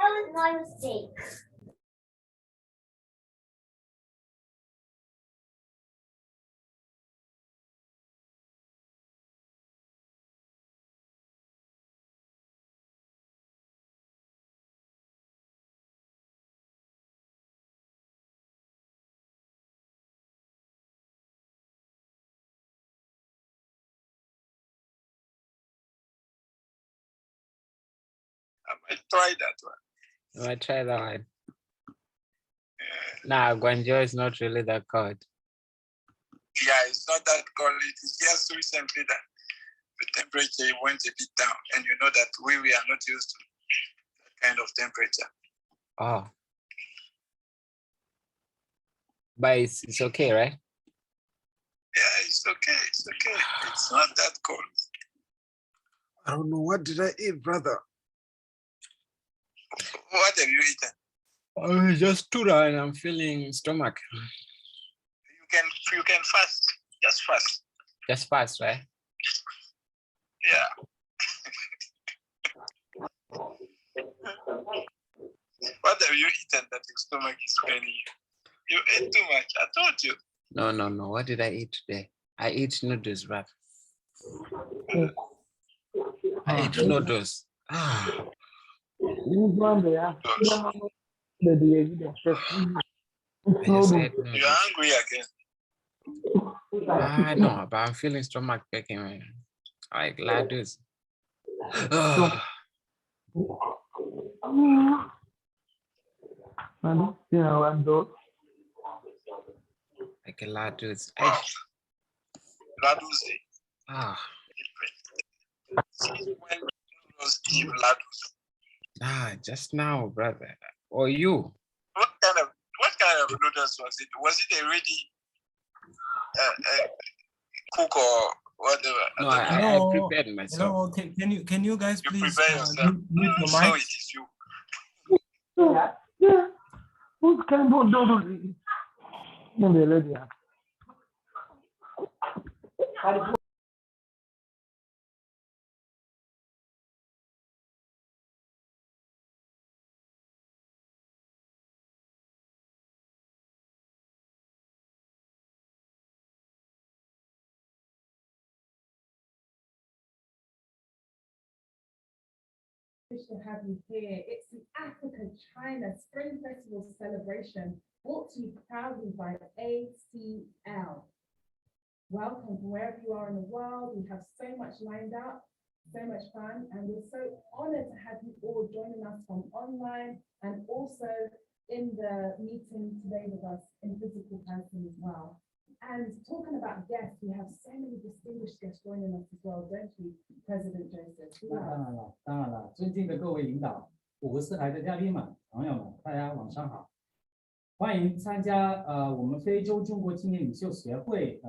That was my mistake. I tried that one. I try that one. Nah, Guangzhou is not really that cold. Yeah, it's not that cold. It is just recently that the temperature went a bit down, and you know that we are not used to that kind of temperature. Oh. But it's okay, right? Yeah, it's okay. It's okay. It's not that cold. I don't know. What did I eat, brother? What have you eaten? Oh, just tuna and I'm feeling stomach. You can fast. Just fast. Just fast, right? Yeah. What have you eaten that your stomach is paining you? You ate too much. I told you. No. What did I eat today? I eat noodles, bro. I ate noodles. Ah. I just ate noodles. You're hungry again. I know, but I'm feeling stomach aching, man. Like laddus. Oh. Like a laddus. Ladus. Ah. Since when was Eve ladus? Ah, just now, brother. Or you? What kind of noodles was it? Was it a ready cook or whatever? No, I prepared myself. Hello, can you guys please prepare yourself? mute your So mic? it is you. What kind of noodles? To have you here. It's the Africa-China Spring Festival celebration brought to you proudly by ACL. Welcome from wherever you are in the world. We have so much lined up, so much fun, and we're so honored to have you all joining us from online and also in the meeting today with us in physical person as well. And talking about guests, we have so many distinguished guests joining us as well, don't we, President Joseph? 当然了，尊敬的各位领导，54台的嘉宾们、朋友们，大家晚上好，欢迎参加我们非洲中国青年领袖协会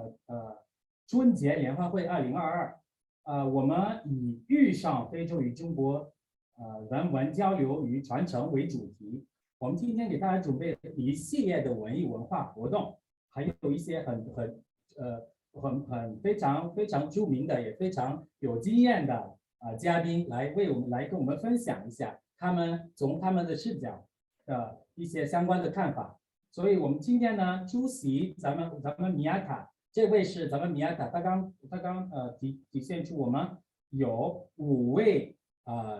春节联欢会2022。我们以遇上非洲与中国人文交流与传承为主题，我们今天给大家准备了一系列的文艺文化活动。 还有一些非常著名的，也非常有经验的嘉宾来跟我们分享一下从他们的视角的一些相关的看法。所以我们今天呢，出席咱们米亚塔，这位是咱们米亚塔，他刚体现出我们有5位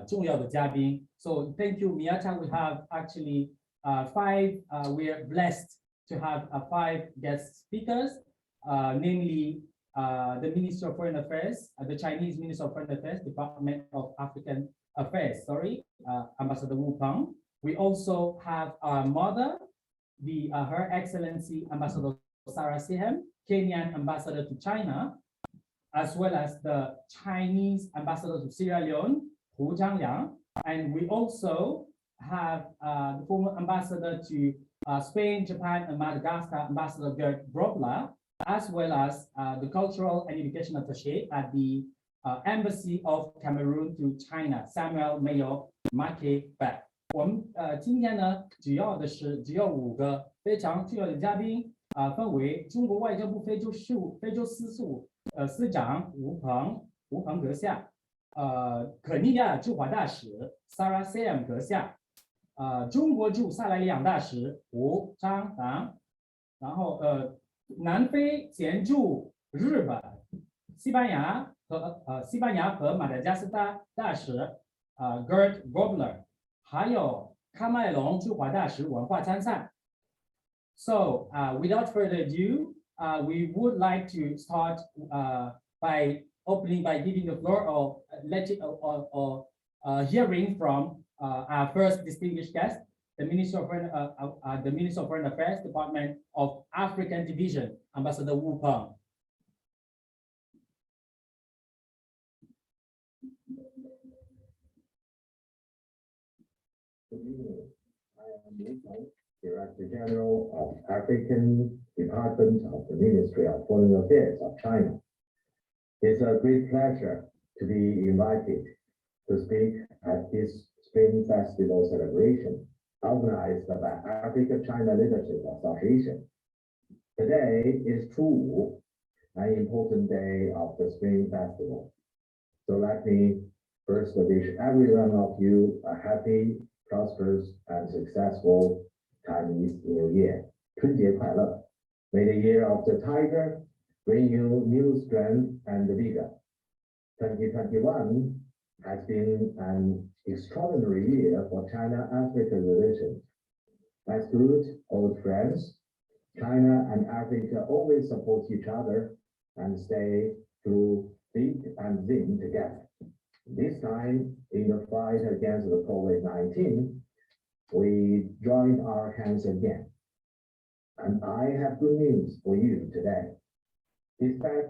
重要的嘉宾。So thank you, Miata. We have actually 5. We are blessed to have 5 guest speakers, namely the Minister of Foreign Affairs, the Chinese Minister of Foreign Affairs, Department of African Affairs, Ambassador Wu Peng. We also have our mother, Her Excellency Ambassador Sarah Sihem, Kenyan Ambassador to China, as well as the Chinese ambassador to Sierra Leone, Hu Zhangliang, and we also have the former ambassador to Spain, Japan, and Madagascar, Ambassador Gerd Grobler, as well as the cultural and education attaché at the Embassy of Cameroon to China, Samuel Mayo Makeba。我们今天呢，只有5个非常重要的嘉宾分为中国外交部非洲司司长吴鹏阁下，可尼亚驻华大使 Sarah Sam 阁下，中国驻塞拉利昂大使胡章堂，然后南非前驻日本、西班牙和马达加斯加大使Gerd Grobler， 还有喀麦隆驻华大使文化参赛。So without further ado, we would like to start by giving the floor or hearing from our first distinguished guest, the Minister of Foreign Affairs, Department of African Division, Ambassador Wu Peng. I am Wu Peng, Director General of African Department of the Ministry of Foreign Affairs of China. It's a great pleasure to be invited to speak at this Spring Festival celebration organized by Africa-China Leadership Association. Today is truly an important day of the Spring Festival. So let me first wish every one of you a happy, prosperous, and successful Chinese New Year. 春节快乐. May the year of the tiger bring you new strength and vigor. 2021 has been an extraordinary year for China-Africa relations. As good old friends, China and Africa always support each other and stay through thick and thin together. This time, in the fight against the COVID-19, we joined our hands again. And I have good news for you today. Despite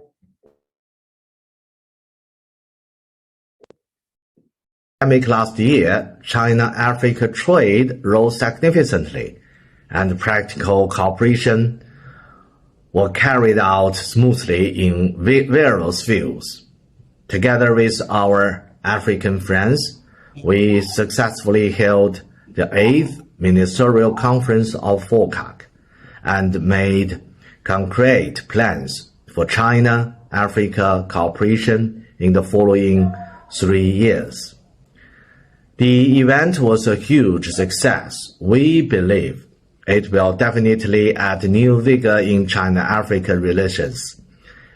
last year, China-Africa trade rose significantly, and practical cooperation were carried out smoothly in various fields. Together with our African friends, we successfully held the 8th Ministerial Conference of FOCAC and made concrete plans for China-Africa cooperation in the following 3 years. The event was a huge success. We believe it will definitely add new vigor in China-Africa relations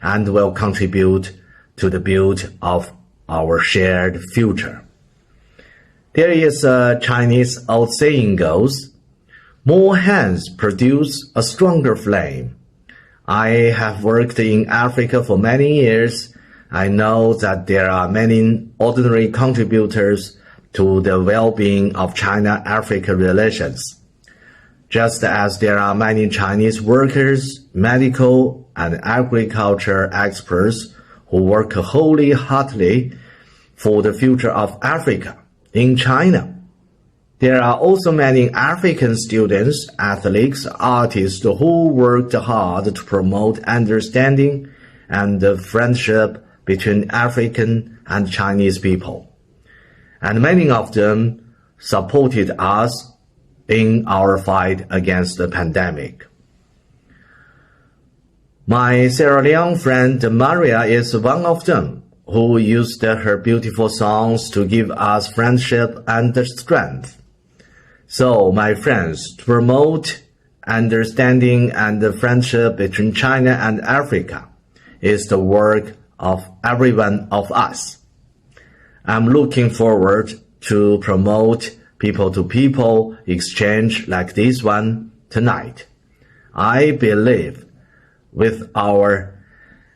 and will contribute to the build of our shared future. There is a Chinese old saying goes, "More hands produce a stronger flame." I have worked in Africa for many years. I know that there are many ordinary contributors to the well-being of China-Africa relations. Just as there are many Chinese workers, medical, and agriculture experts who work wholeheartedly for the future of Africa in China, there are also many African students, athletes, artists who worked hard to promote understanding and friendship between African and Chinese people. And many of them supported us in our fight against the pandemic. My Sierra Leone friend Maria is one of them, who used her beautiful songs to give us friendship and strength. So, my friends, to promote understanding and friendship between China and Africa is the work of every one of us. I'm looking forward to promote people-to-people exchange like this one tonight. I believe with our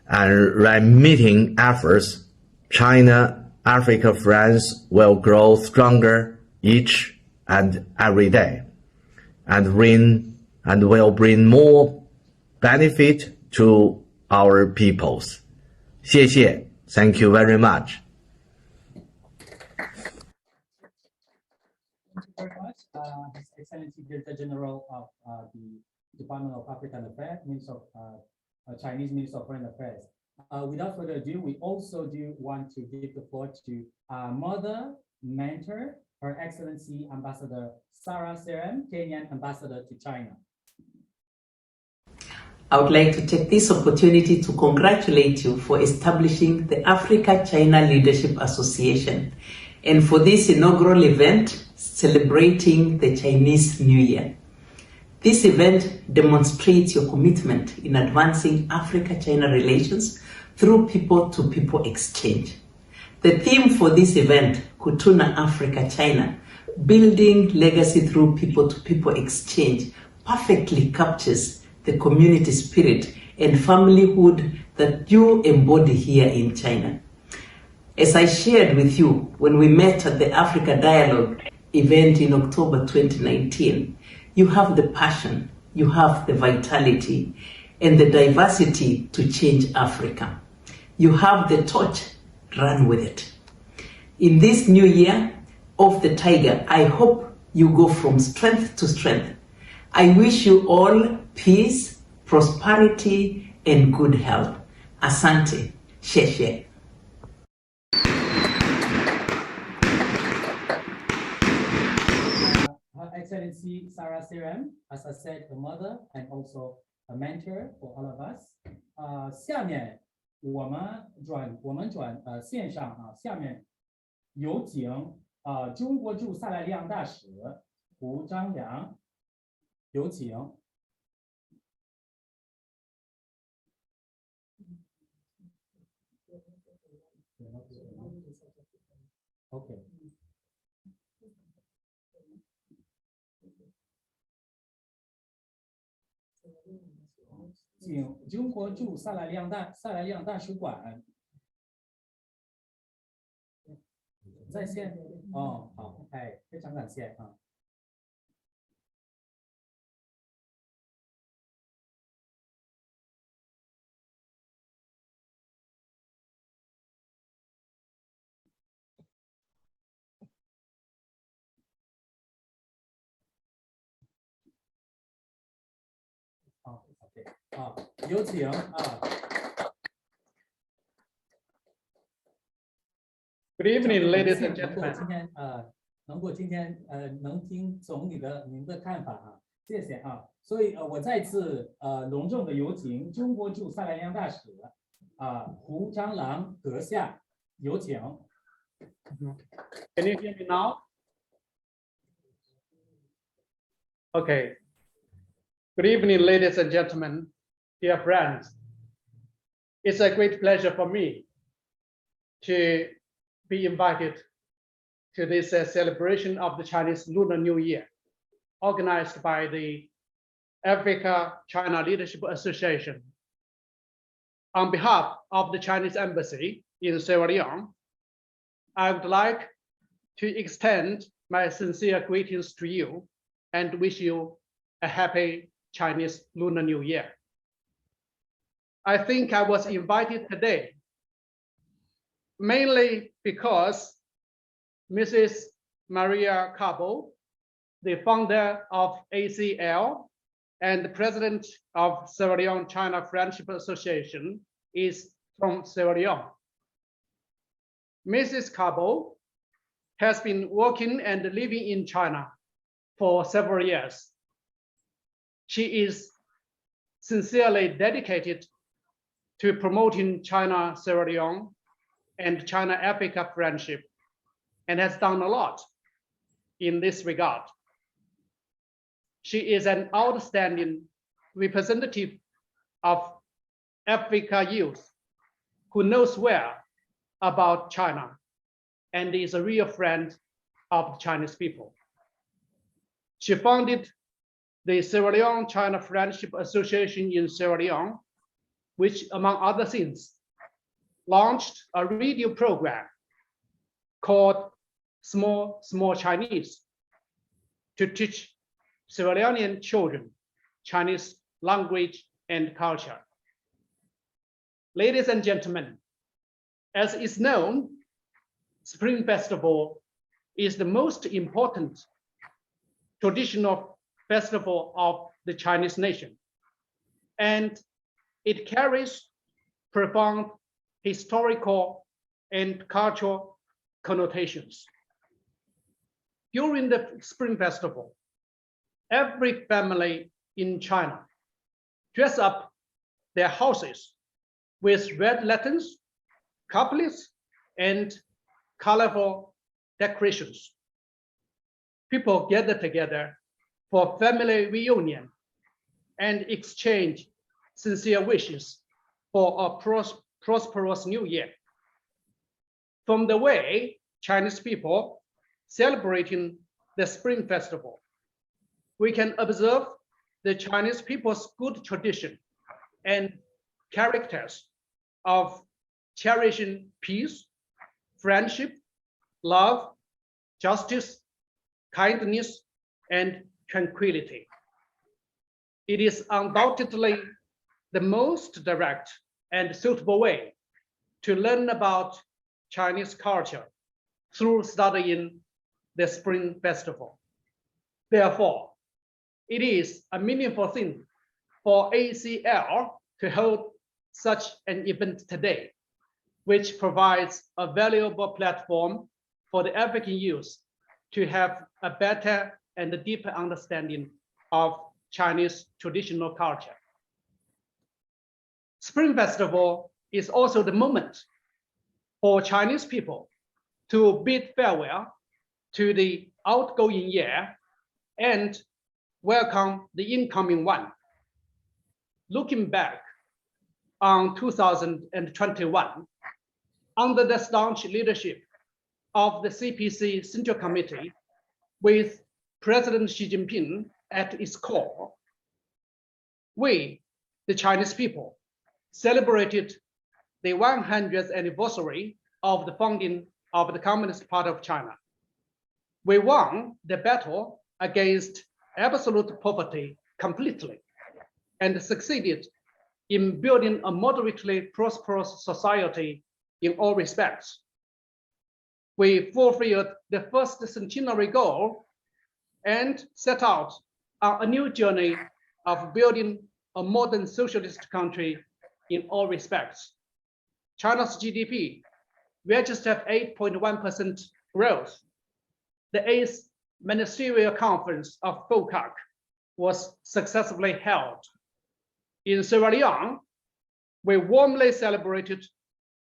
unremitting efforts, China-Africa friends will grow stronger each and every day, and will bring more benefit to our peoples. 谢谢 ，Thank you very much。Thank you very much, His Excellency Director General of the Department of African Affairs, Chinese Minister of Foreign Affairs. Without further ado, we also do want to give the floor to our mother, mentor, Her Excellency Ambassador Sarah Serem, Kenyan Ambassador to China. I would like to take this opportunity to congratulate you for establishing the Africa-China Leadership Association and for this inaugural event celebrating the Chinese New Year. This event demonstrates your commitment in advancing Africa-China relations through people-to-people exchange. The theme for this event, Kutuna Africa-China, Building Legacy Through People-to-People Exchange, perfectly captures the community spirit and familyhood that you embody here in China. As I shared with you when we met at the Africa Dialogue event in October 2019, you have the passion, you have the vitality, and the diversity to change Africa. You have the torch, run with it. In this new year of the Tiger, I hope you go from strength to strength. I wish you all peace, prosperity, and good health. Asante, sheshe. Her Excellency Sarah Serem, as I said, a mother and also a mentor for all of us. 下面我们转线上啊，下面有请中国驻塞拉利昂大使胡张良，有请。OK。请中国驻塞拉利昂大使馆在线哦，好，哎，非常感谢啊。OK， 有请啊。Good evening, ladies and gentlemen. 今天能听从您的看法啊，谢谢啊。所以我再次隆重的有请中国驻塞拉利昂大使胡张郎阁下，有请。Can you hear me now? Okay. Good evening, ladies and gentlemen, dear friends. It's a great pleasure for me to be invited to this celebration of the Chinese Lunar New Year, organized by the Africa-China Leadership Association. On behalf of the Chinese Embassy in Sierra Leone, I would like to extend my sincere greetings to you and wish you a happy Chinese Lunar New Year. I think I was invited today mainly because Mrs. Maria Cabo, the founder of ACL and the president of Sierra Leone China Friendship Association, is from Sierra Leone. Mrs. Cabo has been working and living in China for several years. She is sincerely dedicated to promoting China-Sierra Leone and China-Africa friendship, and has done a lot in this regard. She is an outstanding representative of Africa youth who knows well about China and is a real friend of the Chinese people. She founded the Sierra Leone China Friendship Association in Sierra Leone, which, among other things, launched a radio program called Small Chinese to teach Sierra Leonean children Chinese language and culture. Ladies and gentlemen, As is known, Spring Festival is the most important traditional festival of the Chinese nation, and it carries profound historical and cultural connotations. During the Spring Festival, every family in China dress up their houses with red lanterns, couplets, and colorful decorations. People gather together for family reunion and exchange sincere wishes for a prosperous new year. From the way Chinese people celebrating the Spring Festival, we can observe the Chinese people's good tradition and characters of cherishing peace, friendship, love, justice, kindness, and tranquility. It is undoubtedly the most direct and suitable way to learn about Chinese culture through studying the Spring Festival. Therefore, it is a meaningful thing for ACL to hold such an event today, which provides a valuable platform for the African youth to have a better and a deeper understanding of Chinese traditional culture. Spring Festival is also the moment for Chinese people to bid farewell to the outgoing year and welcome the incoming one. Looking back on 2021, under the staunch leadership of the CPC Central Committee, with President Xi Jinping at its core, we, the Chinese people, celebrated the 100th anniversary of the founding of the Communist Party of China. We won the battle against absolute poverty completely and succeeded in building a moderately prosperous society in all respects. We fulfilled the first centenary goal and set out on a new journey of building a modern socialist country in all respects. China's GDP registered 8.1% growth. The 8th Ministerial Conference of FOCAC was successfully held. In Sierra Leone, we warmly celebrated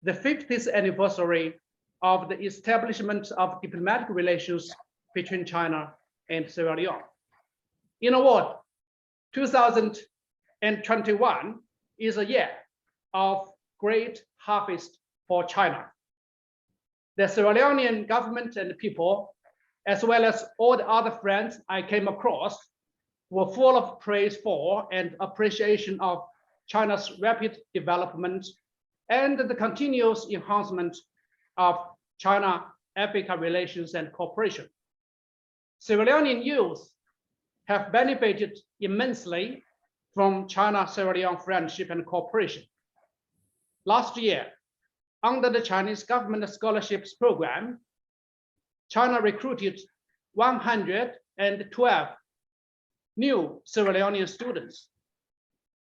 the 50th anniversary of the establishment of diplomatic relations between China and Sierra Leone. In a word, 2021 is a year of great harvest for China. The Sierra Leonean government and people, as well as all the other friends I came across, were full of praise for and appreciation of China's rapid development and the continuous enhancement of China-Africa relations and cooperation. Sierra Leonean youth have benefited immensely from China-Sierra Leone friendship and cooperation. Last year, under the Chinese government scholarships program, China recruited 112 new Sierra Leonean students,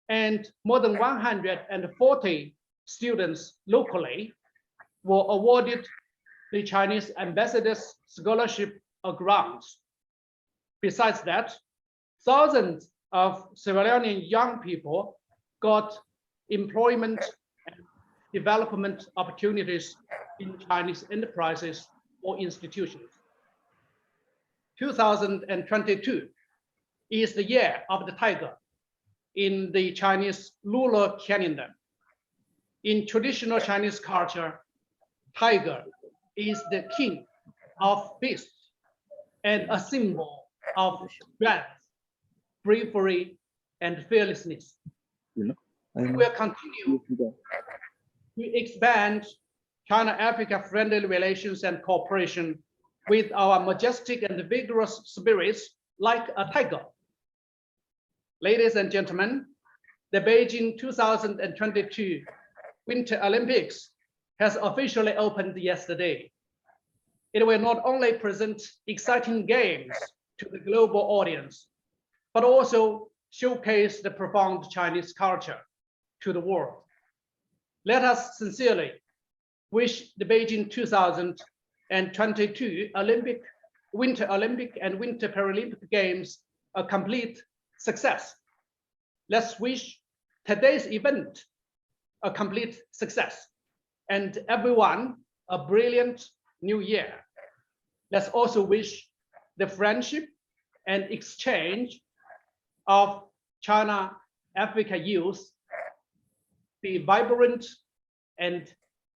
and more than 140 students locally were awarded the Chinese ambassador's scholarship grants. Besides that, thousands of Sierra Leonean young people got employment and development opportunities in Chinese enterprises or institutions. 2022 is the year of the tiger in the Chinese lunar calendar. In traditional Chinese culture, tiger is the king of beasts and a symbol of strength, bravery, and fearlessness. We will continue to expand China-Africa friendly relations and cooperation with our majestic and vigorous spirits like a tiger. Ladies and gentlemen, the Beijing 2022 Winter Olympics has officially opened yesterday. It will not only present exciting games to the global audience, but also showcase the profound Chinese culture to the world. Let us sincerely wish the Beijing 2022 Winter Olympic and Winter Paralympic Games a complete success. Let's wish today's event a complete success and everyone a brilliant new year. Let's also wish the friendship and exchange of China-Africa youth be vibrant and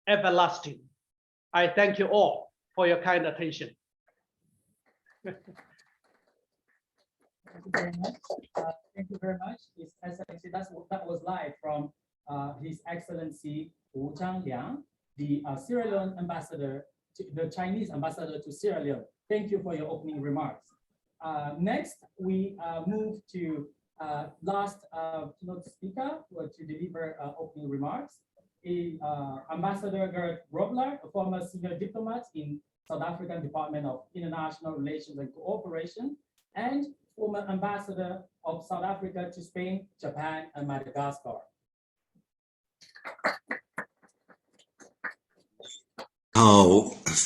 everlasting. I thank you all for your kind attention. Thank you very much. Thank you very much. His Excellency, that was live from His Excellency Wu Zhangliang, the Sierra Leone ambassador, the Chinese ambassador to Sierra Leone. Thank you for your opening remarks. Next, we move to last keynote speaker to deliver opening remarks. Ambassador Gert Robler, a former senior diplomat in South African Department of International Relations and Cooperation, and former ambassador of South Africa to Spain, Japan, and Madagascar.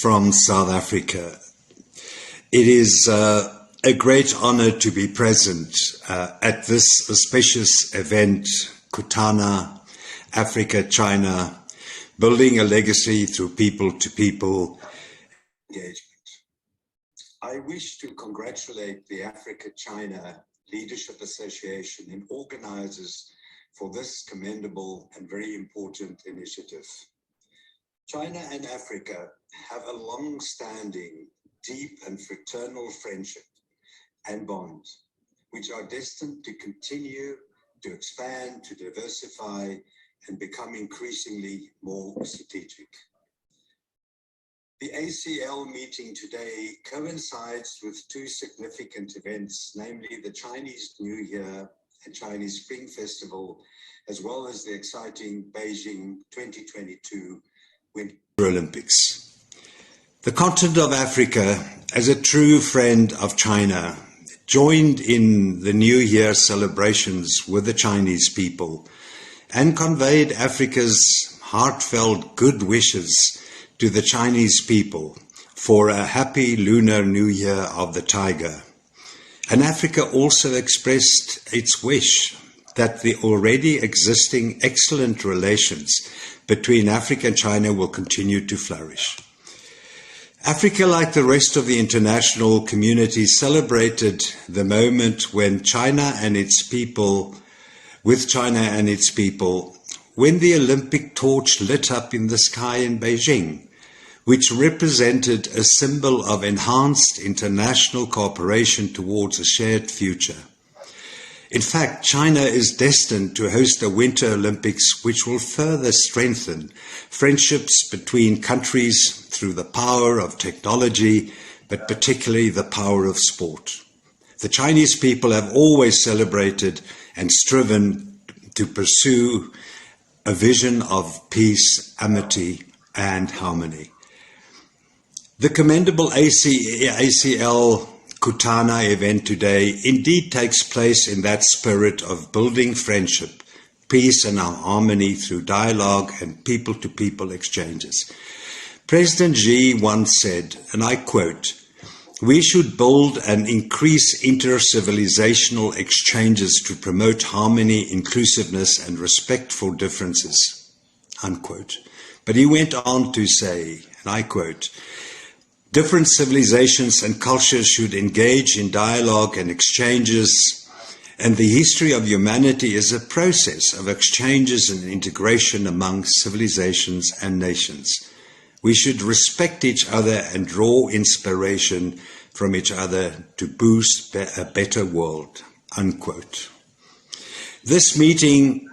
From South Africa. It is a great honor to be present at this auspicious event, Kutana, Africa, China, building a legacy through people-to-people engagement. I wish to congratulate the Africa-China Leadership Association and organizers for this commendable and very important initiative. China and Africa have a long-standing, deep and fraternal friendship and bond, which are destined to continue to expand, to diversify, and become increasingly more strategic. The ACL meeting today coincides with two significant events, namely the Chinese New Year and Chinese Spring Festival, as well as the exciting Beijing 2022 Winter Olympics. The continent of Africa, as a true friend of China, joined in the New Year celebrations with the Chinese people and conveyed Africa's heartfelt good wishes to the Chinese people for a happy Lunar New Year of the Tiger. And Africa also expressed its wish that the already existing excellent relations between Africa and China will continue to flourish. Africa, like the rest of the international community, celebrated the moment when China and its people, when the Olympic torch lit up in the sky in Beijing, which represented a symbol of enhanced international cooperation towards a shared future. In fact, China is destined to host the Winter Olympics, which will further strengthen friendships between countries through the power of technology, but particularly the power of sport. The Chinese people have always celebrated and striven to pursue a vision of peace, amity, and harmony. The commendable ACL Kutana event today indeed takes place in that spirit of building friendship, peace and harmony through dialogue and people-to-people exchanges. President Xi once said, and I quote, "We should build and increase inter-civilizational exchanges to promote harmony, inclusiveness and respect for differences," unquote. But he went on to say, and I quote, "Different civilizations and cultures should engage in dialogue and exchanges, and the history of humanity is a process of exchanges and integration among civilizations and nations. We should respect each other and draw inspiration from each other to boost a better world," unquote. This meeting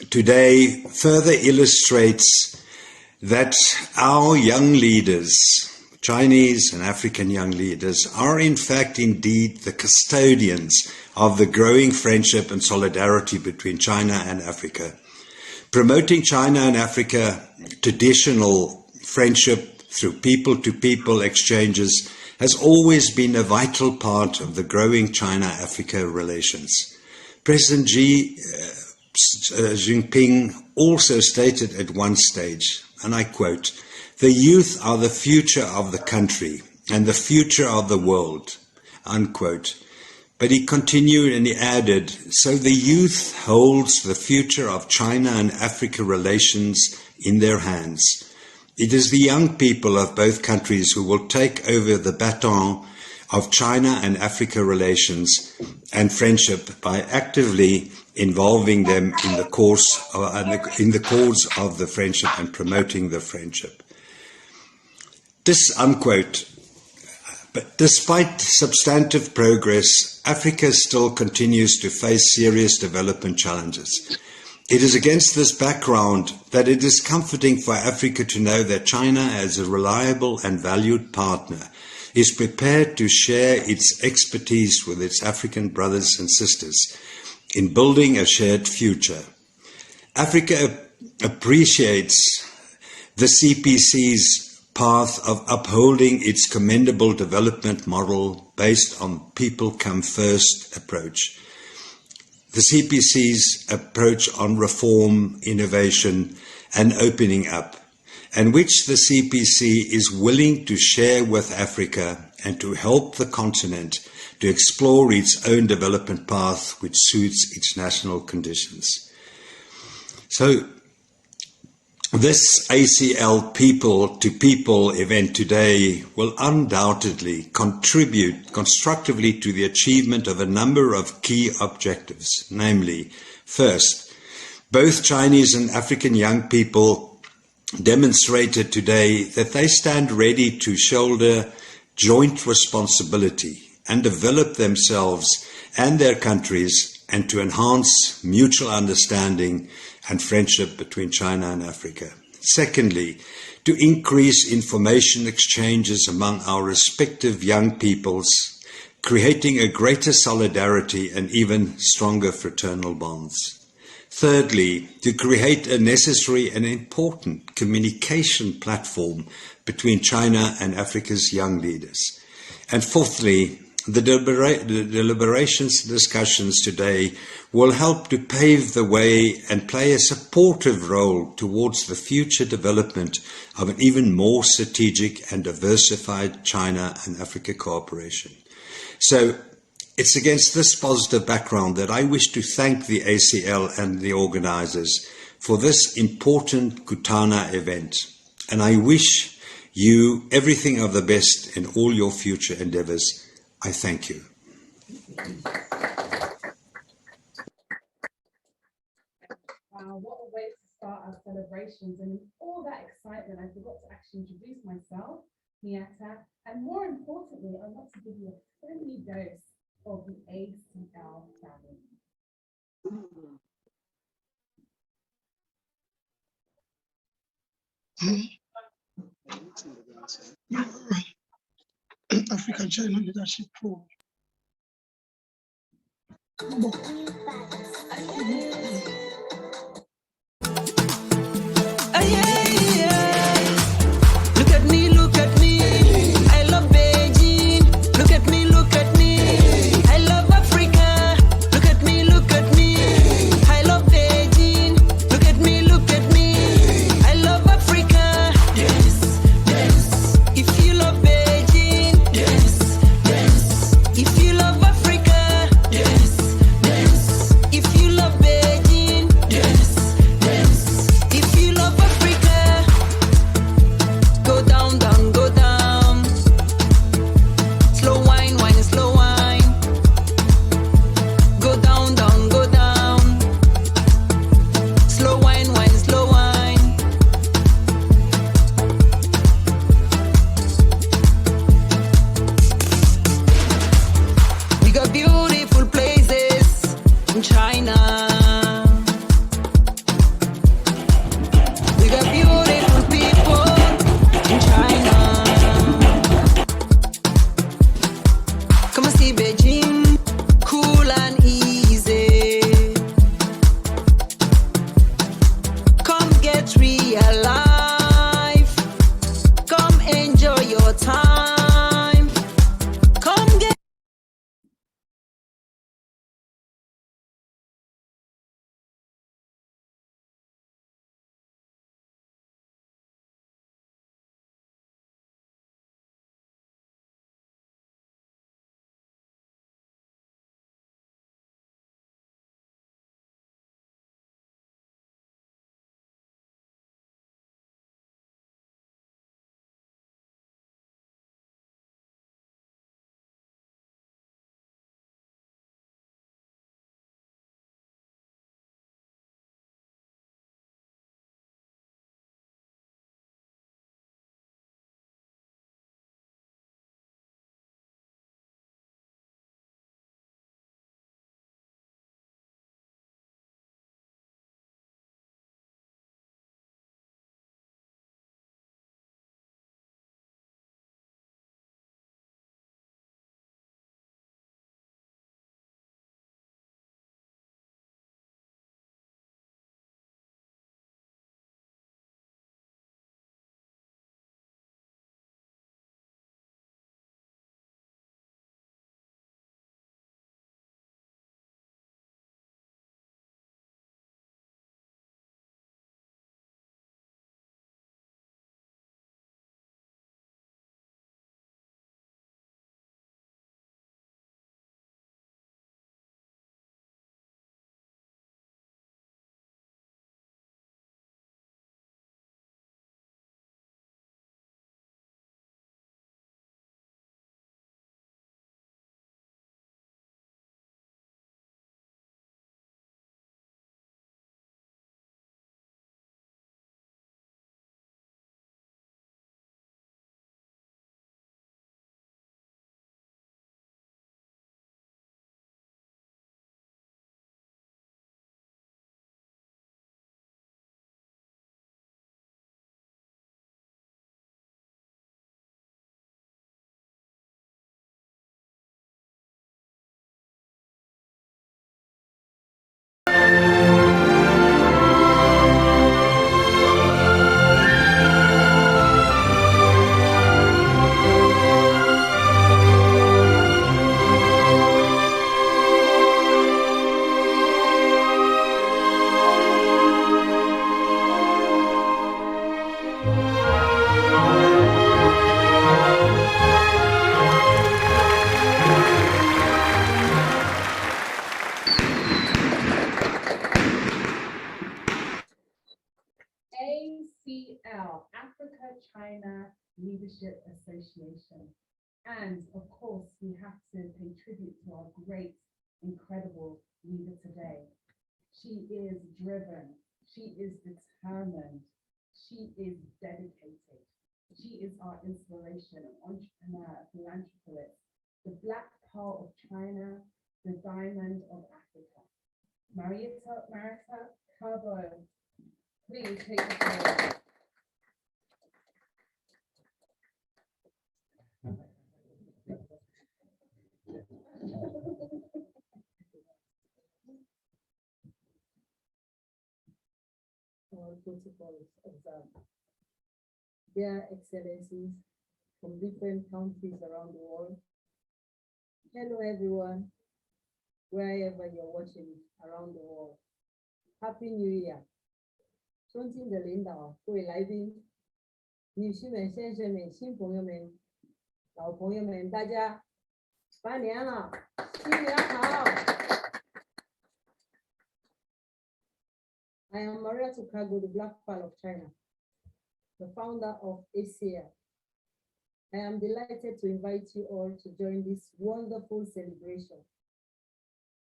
today further illustrates that our young leaders, Chinese and African young leaders, are in fact indeed the custodians of the growing friendship and solidarity between China and Africa, Promoting China and Africa traditional friendship through people-to-people exchanges has always been a vital part of the growing China-Africa relations. President Xi Jinping also stated at one stage, and I quote, "The youth are the future of the country and the future of the world," unquote. But he continued and he added, "So the youth holds the future of China and Africa relations in their hands. It is the young people of both countries who will take over the baton of China and Africa relations and friendship by actively involving them in the cause of the friendship and promoting the friendship." This unquote. But despite substantive progress, Africa still continues to face serious development challenges. It is against this background that it is comforting for Africa to know that China, as a reliable and valued partner, is prepared to share its expertise with its African brothers and sisters in building a shared future. Africa appreciates the CPC's path of upholding its commendable development model based on people come first approach. The CPC's approach on reform, innovation and opening up, and which the CPC is willing to share with Africa and to help the continent to explore its own development path which suits its national conditions. So this ACL people-to-people event today will undoubtedly contribute constructively to the achievement of a number of key objectives, namely, first, both Chinese and African young people demonstrated today that they stand ready to shoulder joint responsibility and develop themselves and their countries and to enhance mutual understanding and friendship between China and Africa. Secondly, to increase information exchanges among our respective young peoples, creating a greater solidarity and even stronger fraternal bonds. Thirdly, to create a necessary and important communication platform between China and Africa's young leaders. And fourthly, the deliberations and discussions today will help to pave the way and play a supportive role towards the future development of an even more strategic and diversified China and Africa cooperation. So it's against this positive background that I wish to thank the ACL and the organizers for this important Kutana event. And I wish you everything of the best in all your future endeavors. I thank you. Wow, what a way to start our celebrations. And in all that excitement, I forgot to actually introduce myself, Miata, and more importantly, I want to give you a friendly dose of the ACL family. African China Leadership Forum. Look at me, look at me. I love Beijing. Look at me, look at me. I love Africa. Look at me, look at me. I love Beijing. Look at me, look at me. I love Africa. Yes, yes. If you love Beijing, yes, yes. If you love Africa, yes, yes. If you love Beijing, yes, yes. If you love Africa, go down, down, go down. Slow wine, wine, slow wine. Go down, down, go down. Slow wine, wine, slow wine. We got beautiful places in China. We got beautiful people in China. Come and see Beijing, cool and easy. Africa-China Leadership Association. And of course, we have to pay tribute to our great, incredible leader today. She is driven, she is determined, she is dedicated. She is our inspiration, entrepreneur, philanthropist, the Black Pearl of China, the Diamond of Africa. Marietta Cabo, please take the floor. Our protocols observed. Dear Excellencies from different countries around the world. Hello everyone, wherever you're watching around the world. Happy New Year. 尊敬的领导、各位来宾、女士们、先生们、新朋友们、老朋友们，大家拜年了，新年好。I am Maria Tukago, the Black Pearl of China, the founder of ACL. I am delighted to invite you all to join this wonderful celebration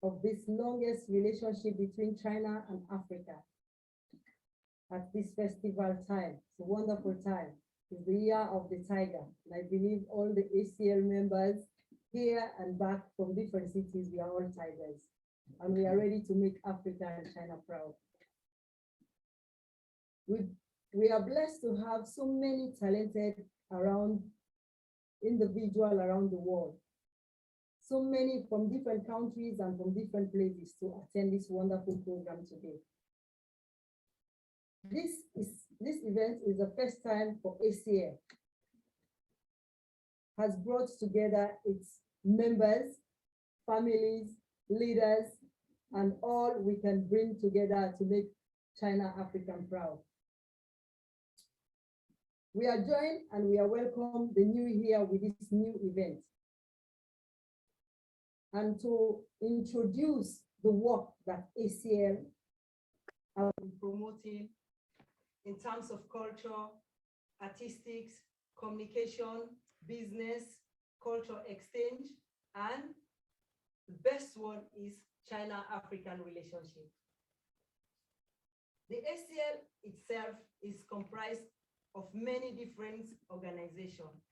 of this longest relationship between China and Africa. At this festival time, it's a wonderful time. It's the year of the tiger. And I believe all the ACL members here and back from different cities, we are all tigers. And we are ready to make Africa and China proud. We are blessed to have so many talented individuals around the world. So many from different countries and from different places to attend this wonderful program today. This event is the first time for ACL. Has brought together its members, families, leaders, and all we can bring together to make China African proud. We are joined and we are welcome the new year with this new event. And to introduce the work that ACL has been promoting in terms of culture, artistics, communication, business, culture exchange, and the best one is China-African relationship. The ACL itself is comprised of many different organizations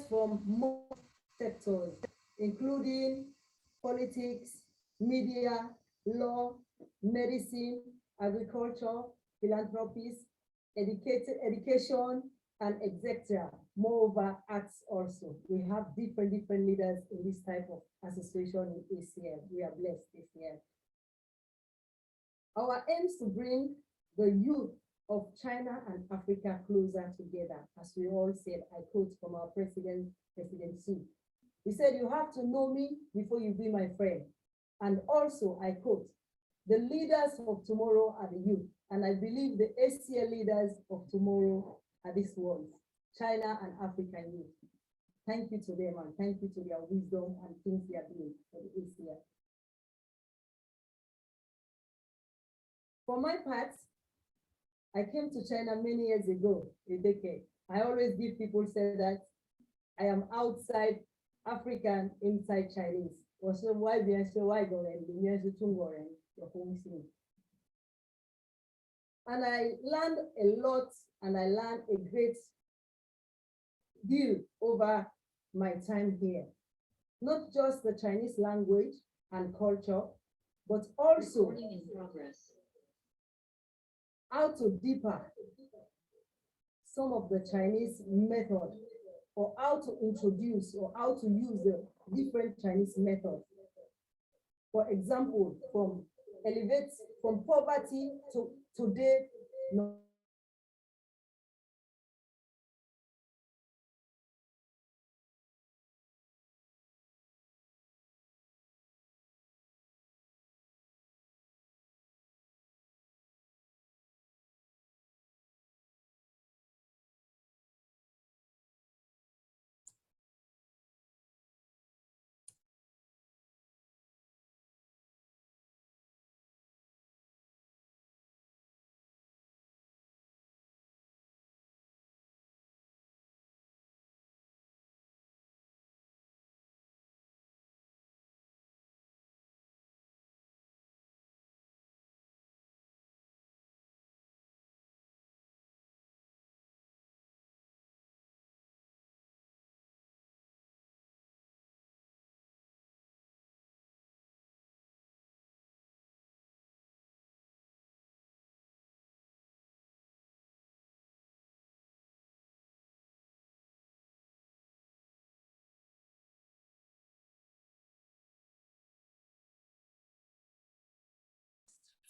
from most sectors, including politics, media, law, medicine, agriculture, philanthropies, education, and etc. Moreover, arts also. We have different leaders in this type of association in ACL. We are blessed this year. Our aim is to bring the youth of China and Africa closer together. As we all said, I quote from our President Xi. He said, "You have to know me before you be my friend." And also, I quote, "The leaders of tomorrow are the youth." And I believe the ACL leaders of tomorrow are these ones, China and African youth. Thank you to them and thank you to their wisdom and things they are doing for the ACL. For my part, I came to China many years ago, a decade. I always give people say that I am outside African, inside Chinese. Also, why be so why go and and I learned a lot and I learned a great deal over my time here. Not just the Chinese language and culture, but also how to deeper some of the Chinese method, or how to introduce or how to use the different Chinese methods. For example, from poverty to today,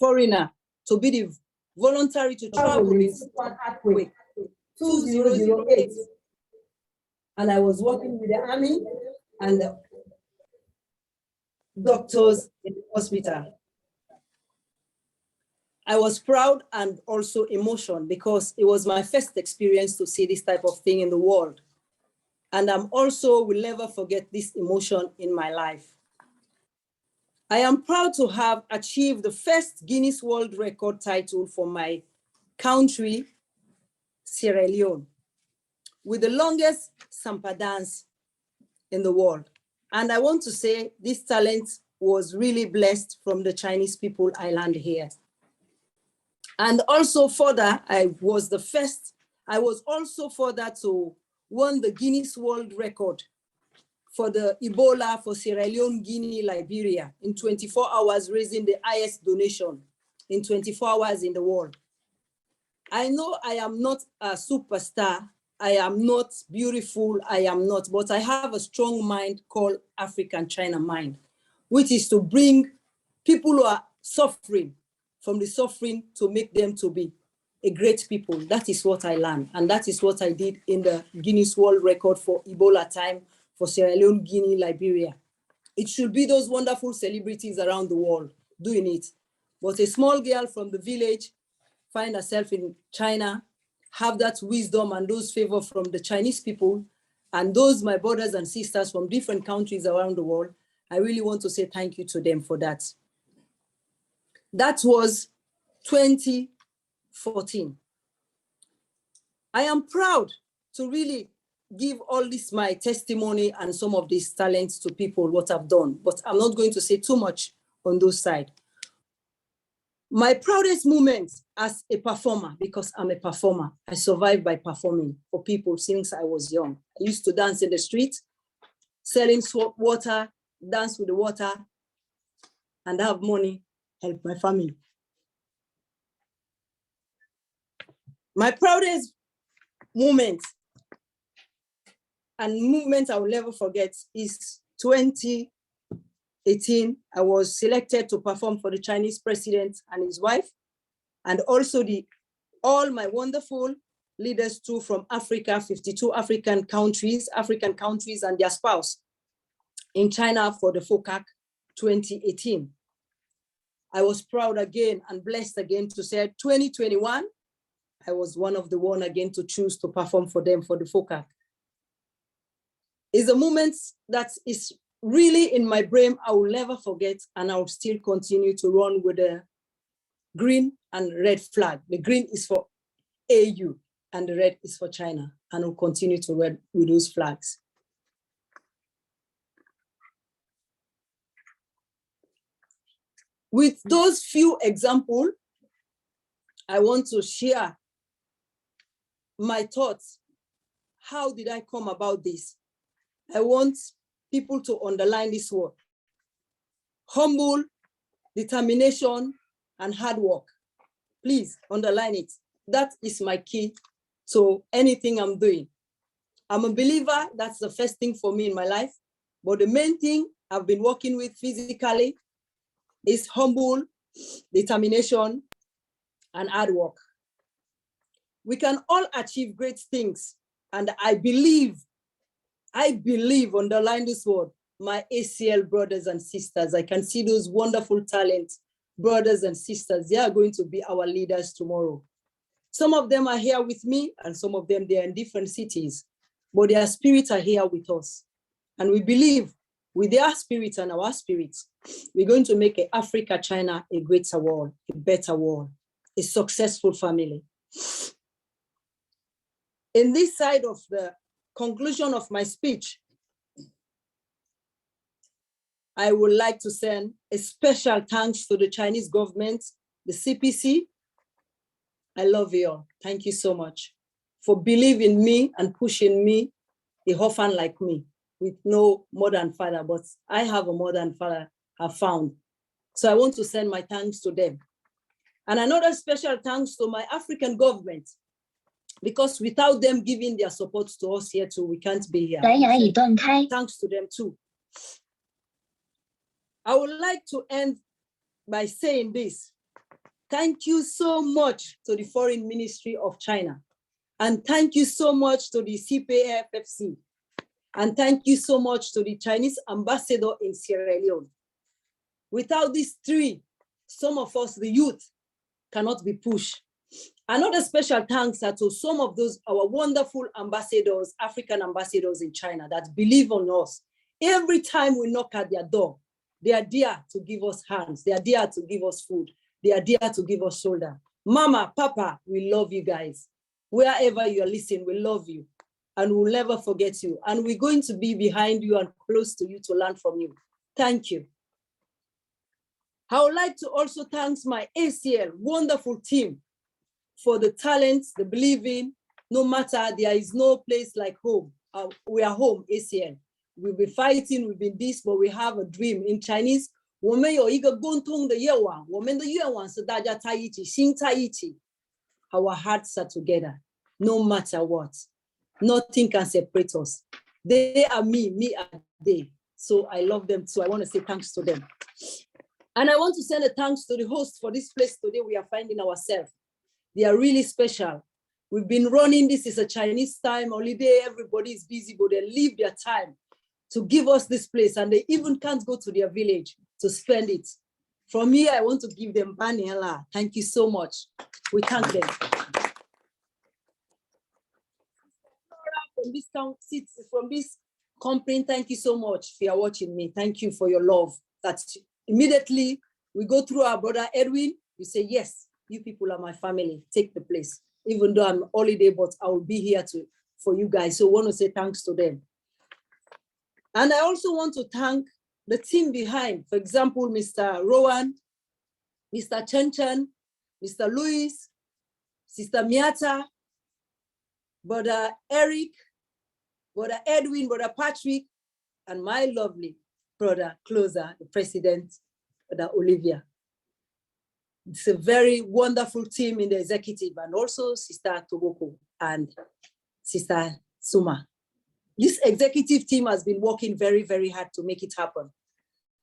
foreigner to be the voluntary to travel in Sichuan earthquake 2008. And I was working with the army and the doctors in the hospital. I was proud and also emotional because it was my first experience to see this type of thing in the world. And I'm also will never forget this emotion in my life. I am proud to have achieved the first Guinness World Record title for my country, Sierra Leone, with the longest Sampa dance in the world. And I want to say this talent was really blessed from the Chinese people I land here. And also further, I was also further to won the Guinness World Record for the Ebola for Sierra Leone, Guinea, Liberia in 24 hours, raising the highest donation in 24 hours in the world. I know I am not a superstar. I am not beautiful. I am not, but I have a strong mind called African China mind, which is to bring people who are suffering from the suffering to make them to be a great people. That is what I learned. And that is what I did in the Guinness World Record for Ebola time for Sierra Leone, Guinea, Liberia. It should be those wonderful celebrities around the world doing it. But a small girl from the village find herself in China, have that wisdom and those favor from the Chinese people and those my brothers and sisters from different countries around the world. I really want to say thank you to them for that. That was 2014. I am proud to really give all this my testimony and some of these talents to people, what I've done, but I'm not going to say too much on those sides. My proudest moment as a performer, because I'm a performer, I survived by performing for people since I was young. I used to dance in the street, selling water, dance with the water, and have money, help my family. My proudest moment and movement I will never forget is 2018. I was selected to perform for the Chinese president and his wife, and also all my wonderful leaders too from Africa, 52 African countries and their spouse in China for the FOCAC 2018. I was proud again and blessed again to say 2021, I was one of the one again to choose to perform for them for the FOCAC. It's a moment that is really in my brain, I will never forget, and I will still continue to run with the green and red flag. The green is for AU and the red is for China, and will continue to run with those flags. With those few examples, I want to share my thoughts. How did I come about this? I want people to underline this word: humble, determination, and hard work. Please underline it. That is my key to anything I'm doing. I'm a believer. That's the first thing for me in my life. But the main thing I've been working with physically is humble, determination, and hard work. We can all achieve great things. And I believe, underline this word, my ACL brothers and sisters. I can see those wonderful talents, brothers and sisters. They are going to be our leaders tomorrow. Some of them are here with me, and some of them, they are in different cities, but their spirits are here with us. And we believe with their spirits and our spirits, we're going to make Africa, China a greater world, a better world, a successful family. In this side of the conclusion of my speech, I would like to send a special thanks to the Chinese government, the CPC. I love you all. Thank you so much for believing me and pushing me, a orphan like me, with no mother and father, but I have a mother and father have found. So I want to send my thanks to them. And another special thanks to my African government, because without them giving their support to us here too, we can't be here. Thanks to them too. I would like to end by saying this. Thank you so much to the Foreign Ministry of China. And thank you so much to the CPAFFC. And thank you so much to the Chinese ambassador in Sierra Leone. Without these three, some of us, the youth, cannot be pushed. Another special thanks are to some of those, our wonderful ambassadors, African ambassadors in China that believe on us. Every time we knock at their door, they are there to give us hands. They are there to give us food. They are there to give us shoulder. Mama, Papa, we love you guys. Wherever you are listening, we love you. And we'll never forget you. And we're going to be behind you and close to you to learn from you. Thank you. I would like to also thank my ACL wonderful team for the talents, the believing, no matter, there is no place like home. We are home, ACL. We've been fighting, we've been this, but we have a dream. In Chinese, 我们有一个共同的愿望，我们的愿望是大家在一起，心在一起。Our hearts are together, no matter what. Nothing can separate us. They are me, me are they. So I love them too. I want to say thanks to them. And I want to send a thanks to the host for this place today we are finding ourselves. They are really special. We've been running, this is a Chinese time holiday, everybody is busy, but they leave their time to give us this place, and they even can't go to their village to spend it. From here, I want to give them Baniela. Thank you so much. We thank them. From this company, thank you so much for watching me. Thank you for your love. That's immediately we go through our brother Edwin. You say, yes, you people are my family. Take the place. Even though I'm on holiday, but I will be here for you guys. So I want to say thanks to them. And I also want to thank the team behind. For example, Mr. Rowan, Mr. Chen, Mr. Louis, Sister Miata, Brother Eric, Brother Edwin, Brother Patrick, and my lovely brother, closer, the president, Brother Olivia. It's a very wonderful team in the executive, and also Sister Toboko and Sister Suma. This executive team has been working very, very hard to make it happen.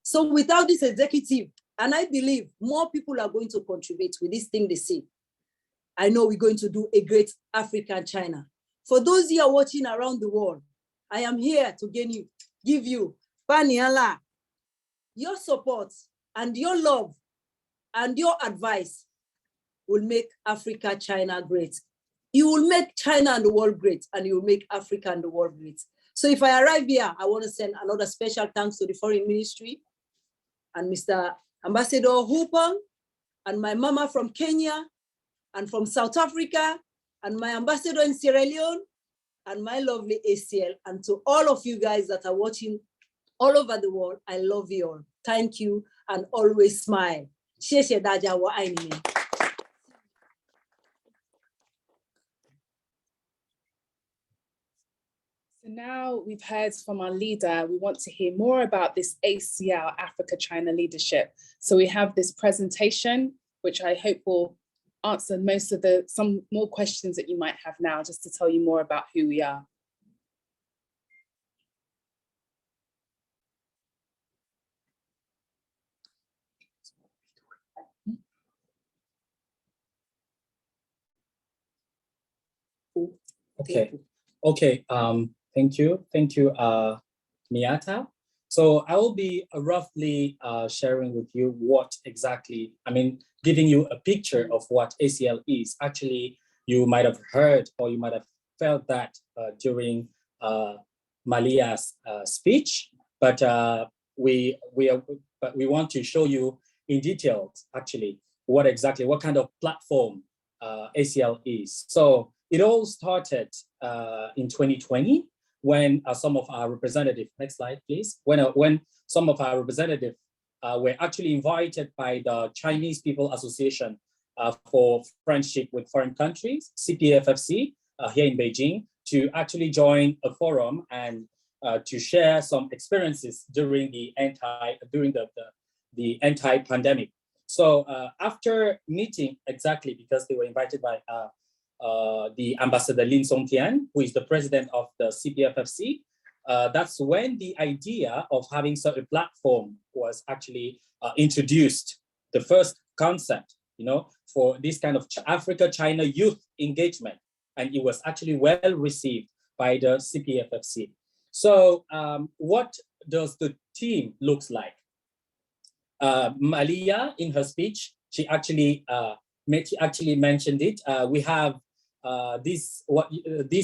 So without this executive, and I believe more people are going to contribute with this thing they see, I know we're going to do a great African China. For those who are watching around the world, I am here to give you Baniala, your support and your love and your advice will make Africa, China great. You will make China and the world great, and you will make Africa and the world great. So if I arrive here, I want to send another special thanks to the Foreign Ministry and Mr. Ambassador Hupong and my mama from Kenya and from South Africa and my ambassador in Sierra Leone and my lovely ACL, and to all of you guys that are watching all over the world, I love you all. Thank you, and always smile. 谢谢大家，我爱你们。So now we've heard from our leader, we want to hear more about this ACL Africa-China leadership. So we have this presentation, which I hope will answer some more questions that you might have now, just to tell you more about who we are. Okay. Thank you, Miata. So I will be roughly sharing with you what exactly, giving you a picture of what ACL is. Actually, you might have heard or you might have felt that during Malia's speech, but we want to show you in detail, actually, what kind of platform ACL is. So it all started in 2020 when some of our representatives, next slide, please, when some of our representatives were actually invited by the Chinese People Association for Friendship with Foreign Countries, CPFFC, here in Beijing, to actually join a forum and to share some experiences during the anti-pandemic. So after meeting, exactly because they were invited by the Ambassador Lin Songtian, who is the president of the CPFFC, that's when the idea of having such a platform was actually introduced. The first concept for this kind of Africa-China youth engagement. And it was actually well received by the CPFFC. So what does the team looks like? Malia, in her speech, she actually mentioned it. We have these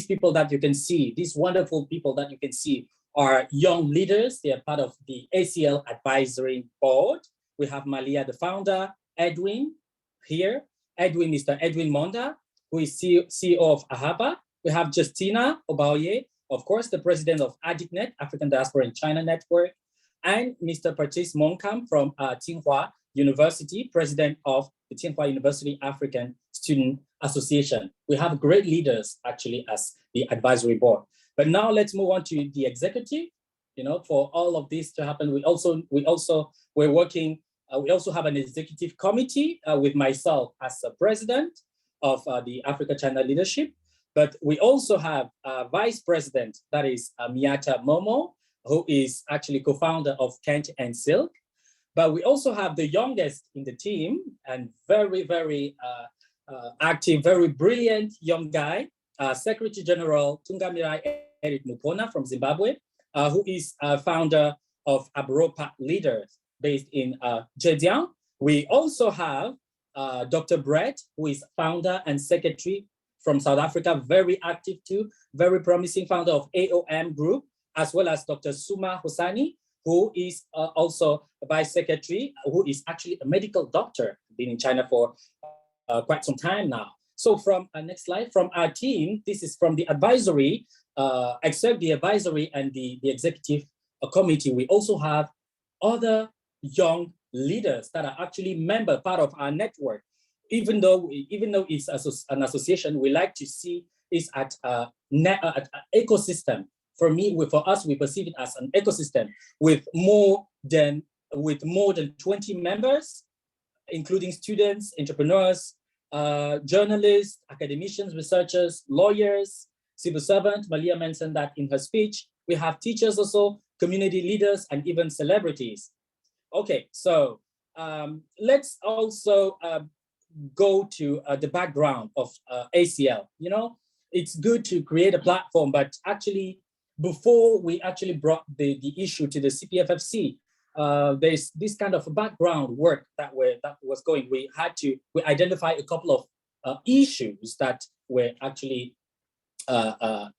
people that you can see, these wonderful people that you can see are young leaders. They are part of the ACL advisory board. We have Malia, the founder, Edwin here. Mr. Edwin Monda, who is CEO of AHABA. We have Justina Obaoye, of course, the president of ADICNet, African Diaspora in China Network, and Mr. Patrice Monkam from Tsinghua University, president of the Tsinghua University African Student Association. We have great leaders actually as the advisory board. But now let's move on to the executive. For all of this to happen, we also have an executive committee with myself as the president of the Africa-China leadership. But we also have a vice president, that is Miyata Momo, who is actually co-founder of Kent and Silk. But we also have the youngest in the team and very, very active, very brilliant young guy, Secretary General Tungamirai Eric Mupona from Zimbabwe, who is founder of Abropa Leaders based in Zhejiang. We also have Dr. Brett, who is founder and secretary from South Africa, very active too, very promising founder of AOM Group, as well as Dr. Suma Hosani, who is also a vice secretary, who is actually a medical doctor, been in China for quite some time now. So from next slide, from our team, this is from the advisory, except the advisory and the executive committee, we also have other young leaders that are actually part of our network. Even though it's an association, we like to see is at an ecosystem. For us, we perceive it as an ecosystem with more than 20 members, including students, entrepreneurs, journalists, academicians, researchers, lawyers, civil servants. Malia mentioned that in her speech. We have teachers also, community leaders, and even celebrities. Okay, so let's also go to the background of ACL. It's good to create a platform, but actually, before we actually brought the issue to the CPFFC, there's this kind of background work that was going. We identify a couple of issues that were actually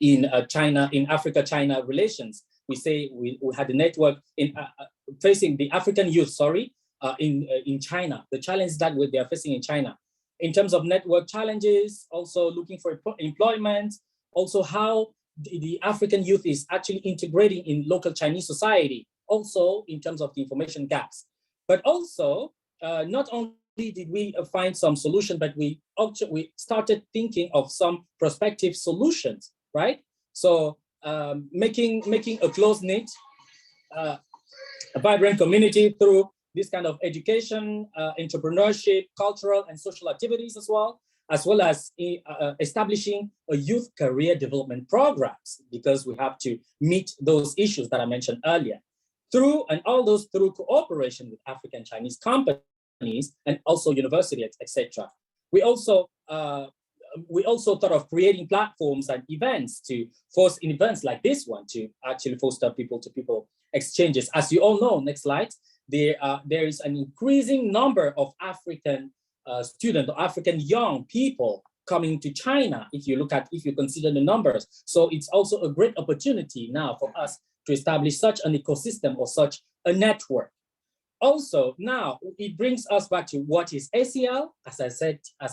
in Africa-China relations. We say we had a network in facing the African youth, in China, the challenges that they are facing in China. In terms of network challenges, also looking for employment, also how the African youth is actually integrating in local Chinese society, also in terms of the information gaps. But also, not only did we find some solution, but we started thinking of some prospective solutions, right? So making a close-knit, a vibrant community through this kind of education, entrepreneurship, cultural and social activities as well as establishing a youth career development programs, because we have to meet those issues that I mentioned earlier. Through cooperation with African Chinese companies and also universities, etc. We also thought of creating platforms and events to force events like this one to actually foster people-to-people exchanges. As you all know, next slide, there is an increasing number of African students or African young people coming to China, if you consider the numbers. So it's also a great opportunity now for us to establish such an ecosystem or such a network. Also, now it brings us back to what is ACL. As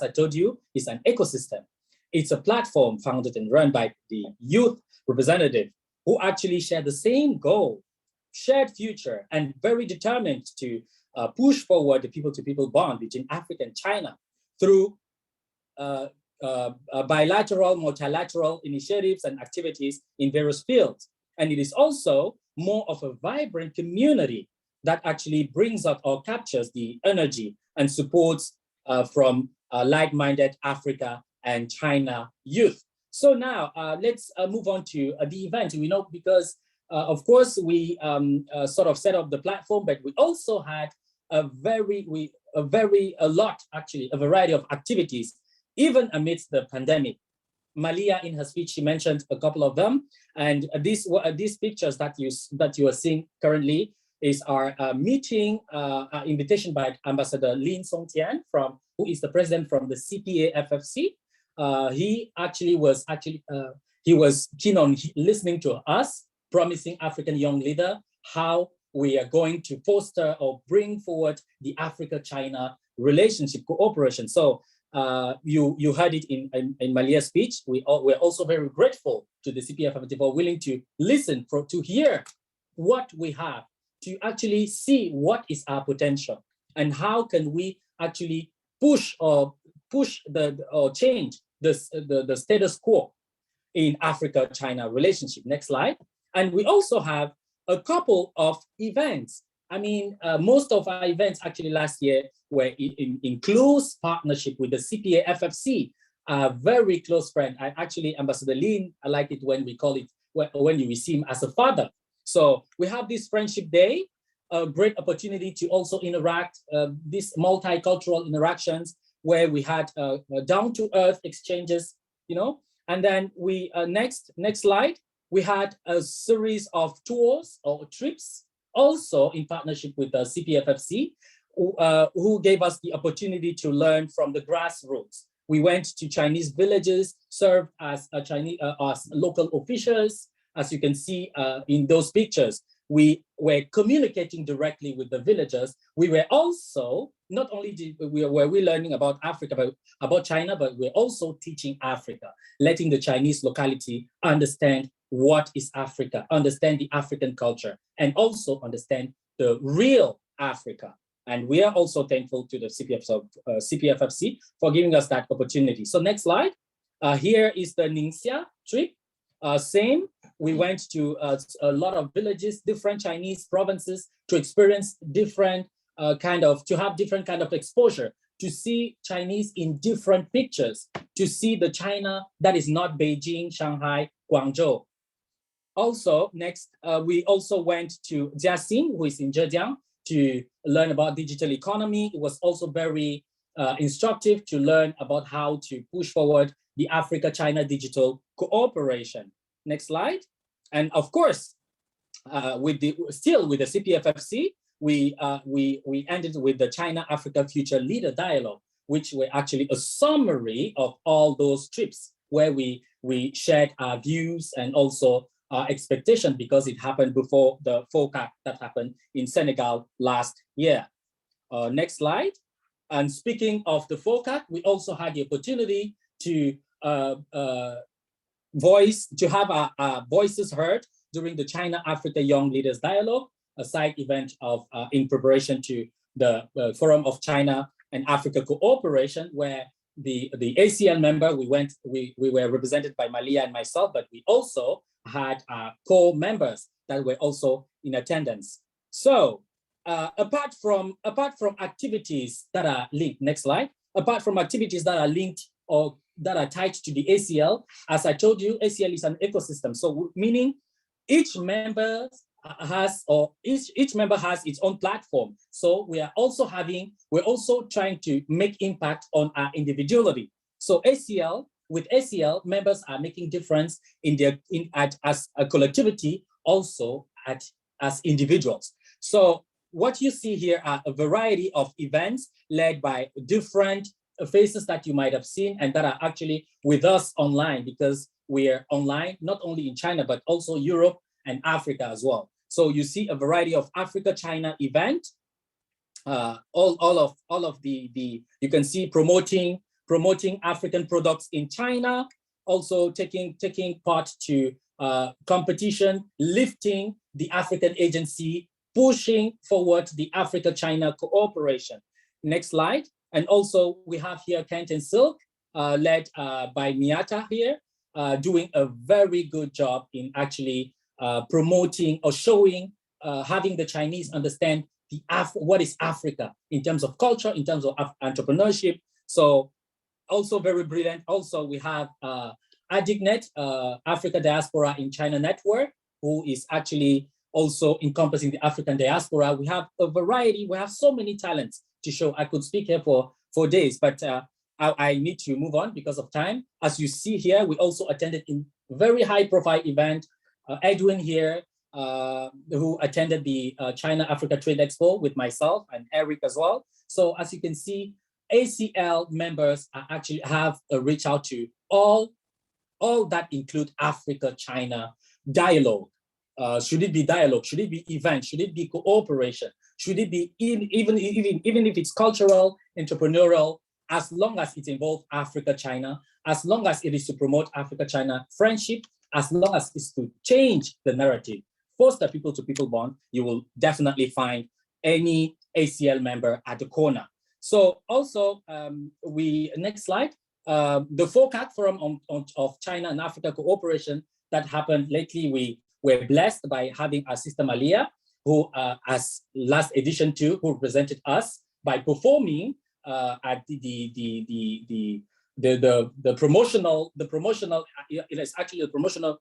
I told you, it's an ecosystem. It's a platform founded and run by the youth representative who actually share the same goal, shared future, and very determined to push forward the people-to-people bond between Africa and China through bilateral, multilateral initiatives and activities in various fields. And it is also more of a vibrant community that actually brings out or captures the energy and supports from like-minded Africa and China youth. So now let's move on to the event. We know because, of course, we sort of set up the platform, but we also had a variety of activities, even amidst the pandemic. Malia, in her speech, she mentioned a couple of them, and these pictures that you are seeing currently is our meeting invitation by Ambassador Lin Songtian, who is the president from the CPA-FFC. He was keen on listening to us, promising African young leader how we are going to foster or bring forward the Africa-China relationship cooperation. So you heard it in Malia's speech. We're also very grateful to the CPA-FFC for willing to listen, to hear what we have, to actually see what is our potential and how can we actually push or change the status quo in Africa-China relationship. Next slide. And we also have a couple of events. I mean, most of our events actually last year were in close partnership with the CPA-FFC, a very close friend. Ambassador Lin, I like it when we call it, when you see him as a father. So we have this Friendship Day, a great opportunity to also interact, these multicultural interactions where we had down-to-earth exchanges, you know. And then we, next slide, we had a series of tours or trips, also in partnership with the CPA-FFC, who gave us the opportunity to learn from the grassroots. We went to Chinese villages, served as as local officials. As you can see in those pictures, we were communicating directly with the villagers. We were also, not only were we learning about Africa, about China, but we're also teaching Africa, letting the Chinese locality understand what is Africa, understand the African culture, and also understand the real Africa. And we are also thankful to the CPA-FFC for giving us that opportunity. So next slide. Here is the Ningxia trip. Same, we went to a lot of villages, different Chinese provinces to experience different to have different kind of exposure, to see Chinese in different pictures, to see the China that is not Beijing, Shanghai, Guangzhou. Also, next, we also went to Jiaxing, who is in Zhejiang, to learn about digital economy. It was also very instructive to learn about how to push forward the Africa-China digital cooperation. Next slide. And of course, with the CPA-FFC, we ended with the China-Africa Future Leader Dialogue, which were actually a summary of all those trips where we shared our views and also our expectation, because it happened before the FOCAC that happened in Senegal last year. Next slide. And speaking of the FOCAC, we also had the opportunity to have our voices heard during the China-Africa Young Leaders Dialogue, a side event of in preparation to the Forum of China and Africa Cooperation, where the ACL member, we were represented by Malia and myself, but we also had co-members that were also in attendance. So apart from activities that are linked, next slide, apart from activities that are linked or that are tied to the ACL, as I told you, ACL is an ecosystem. So meaning each member has its own platform. So we're also trying to make impact on our individuality. So with ACL, members are making difference as a collectivity, also as individuals. So what you see here are a variety of events led by different faces that you might have seen and that are actually with us online, because we're online, not only in China, but also Europe and Africa as well. So you see a variety of Africa-China event, all of the you can see promoting African products in China, also taking part to competition, lifting the African agency, pushing forward the Africa-China cooperation. Next slide. And also we have here Kent and Silk, led by Miata here, doing a very good job in actually promoting or showing, having the Chinese understand what is Africa in terms of culture, in terms of entrepreneurship. So also very brilliant. Also, we have Adignet, Africa Diaspora in China Network, who is actually also encompassing the African diaspora. We have a variety, we have so many talents to show. I could speak here for days, but I need to move on because of time. As you see here, we also attended a very high-profile event. Edwin here, who attended the China-Africa Trade Expo with myself and Eric as well. So as you can see, ACL members actually have reached out to all that include Africa-China dialogue. Should it be dialogue? Should it be event? Should it be cooperation? Should it be even if it's cultural, entrepreneurial, as long as it involves Africa-China, as long as it is to promote Africa-China friendship, as long as it's to change the narrative, foster people-to-people bond, you will definitely find any ACL member at the corner. So also, next slide, the FOCAC Forum of China and Africa Cooperation that happened lately, we were blessed by having our sister Malia, who as last edition too, who represented us by performing at the promotional, it is actually a promotional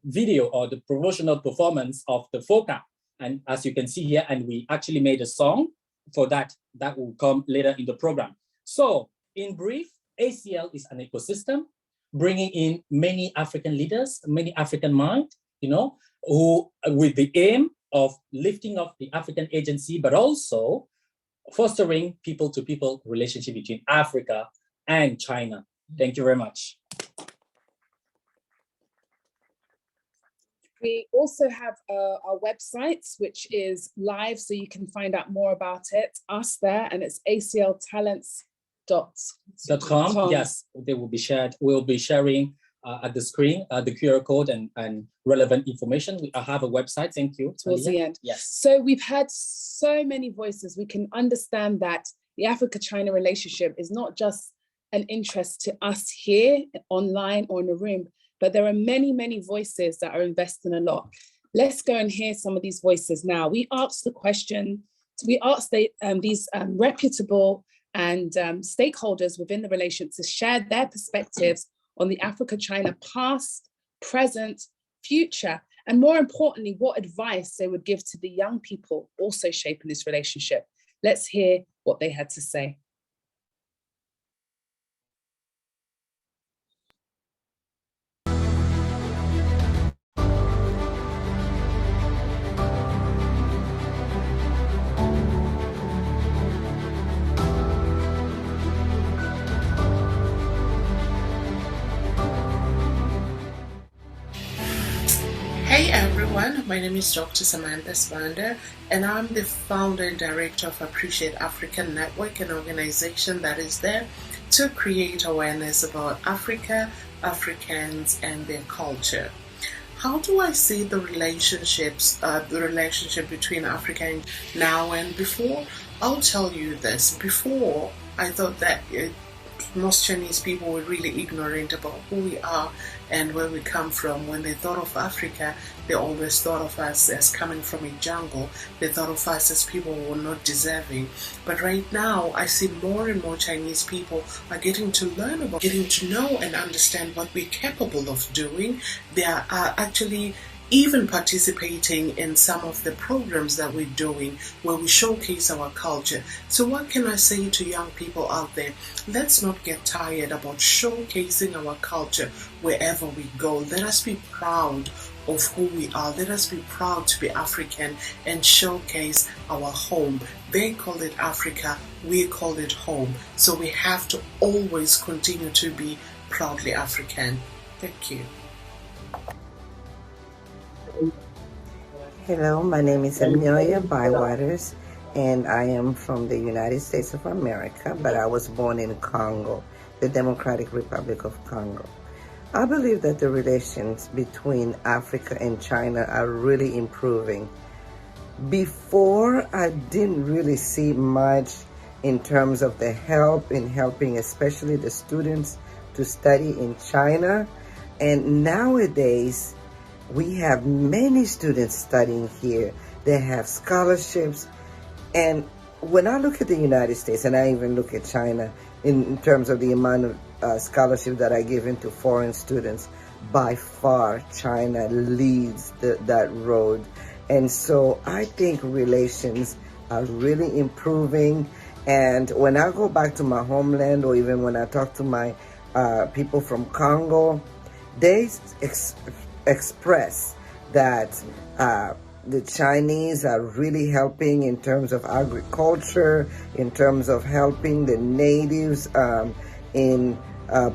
video or the promotional performance of the FOCAC. And as you can see here, and we actually made a song for that will come later in the program. So in brief, ACL is an ecosystem bringing in many African leaders, many African minds, who with the aim of lifting up the African agency, but also fostering people-to-people relationship between Africa and China. Thank you very much. We also have our website, which is live, so you can find out more about it, us there, and it's acltalents.com. Yes, they will be shared. We'll be sharing at the screen the QR code and relevant information. I have a website. Thank you. Towards the end. Yes. So we've had so many voices. We can understand that the Africa-China relationship is not just an interest to us here online or in a room, but there are many, many voices that are investing a lot. Let's go and hear some of these voices now. We asked the question, we asked these reputable and stakeholders within the relation to share their perspectives on the Africa-China past, present, future, and more importantly, what advice they would give to the young people also shaping this relationship. Let's hear what they had to say. Hey everyone, my name is Dr. Samantha Spander, and I'm the founder and director of Appreciate African Network, an organization that is there to create awareness about Africa, Africans, and their culture. How do I see the relationship between Africa and now and before? I'll tell you this. Before, I thought that most Chinese people were really ignorant about who we are and where we come from. When they thought of Africa, they always thought of us as coming from a jungle. They thought of us as people who were not deserving. But right now, I see more and more Chinese people are getting to learn about, getting to know and understand what we're capable of doing. They are actually even participating in some of the programs that we're doing where we showcase our culture. So what can I say to young people out there? Let's not get tired about showcasing our culture wherever we go. Let us be proud of who we are. Let us be proud to be African and showcase our home. They call it Africa, we call it home. So we have to always continue to be proudly African. Thank you. Hello, my name is Amelia Bywaters, and I am from the United States of America, but I was born in Congo, the Democratic Republic of Congo. I believe that the relations between Africa and China are really improving. Before, I didn't really see much in terms of the help in helping especially the students to study in China, and nowadays, we have many students studying here. They have scholarships. And when I look at the United States, and I even look at China in terms of the amount of scholarship that I give into foreign students, by far China leads that road. And so I think relations are really improving. And when I go back to my homeland, or even when I talk to my people from Congo, they express that the Chinese are really helping in terms of agriculture, in terms of helping the natives in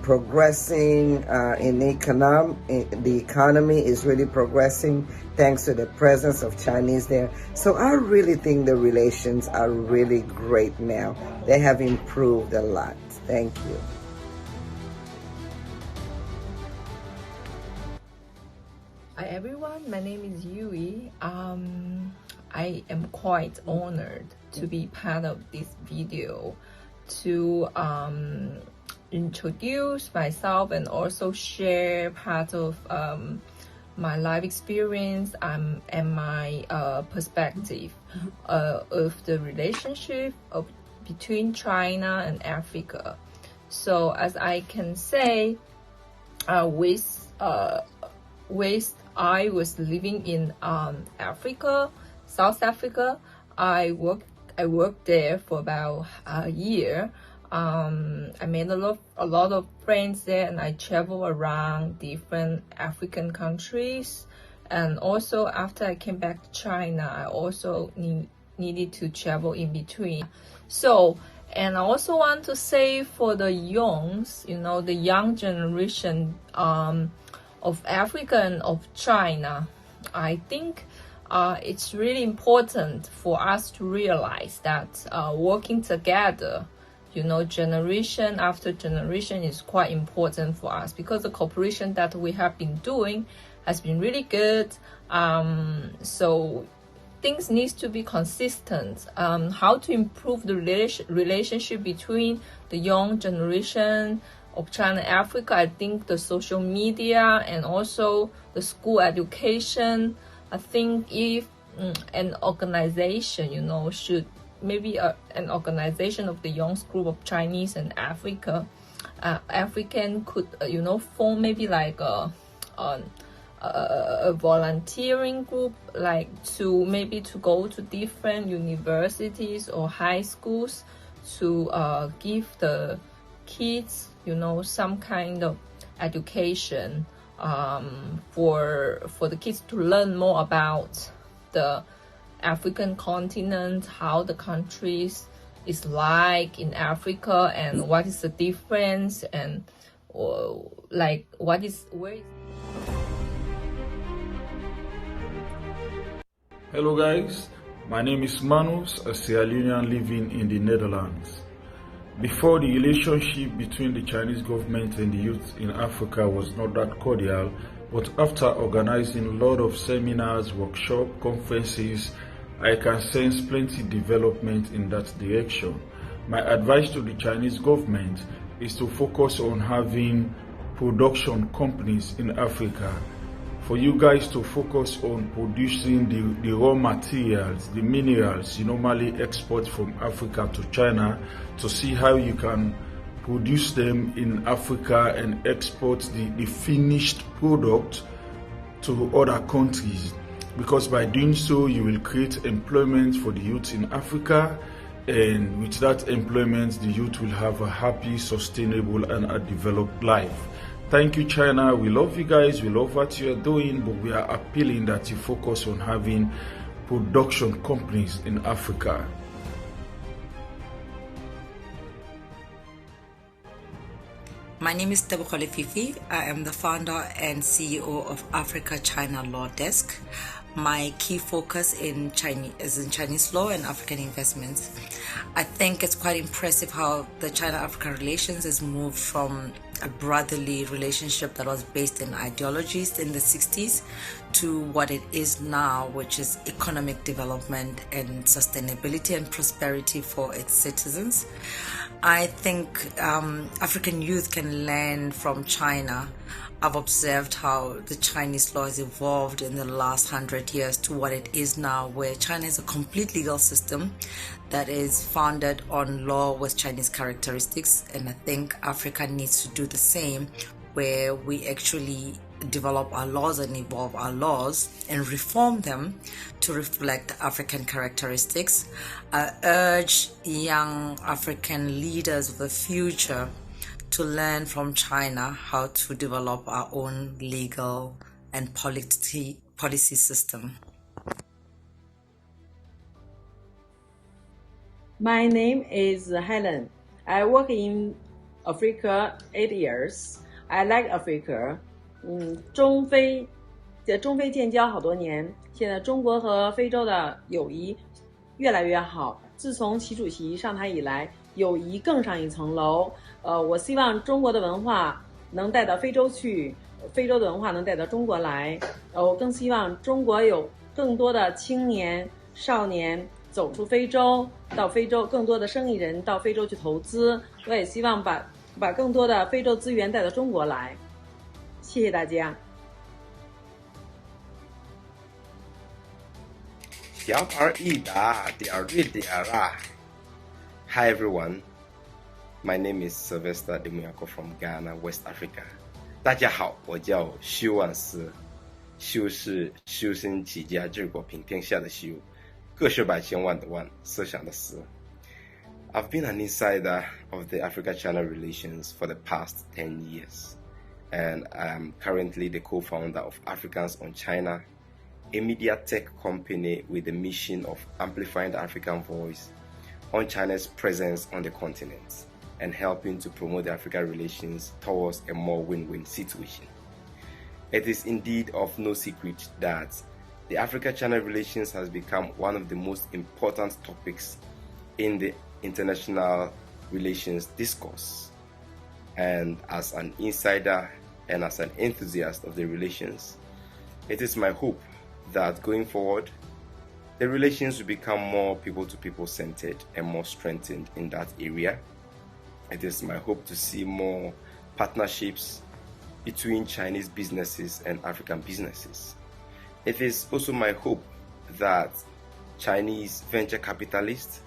progressing in the economy is really progressing thanks to the presence of Chinese there. So I really think the relations are really great now. They have improved a lot. Thank you. Hi everyone, my name is Yui. I am quite honored to be part of this video to introduce myself and also share part of my life experience and my perspective of the relationship between China and Africa. So as I can say, with I was living in Africa, South Africa. I worked there for about a year. I made a lot of friends there, and I traveled around different African countries. And also after I came back to China, I also needed to travel in between. So, and I also want to say for the youngs, the young generation of Africa and of China, I think it's really important for us to realize that working together, generation after generation is quite important for us, because the cooperation that we have been doing has been really good. So things need to be consistent. How to improve the relationship between the young generation of China and Africa? I think the social media and also the school education. I think if an organization, should maybe an organization of the young group of Chinese and African could, form maybe like a volunteering group, like to go to different universities or high schools to give the kids, some kind of education for the kids to learn more about the African continent, how the countries is like in Africa, and what is the difference, and where is. Hello guys, my name is Manus, a Sierra Leonean living in the Netherlands. Before, the relationship between the Chinese government and the youth in Africa was not that cordial, but after organizing a lot of seminars, workshops, conferences, I can sense plenty development in that direction. My advice to the Chinese government is to focus on having production companies in Africa. For you guys to focus on producing the raw materials, the minerals you normally export from Africa to China, to see how you can produce them in Africa and export the finished product to other countries. Because by doing so, you will create employment for the youth in Africa, and with that employment, the youth will have a happy, sustainable, and a developed life. Thank you, China. We love you guys. We love what you are doing, but we are appealing that you focus on having production companies in Africa. My name is Tebogo Fifi. I am the founder and CEO of Africa China Law Desk. My key focus is in Chinese law and African investments. I think it's quite impressive how the China-Africa relations has moved from a brotherly relationship that was based in ideologies in the 60s to what it is now, which is economic development and sustainability and prosperity for its citizens. I think African youth can learn from China. I've observed how the Chinese law has evolved in the last 100 years to what it is now, where China is a complete legal system that is founded on law with Chinese characteristics. And I think Africa needs to do the same, where we actually develop our laws and evolve our laws and reform them to reflect African characteristics. I urge young African leaders of the future to learn from China how to develop our own legal and policy system. My name is Helen. I work in Africa 8 years. I like Africa. 中非建交好多年，现在中国和非洲的友谊越来越好。自从习主席上台以来，友谊更上一层楼。我希望中国的文化能带到非洲去，非洲的文化能带到中国来。我更希望中国有更多的青年、少年走出非洲，到非洲更多的生意人到非洲去投资。我也希望把更多的非洲资源带到中国来。谢谢大家。小儿一打，点儿一点儿啊。Hi everyone, my name is Sylvester Demuyako from Ghana, West Africa. 大家好，我叫修万斯，修是修身齐家治国平天下的修，个十百千万的万，思想的思。I've been an insider of the Africa-China relations for the past 10 years, and I'm currently the co-founder of Africans on China, a media tech company with the mission of amplifying the African voice on China's presence on the continent and helping to promote the Africa relations towards a more win-win situation. It is indeed of no secret that the Africa-China relations has become one of the most important topics in the international relations discourse. And as an insider and as an enthusiast of the relations, it is my hope that going forward, the relations will become more people-to-people centered and more strengthened in that area. It is my hope to see more partnerships between Chinese businesses and African businesses. It is also my hope that Chinese venture capitalists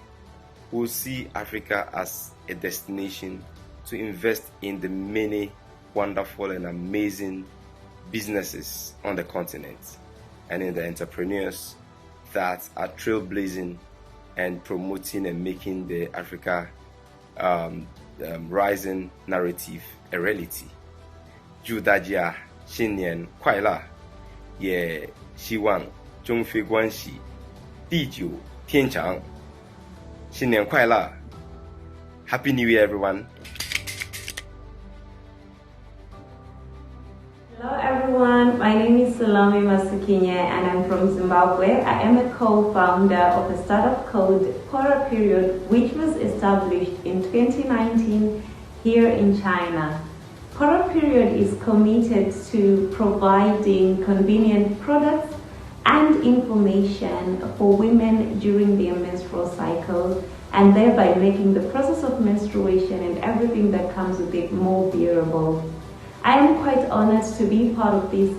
will see Africa as a destination to invest in the many wonderful and amazing businesses on the continent and in the entrepreneurs that are trailblazing and promoting and making the Africa rising narrative a reality. 祝大家新年快乐，也希望中非关系地久天长。新年快乐 ！Happy New Year, everyone! Hello everyone, my name is Salome Masukinya and I'm from Zimbabwe. I am a co-founder of a startup called Pora Period, which was established in 2019 here in China. Pora Period is committed to providing convenient products and information for women during their menstrual cycle, and thereby making the process of menstruation and everything that comes with it more bearable. I am quite honored to be part of this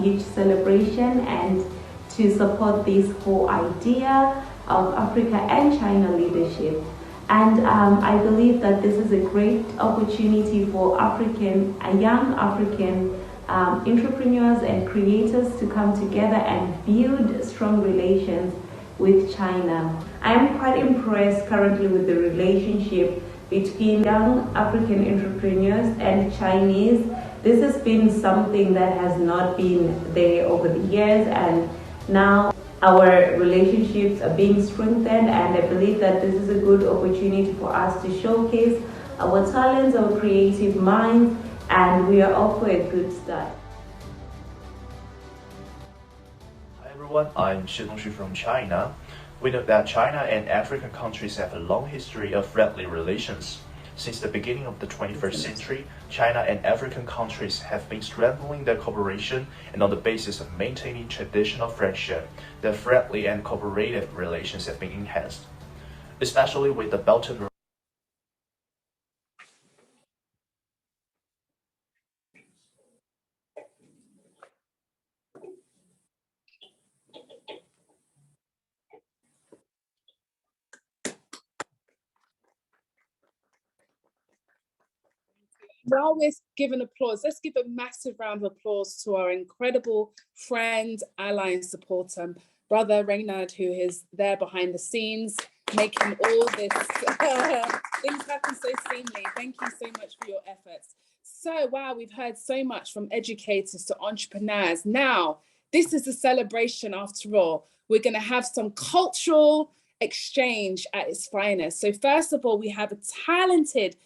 huge celebration and to support this whole idea of Africa and China leadership. And I believe that this is a great opportunity for young African entrepreneurs and creators to come together and build strong relations with China. I am quite impressed currently with the relationship between young African entrepreneurs and Chinese. This has been something that has not been there over the years, and now our relationships are being strengthened, and I believe that this is a good opportunity for us to showcase our talents, our creative minds, and we are off to a good start. Hi everyone, I'm Xu Dongxu from China. We know that China and African countries have a long history of friendly relations. Since the beginning of the 21st century, China and African countries have been strengthening their cooperation, and on the basis of maintaining traditional friendship, their friendly and cooperative relations have been enhanced, especially with the Belt and Road. While we're giving applause, let's give a massive round of applause to our incredible friend, ally, and supporter, Brother Reynard, who is there behind the scenes, making all this things happen so seamlessly. Thank you so much for your efforts. So, wow, we've heard so much from educators to entrepreneurs. Now, this is a celebration after all. We're going to have some cultural exchange at its finest. So first of all, we have a talented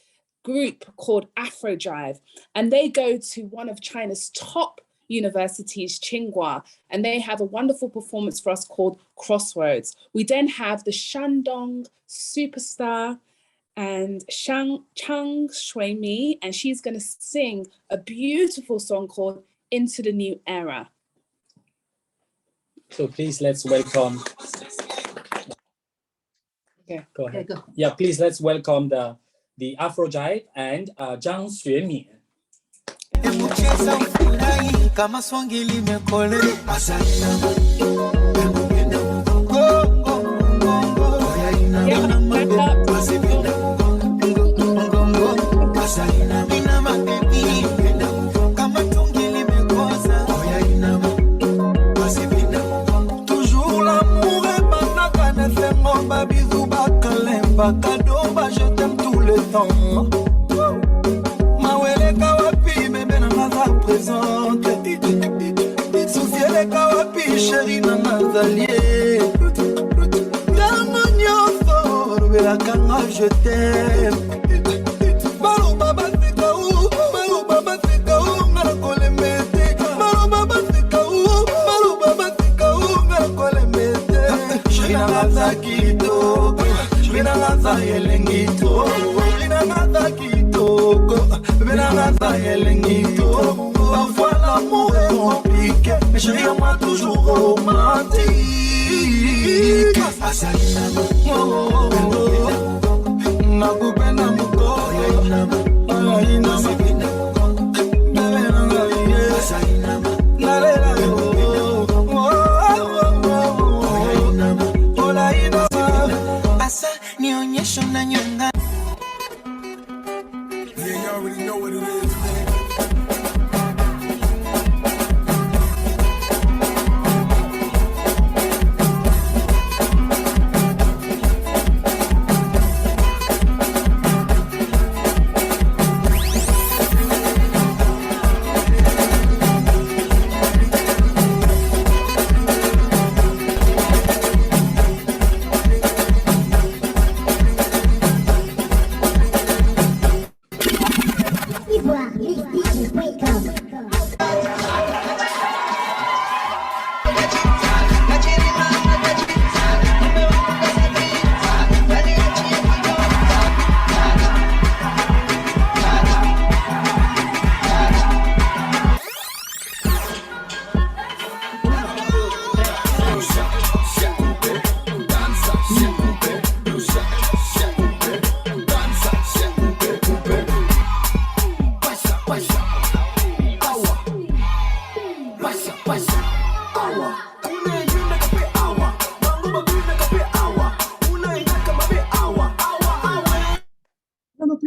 group called Afrodrive, and they go to one of China's top universities, Tsinghua, and they have a wonderful performance for us called Crossroads. We then have the Shandong superstar and Chang Shui-mi, and she's going to sing a beautiful song called Into the New Era. So please let's welcome. Okay, go ahead. Okay, go. Yeah, please let's welcome the Afrodrive and Zhang Xuemin. Kama swangi limekole toujours l'amour est banaka ne fengo babizou bakalemba kadomba je t'aime tout le temps mawele kawapi bébé na naza présente souciele kawapi chéri na nazalie ntango nyonso lobelaka nga je t'aime baloba baseka u baloba baseka u nga na kolemete baloba baseka u baloba baseka u nga na kolemete chéri na naza kitoko chéri na naza elengi to chéri na naza kitoko bébé na naza elengi to parfois l'amour est compliqué mais chéri à moi toujours romantique nakupenda mukolo alainama nalela olainama asa nionyesho na nyonga. Yeah, you already know what it is, man.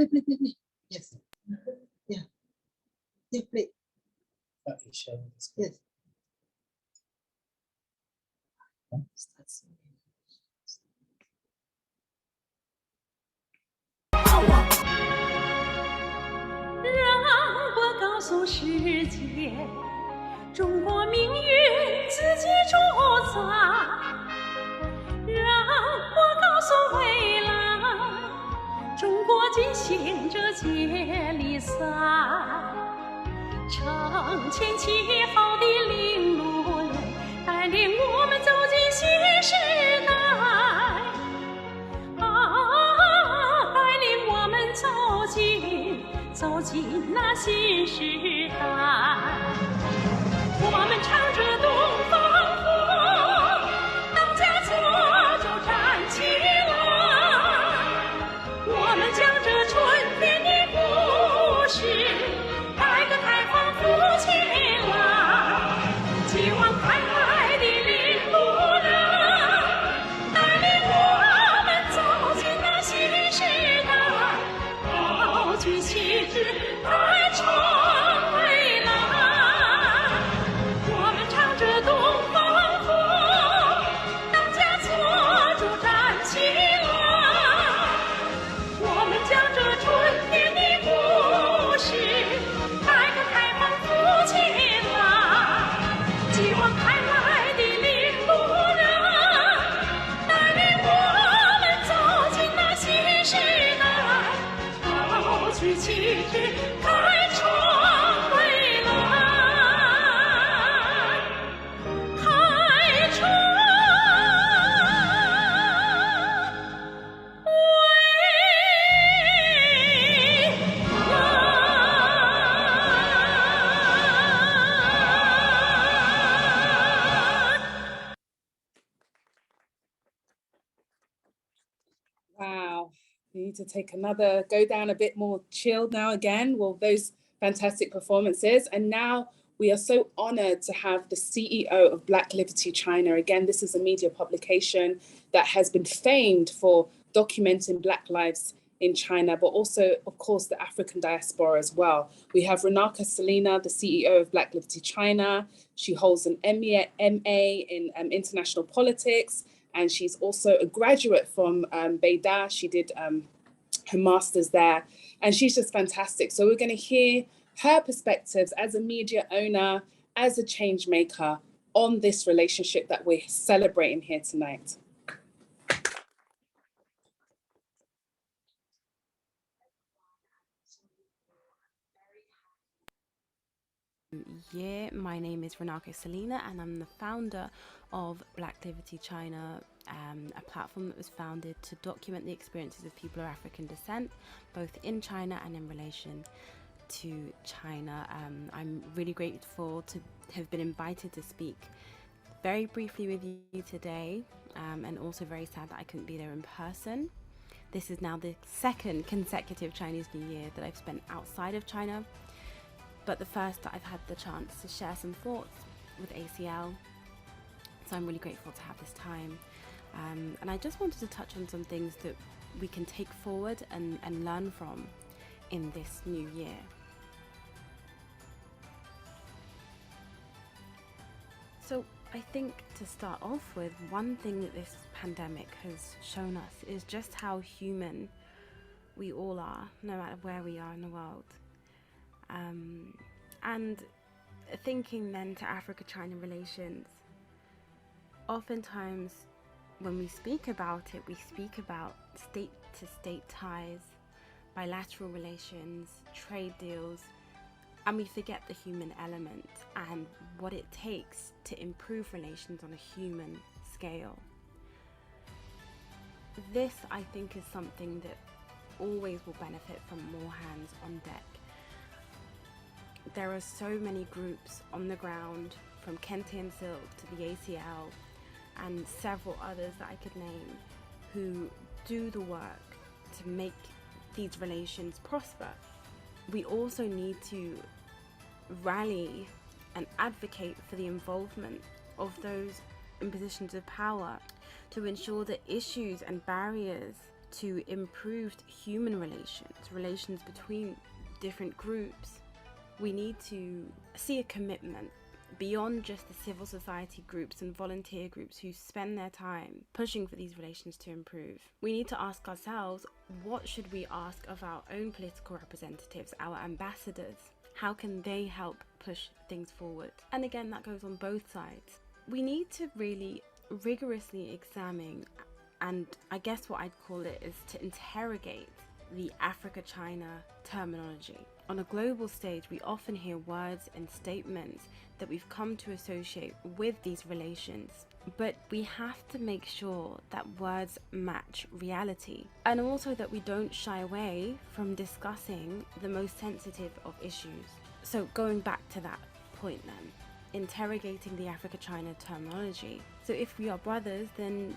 Play. Yes. Yeah. Yeah, play. Okay, share this. Yes. 致开创未来。我们唱着东方红，当家做主站起来。我们讲着春天的故事，改革开放复起来。继往开来的领路人，带领我们走进那新时代，高举旗帜，开创未来，开创Wow. We need to take another, go down a bit more chilled now again. Well, those fantastic performances. And now we are so honored to have the CEO of Black Liberty China. Again, this is a media publication that has been famed for documenting Black lives in China, but also, of course, the African diaspora as well. We have Renaka Selina, the CEO of Black Liberty China. She holds an MA in international politics, and she's also a graduate from Beida. She did her master's there, and she's just fantastic. So we're going to hear her perspectives as a media owner, as a change maker on this relationship that we're celebrating here tonight. Yeah, my name is Renaka Selina, and I'm the founder of Black Liberty China, a platform that was founded to document the experiences of people of African descent, both in China and in relation to China. I'm really grateful to have been invited to speak very briefly with you today, and also very sad that I couldn't be there in person. This is now the second consecutive Chinese New Year that I've spent outside of China, but the first that I've had the chance to share some thoughts with ACL. So I'm really grateful to have this time. And I just wanted to touch on some things that we can take forward and learn from in this new year. So I think to start off with, one thing that this pandemic has shown us is just how human we all are, no matter where we are in the world. And thinking then to Africa-China relations, oftentimes when we speak about it, we speak about state-to-state ties, bilateral relations, trade deals, and we forget the human element and what it takes to improve relations on a human scale. This, I think, is something that always will benefit from more hands on deck. There are so many groups on the ground, from Kentian Silk to the ACL and several others that I could name, who do the work to make these relations prosper. We also need to rally and advocate for the involvement of those in positions of power to ensure that issues and barriers to improved human relations between different groups, we need to see a commitment beyond just the civil society groups and volunteer groups who spend their time pushing for these relations to improve. We need to ask ourselves, what should we ask of our own political representatives, our ambassadors? How can they help push things forward? And again, that goes on both sides. We need to really rigorously examine, and I guess what I'd call it is to interrogate the Africa-China terminology. On a global stage, we often hear words and statements that we've come to associate with these relations, but we have to make sure that words match reality, and also that we don't shy away from discussing the most sensitive of issues. So going back to that point then, interrogating the Africa-China terminology. So if we are brothers, then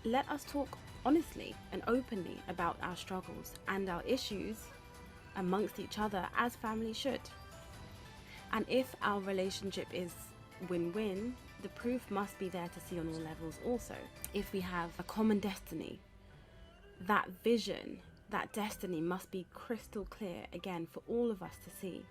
let us talk honestly and openly about our struggles and our issues amongst each other, as family should. And if our relationship is win-win, the proof must be there to see on all levels also. If we have a common destiny, that vision that destiny must be crystal clear again for all of us to see.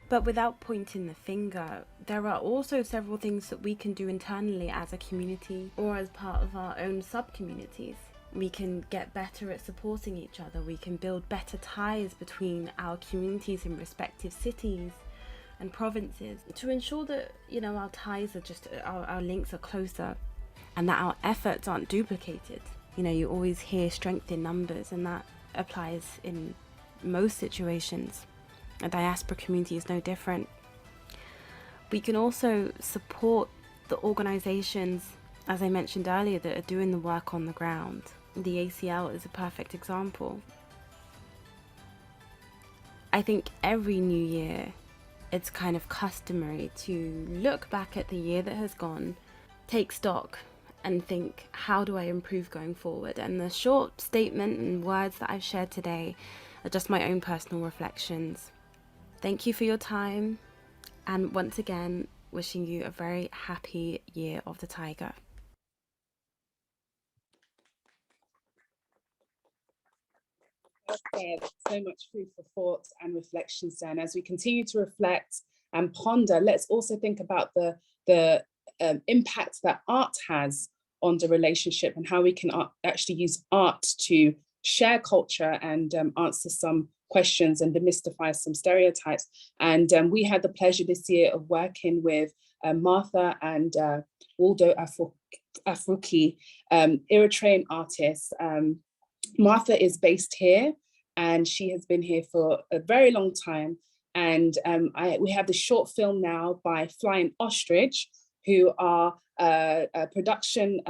But without pointing the finger, there are also several things that we can do internally as a community or as part of our own sub-communities. We can get better at supporting each other. We can build better ties between our communities in respective cities and provinces to ensure that, our ties are our links are closer and that our efforts aren't duplicated. You always hear strength in numbers, and that applies in most situations. A diaspora community is no different. We can also support the organizations, as I mentioned earlier, that are doing the work on the ground. The ACL is a perfect example. I think every new year, it's kind of customary to look back at the year that has gone, take stock, and think, how do I improve going forward? And the short statement and words that I've shared today are just my own personal reflections. Thank you for your time, and once again, wishing you a very happy Year of the Tiger. So much food for thought and reflections then. As we continue to reflect and ponder, let's also think about the impact that art has on the relationship and how we can actually use art to share culture and answer some questions and demystify some stereotypes. And we had the pleasure this year of working with Martha and Waldo Afruki, Eritrean artists. Martha is based here and she has been here for a very long time. And we have the short film now by Flying Ostrich, who are a production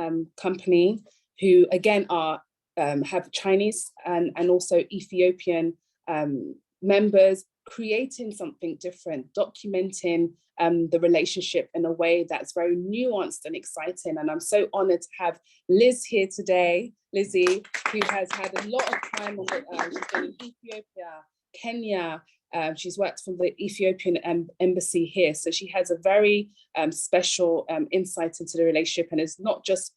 company who again have Chinese and also Ethiopian members, creating something different, documenting the relationship in a way that's very nuanced and exciting. And I'm so honored to have Liz here today, Lizzie, who has had a lot of time on she's been in Ethiopia, Kenya. She's worked for the Ethiopian embassy here. So she has a very special insight into the relationship, and it's not just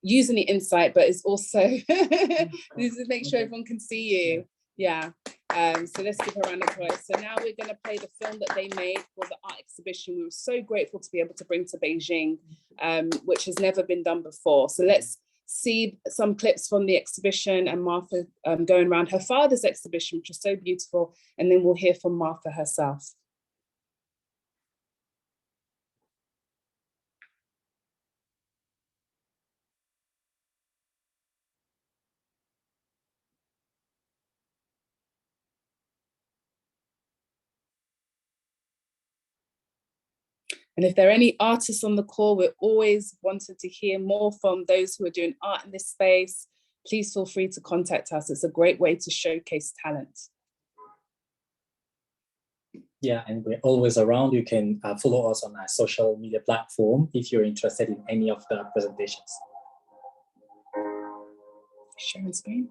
using the insight, but it's also to make sure everyone can see you. Yeah. So let's give her a round of applause. So now we're going to play the film that they made for the art exhibition. We were so grateful to be able to bring to Beijing, which has never been done before. So let's see some clips from the exhibition and Martha going around her father's exhibition, which was so beautiful. And then we'll hear from Martha herself. And if there are any artists on the call, we're always wanting to hear more from those who are doing art in this space. Please feel free to contact us. It's a great way to showcase talent. Yeah, and we're always around. You can follow us on our social media platform if you're interested in any of the presentations. Sharing screen.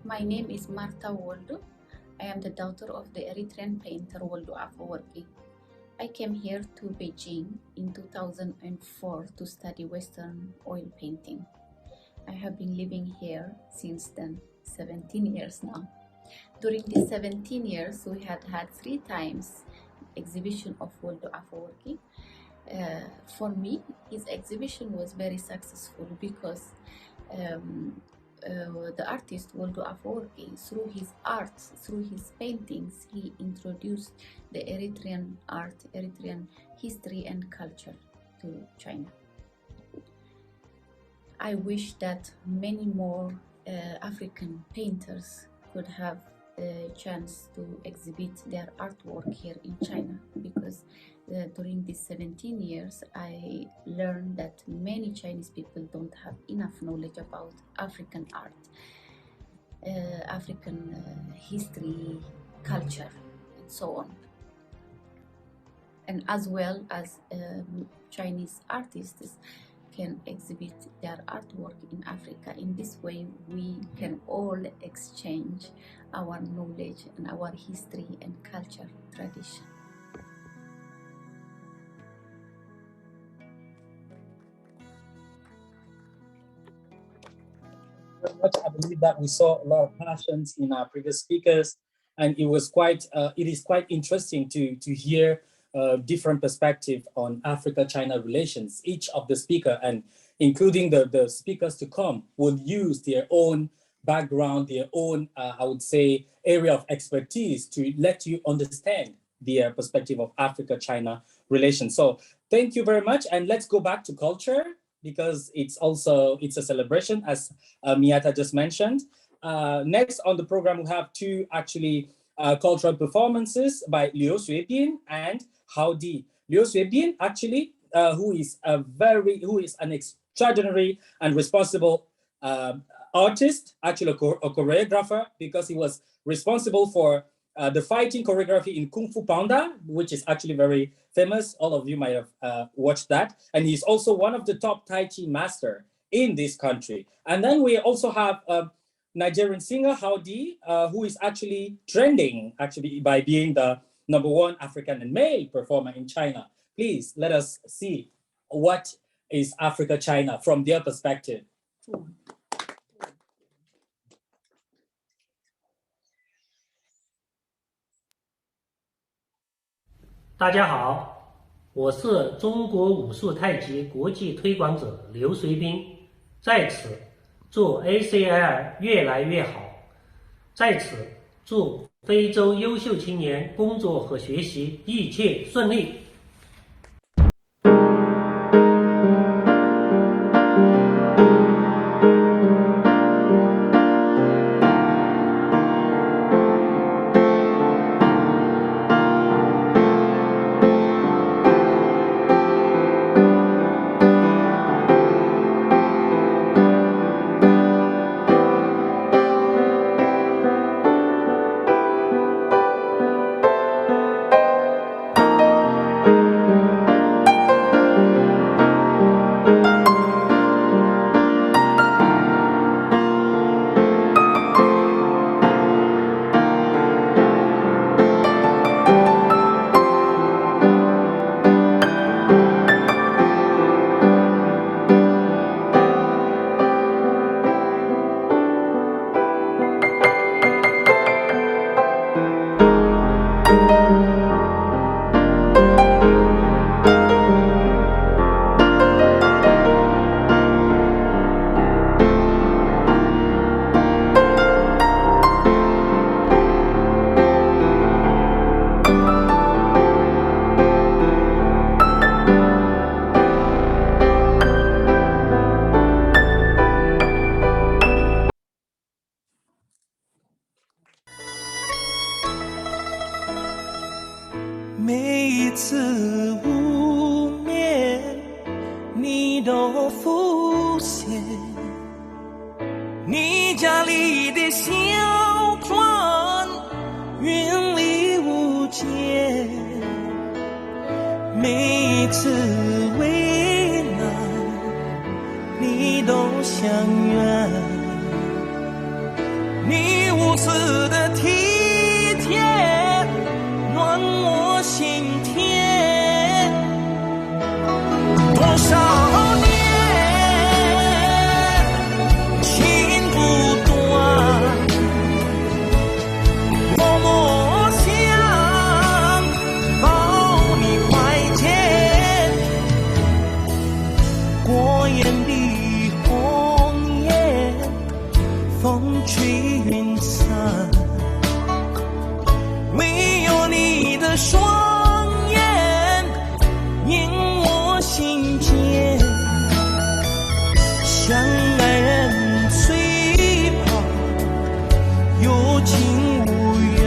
My name is Marta Woldu. I am the daughter of the Eritrean painter Woldu Afewerki. I came here to Beijing in 2004 to study Western oil painting. I have been living here since then, 17 years now. During these 17 years, we had 3 times exhibition of Woldu Afewerki. For me, his exhibition was very successful because the artist Woldu Afewerki, through his art, through his paintings, he introduced the Eritrean art, Eritrean history and culture to China. I wish that many more African painters could have the chance to exhibit their artwork here in China, because during these 17 years I learned that many Chinese people don't have enough knowledge about African art, African history, culture, and so on. And as well as Chinese artists can exhibit their artwork in Africa. In this way, we can all exchange our knowledge and our history and culture tradition. Very much. I believe that we saw a lot of passions in our previous speakers, and it was it is quite interesting to hear different perspective on Africa-China relations. Each of the speaker, and including the speakers to come, will use their own background, their own, I would say, area of expertise to let you understand the perspective of Africa-China relations. So thank you very much, and let's go back to culture, because it's a celebration, as Miyata just mentioned. Next on the program, we have 2 actually cultural performances by Liu Xuebin and Hao Di. Liu Xuebin, actually, who is an extraordinary and responsible artist, actually a choreographer, because he was responsible for the fighting choreography in Kung Fu Panda, which is actually very famous. All of you might have watched that. And he's also one of the top Tai Chi master in this country. And then we also have Nigerian singer Hao Di, who is actually trending by being the #1 African and male performer in China. Please let us see what is Africa-China from their perspective. 大家好，我是中国武术太极国际推广者刘随斌，在此祝 ACL 越来越好，在此祝非洲优秀青年工作和学习一切顺利。每一次无眠，你都浮现。你家里的小船，云里雾间。每一次为难，你都相愿。你此的体贴，暖我心田。多少年情不断，默默想抱你怀间，过眼的红颜，风吹云散，唯有你的双眼映我心间，相爱人虽怕有情无缘，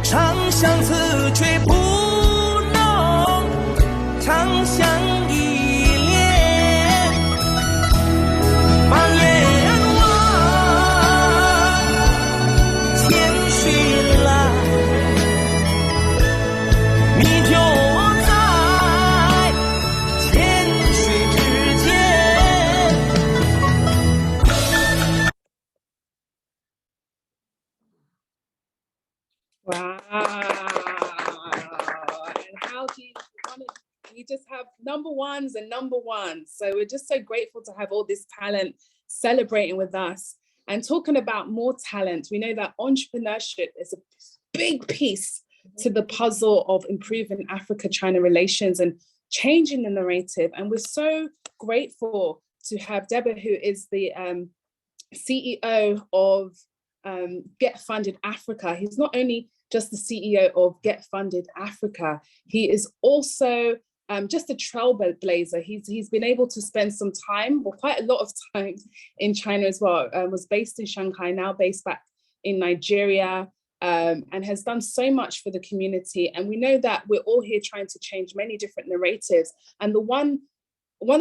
长相思却不能长相依恋。放眼望，千寻来，你就在千水之间。Wow. And how do you want to, we just have number ones and number ones. So we're just so grateful to have all this talent celebrating with us and talking about more talent. We know that entrepreneurship is a big piece to the puzzle of improving Africa-China relations and changing the narrative. And we're so grateful to have Deborah, who is the CEO of Get Funded Africa. He's not only just the CEO of Get Funded Africa, he is also just a trailblazer. He's been able to spend some time, or quite a lot of time, in China as well. Was based in Shanghai, now based back in Nigeria, and has done so much for the community. And we know that we're all here trying to change many different narratives. And the one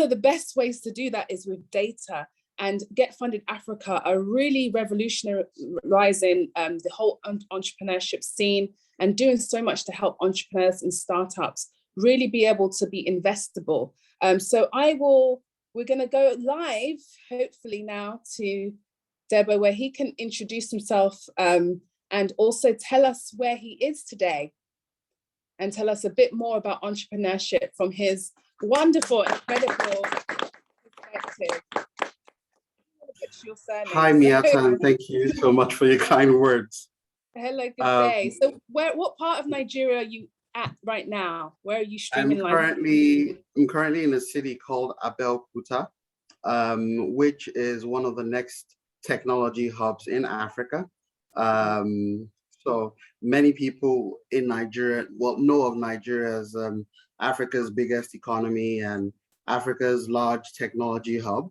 of the best ways to do that is with data. And Get Funded Africa are really revolutionizing the whole entrepreneurship scene and doing so much to help entrepreneurs and startups really be able to be investable. So we're going to go live, hopefully now, to Deborah, where he can introduce himself and also tell us where he is today and tell us a bit more about entrepreneurship from his wonderful, incredible perspective. Hi, Miata, and thank you so much for your kind words. Hello, good day. So what part of Nigeria are you at right now? Where are you streaming live? I'm currently in a city called Abeokuta, which is one of the next technology hubs in Africa. So many people in Nigeria know of Nigeria as Africa's biggest economy and Africa's large technology hub.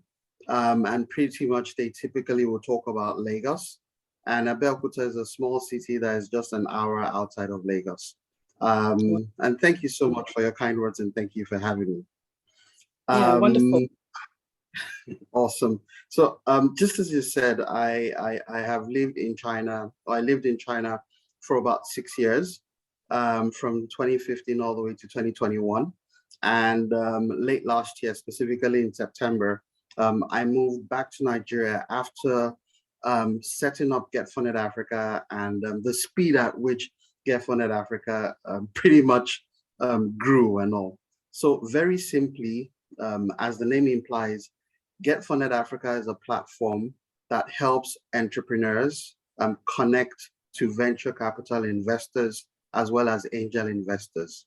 And pretty much they typically will talk about Lagos. And Abeokuta is a small city that is just an hour outside of Lagos. And thank you so much for your kind words, and thank you for having me. Yeah, wonderful. Awesome. So just as you said, I have lived in China. I lived in China for about 6 years, from 2015 all the way to 2021. And late last year, specifically in September, I moved back to Nigeria after setting up Get Funded Africa, and the speed at which Get Funded Africa pretty much grew and all. So very simply, as the name implies, Get Funded Africa is a platform that helps entrepreneurs connect to venture capital investors as well as angel investors.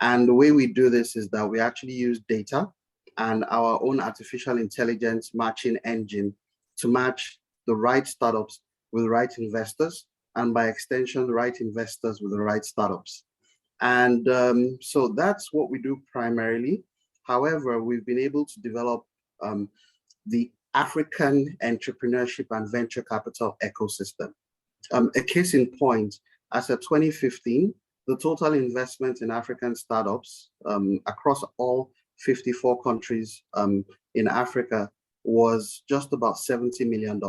And the way we do this is that we actually use data and our own artificial intelligence matching engine to match the right startups with the right investors, and by extension, the right investors with the right startups. And so that's what we do primarily. However, we've been able to develop the African entrepreneurship and venture capital ecosystem. A case in point, as of 2015, the total investment in African startups across all 54 countries in Africa was just about $70 million.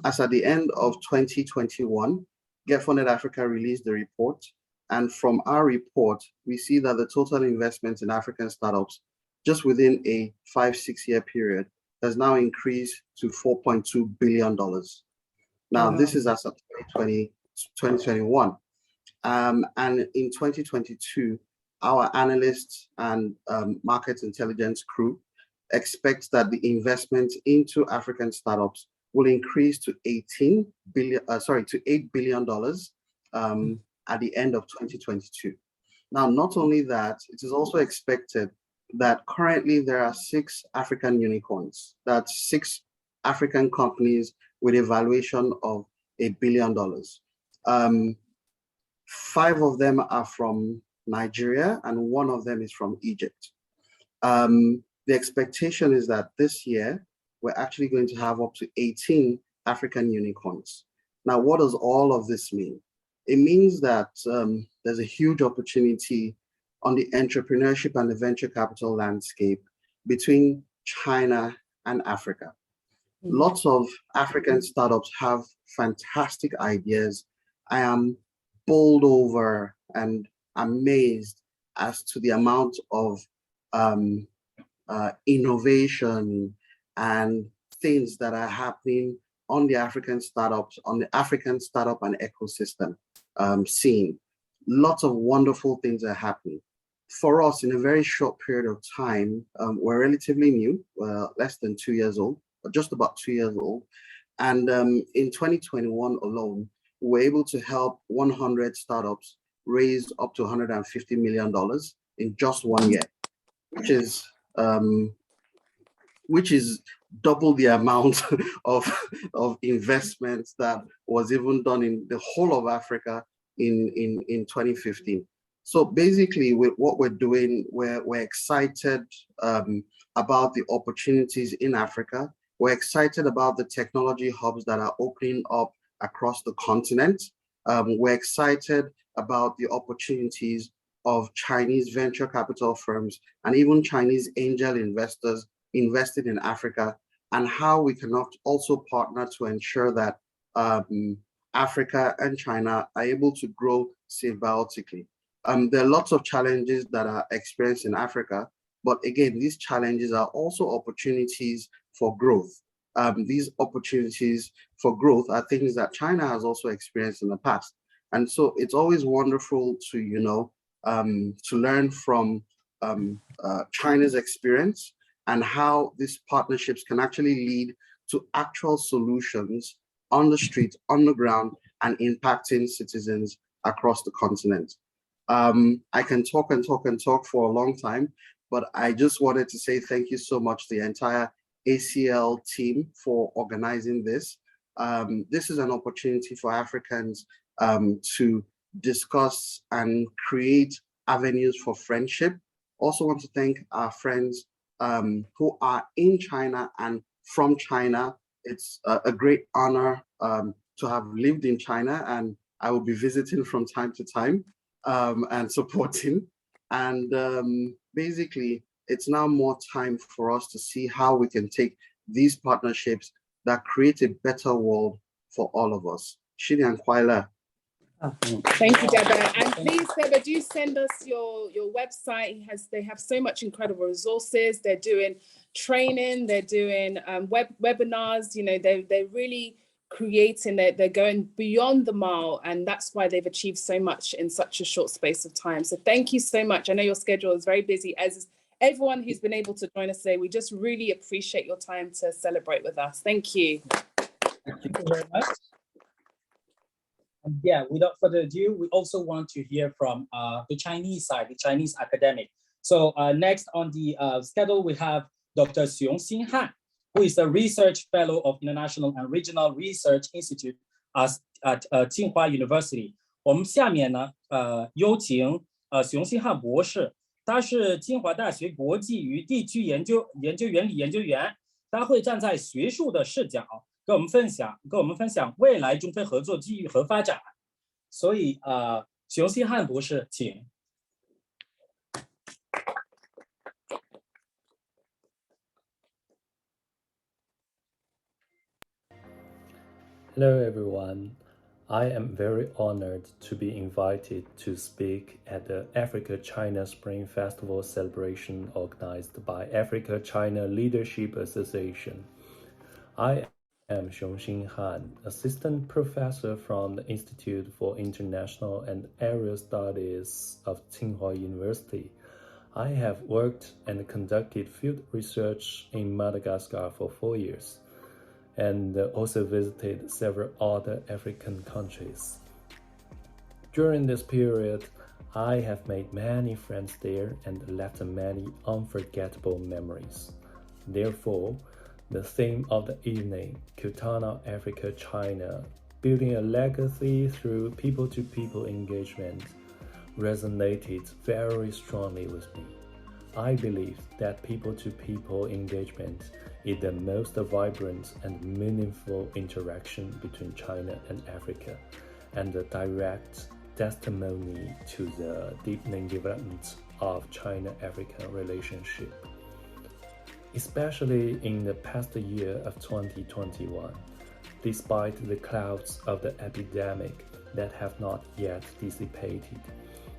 As at the end of 2021, Get Funded Africa released the report. And from our report, we see that the total investment in African startups just within a 5-6 year period has now increased to $4.2 billion. Now, this is as of 2021. And in 2022, our analysts and market intelligence crew expects that the investment into African startups will increase to $8 billion at the end of 2022. Now, not only that, it is also expected that currently there are 6 African unicorns. That's 6 African companies with a valuation of $1 billion. 5 of them are from Nigeria and 1 of them is from Egypt. The expectation is that this year, we're actually going to have up to 18 African unicorns. Now, what does all of this mean? It means that there's a huge opportunity on the entrepreneurship and the venture capital landscape between China and Africa. Lots of African startups have fantastic ideas. I am bowled over and amazed as to the amount of innovation and things that are happening on the African startups, on the African startup and ecosystem scene. Lots of wonderful things are happening. For us, in a very short period of time, we're relatively new, less than 2 years old, or just about 2 years old. And in 2021 alone, we were able to help 100 startups raise up to $150 million in just 1 year, which is double the amount of investments that was even done in the whole of Africa in 2015. So basically, with what we're doing, we're excited about the opportunities in Africa. We're excited about the technology hubs that are opening up across the continent. We're excited about the opportunities of Chinese venture capital firms and even Chinese angel investors invested in Africa, and how we can also partner to ensure that Africa and China are able to grow symbiotically. There are lots of challenges that are experienced in Africa, but again, these challenges are also opportunities for growth. These opportunities for growth are things that China has also experienced in the past. And so it's always wonderful to, to learn from China's experience and how these partnerships can actually lead to actual solutions on the street, on the ground, and impacting citizens across the continent. I can talk and talk and talk for a long time, but I just wanted to say thank you so much to the entire ACL team for organizing this. This is an opportunity for Africans to discuss and create avenues for friendship. Also want to thank our friends who are in China and from China. It's a great honor to have lived in China, and I will be visiting from time to time and supporting. And basically, it's now more time for us to see how we can take these partnerships that create a better world for all of us. Shini and Kwaila. Thank you, Deborah. And please, Deborah, do send us your website. They have so much incredible resources. They're doing training. They're doing webinars. They're really creating. They're going beyond the mile, and that's why they've achieved so much in such a short space of time. So thank you so much. I know your schedule is very busy, as is everyone who's been able to join us today. We just really appreciate your time to celebrate with us. Thank you. Thank you very much. And yeah, without further ado, we also want to hear from the Chinese side, the Chinese academic. So next on the schedule, we have Dr. Xiong Han, who is a research fellow of International and Regional Research Institute at Tsinghua University. 我们下面呢，有请熊新汉博士，他是清华大学国际与地区研究原理研究员，他会站在学术的视角跟我们分享未来中非合作机遇和发展。所以熊新汉博士，请。Hello everyone. I am very honored to be invited to speak at the Africa-China Spring Festival celebration organized by Africa-China Leadership Association. I am Xiongxin Han, Assistant Professor from the Institute for International and Area Studies of Tsinghua University. I have worked and conducted field research in Madagascar for 4 years, and also visited several other African countries. During this period, I have made many friends there and left many unforgettable memories. Therefore, the theme of the evening, Kutana Africa-China, building a legacy through people-to-people engagement, resonated very strongly with me. I believe that people-to-people engagement is the most vibrant and meaningful interaction between China and Africa, and a direct testimony to the deepening development of China-Africa relationship. Especially in the past year of 2021, despite the clouds of the epidemic that have not yet dissipated,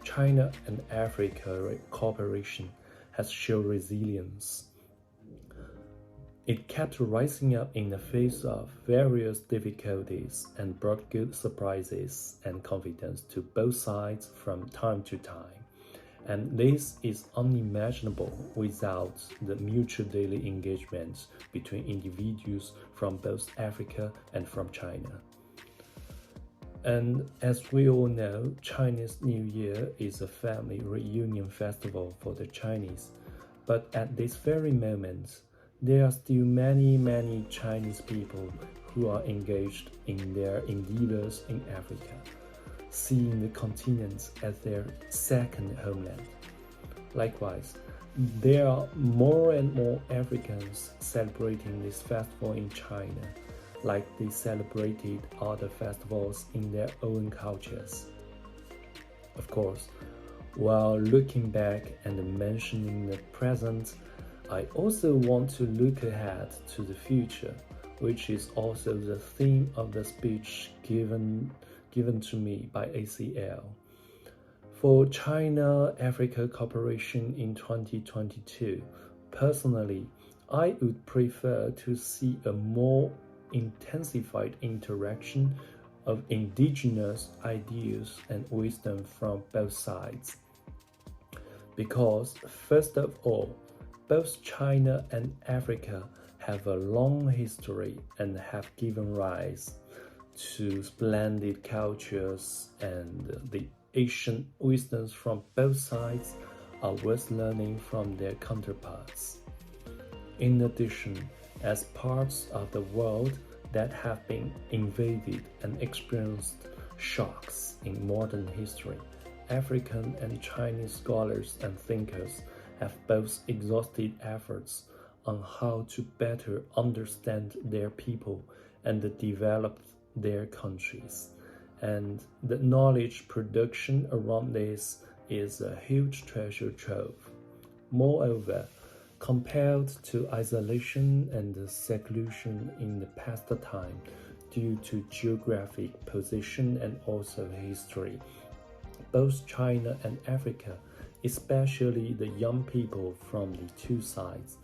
China and Africa cooperation has shown resilience. It kept rising up in the face of various difficulties and brought good surprises and confidence to both sides from time to time. And this is unimaginable without the mutual daily engagement between individuals from both Africa and from China. And as we all know, Chinese New Year is a family reunion festival for the Chinese. But at this very moment, there are still many Chinese people who are engaged in their endeavors in Africa, seeing the continent as their second homeland. Likewise, there are more and more Africans celebrating this festival in China, like they celebrated other festivals in their own cultures. Of course, while looking back and mentioning the present, I also want to look ahead to the future, which is also the theme of the speech given to me by ACL. For China-Africa cooperation in 2022, personally, I would prefer to see a more intensified interaction of indigenous ideas and wisdom from both sides. Because, first of all, both China and Africa have a long history and have given rise to splendid cultures, and the ancient wisdoms from both sides are worth learning from their counterparts. In addition, as parts of the world that have been invaded and experienced shocks in modern history, African and Chinese scholars and thinkers have both exhausted efforts on how to better understand their people and develop their countries. And the knowledge production around this is a huge treasure trove. Moreover, compared to isolation and seclusion in the past time due to geographic position and also history, both China and Africa, especially the young people from the two sides,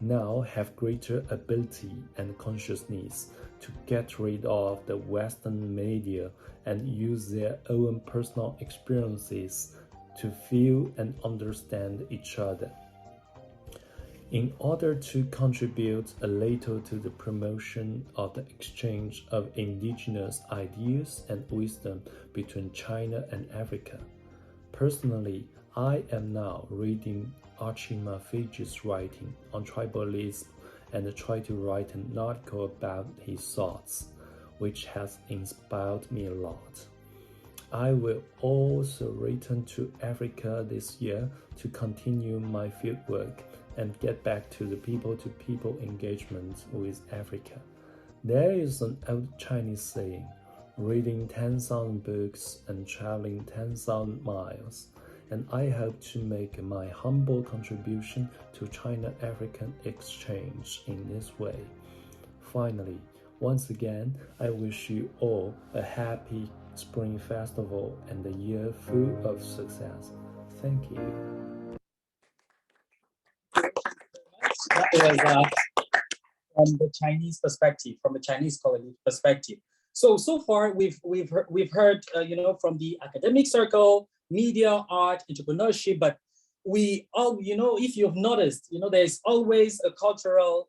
now have greater ability and consciousness to get rid of the Western media and use their own personal experiences to feel and understand each other. In order to contribute a little to the promotion of the exchange of indigenous ideas and wisdom between China and Africa, personally, I am now reading Archima Fiji's writing on tribalism and try to write an article about his thoughts, which has inspired me a lot. I will also return to Africa this year to continue my fieldwork and get back to the people-to-people engagement with Africa. There is an old Chinese saying, reading 10,000 books and traveling 10,000 miles, and I hope to make my humble contribution to China-African exchange in this way. Finally, Once again, I wish you all a happy Spring Festival and a year full of success. Thank you. That was from the Chinese perspective, from the Chinese colony perspective. So far we've heard from the academic circle, media, art, entrepreneurship, but we all if you've noticed there's always a cultural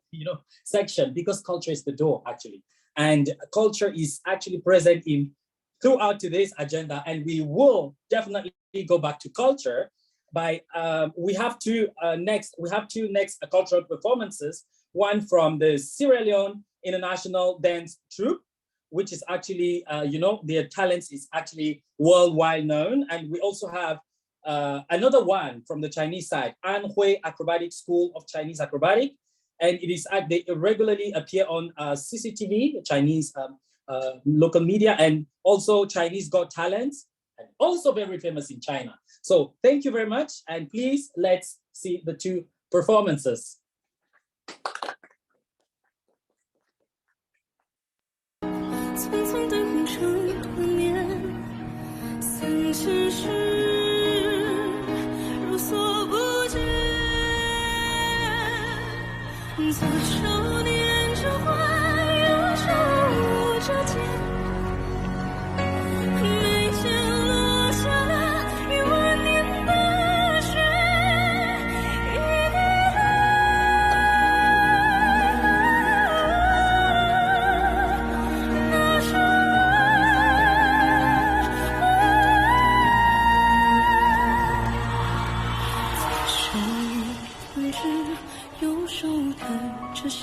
section, because culture is the door actually, and culture is actually present in throughout today's agenda, and we will definitely go back to culture by we have two next cultural performances. One from the Sierra Leone International Dance Troupe, which is actually, their talents is actually worldwide known. And we also have another one from the Chinese side, Anhui Acrobatic School of Chinese Acrobatic. And it is they regularly appear on CCTV, Chinese local media, and also Chinese Got Talents, and also very famous in China. So thank you very much. And please, let's see the two performances. 匆匆的红尘多年，三千世如所不见。左手你人之怀，右手我之剑，眉间落下了1万年的雪，一滴右手弹着弦。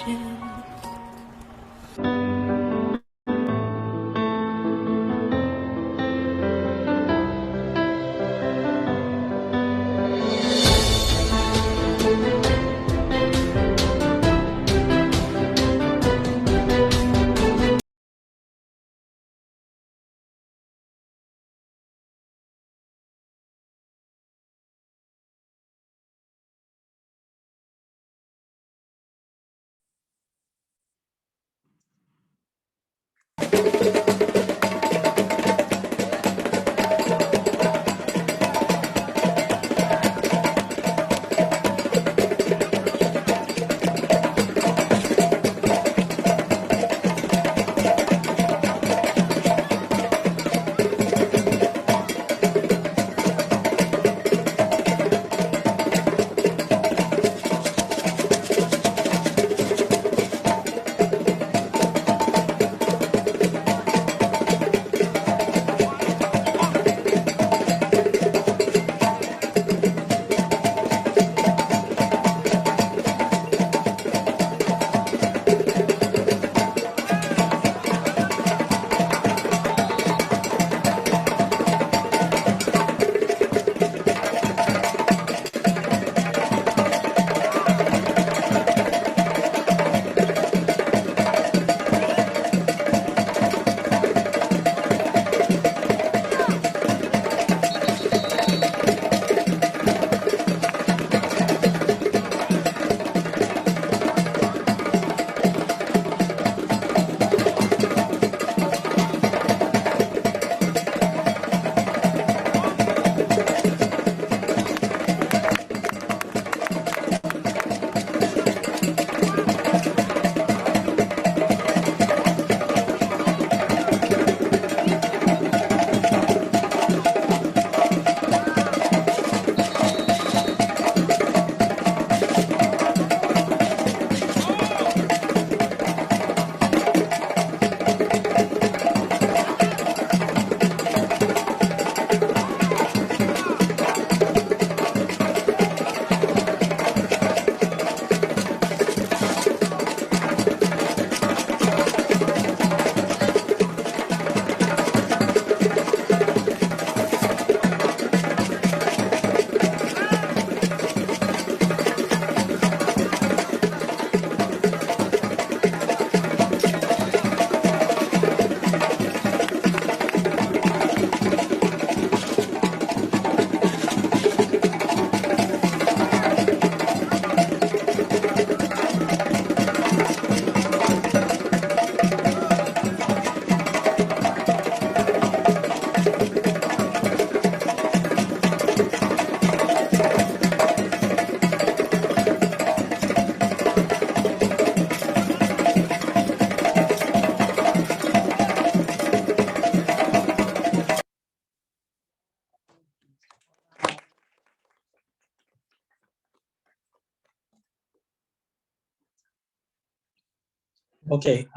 Okay,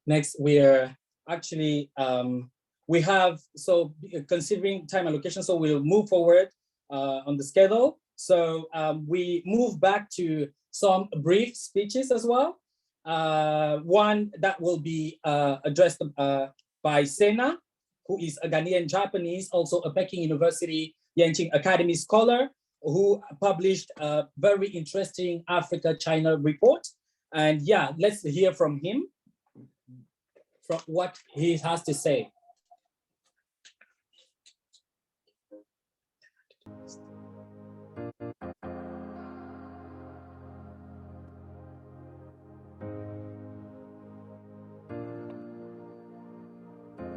next we're actually, we have, so considering time allocation, so we'll move forward on the schedule. So we move back to some brief speeches as well. One that will be addressed by Sena, who is a Ghanaian Japanese, also a Peking University Yenching Academy scholar, who published a very interesting Africa-China report. And yeah, let's hear from him, from what he has to say.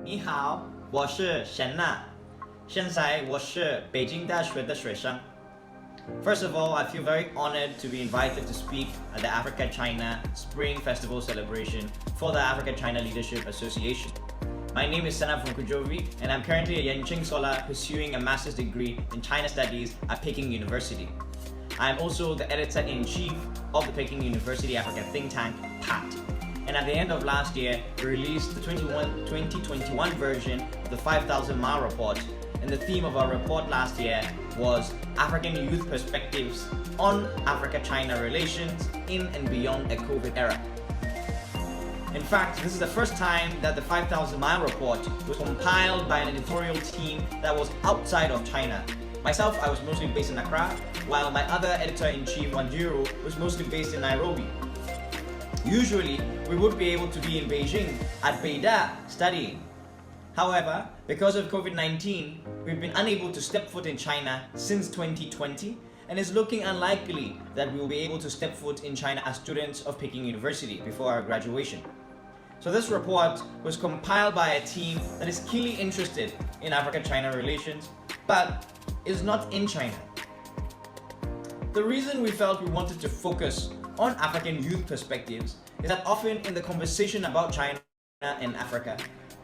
你好，我是沈娜，现在我是北京大学的学生。First of all, I feel very honored to be invited to speak at the Africa-China Spring Festival celebration for the Africa-China Leadership Association. My name is Sana from Kujovi, and I'm currently a Yenching scholar pursuing a master's degree in China Studies at Peking University. I'm also the editor-in-chief of the Peking University Africa think tank, PAT. And at the end of last year, we released the 2021 version of the 5,000 Mile Report. And the theme of our report last year was African Youth Perspectives on Africa-China Relations in and beyond a COVID era. In fact, this is the first time that the 5,000 Mile Report was compiled by an editorial team that was outside of China. Myself, I was mostly based in Accra, while my other editor-in-chief, Wanjiro, was mostly based in Nairobi. Usually, we would be able to be in Beijing at Beida studying. However, because of COVID-19, we've been unable to step foot in China since 2020, and it's looking unlikely that we will be able to step foot in China as students of Peking University before our graduation. So this report was compiled by a team that is keenly interested in Africa-China relations, but is not in China. The reason we felt we wanted to focus on African youth perspectives is that often in the conversation about China and Africa,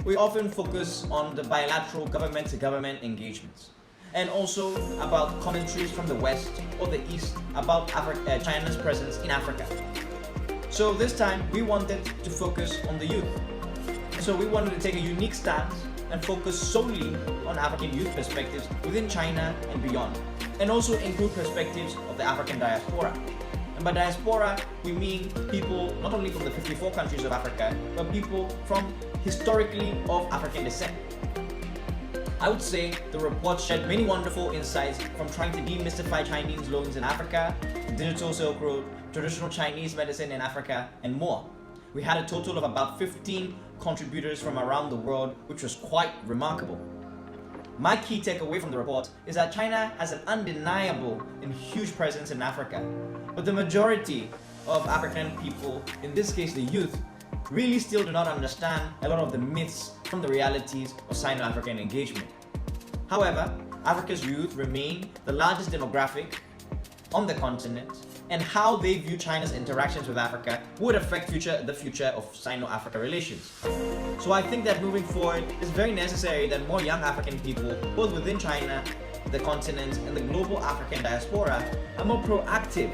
we often focus on the bilateral government-to-government engagements, and also about commentaries from the West or the East about China's presence in Africa. So this time, we wanted to focus on the youth. So we wanted to take a unique stance and focus solely on African youth perspectives within China and beyond, and also include perspectives of the African diaspora. And by diaspora, we mean people not only from the 54 countries of Africa, but people from historically of African descent. I would say the report shared many wonderful insights, from trying to demystify Chinese loans in Africa, digital Silk Road, traditional Chinese medicine in Africa, and more. We had a total of about 15 contributors from around the world, which was quite remarkable. My key takeaway from the report is that China has an undeniable and huge presence in Africa, but the majority of African people, in this case the youth, really still do not understand a lot of the myths from the realities of Sino-African engagement. However, Africa's youth remain the largest demographic on the continent, and how they view China's interactions with Africa would affect the future of Sino-Africa relations. So I think that moving forward, it's very necessary that more young African people, both within China, the continent, and the global African diaspora, are more proactive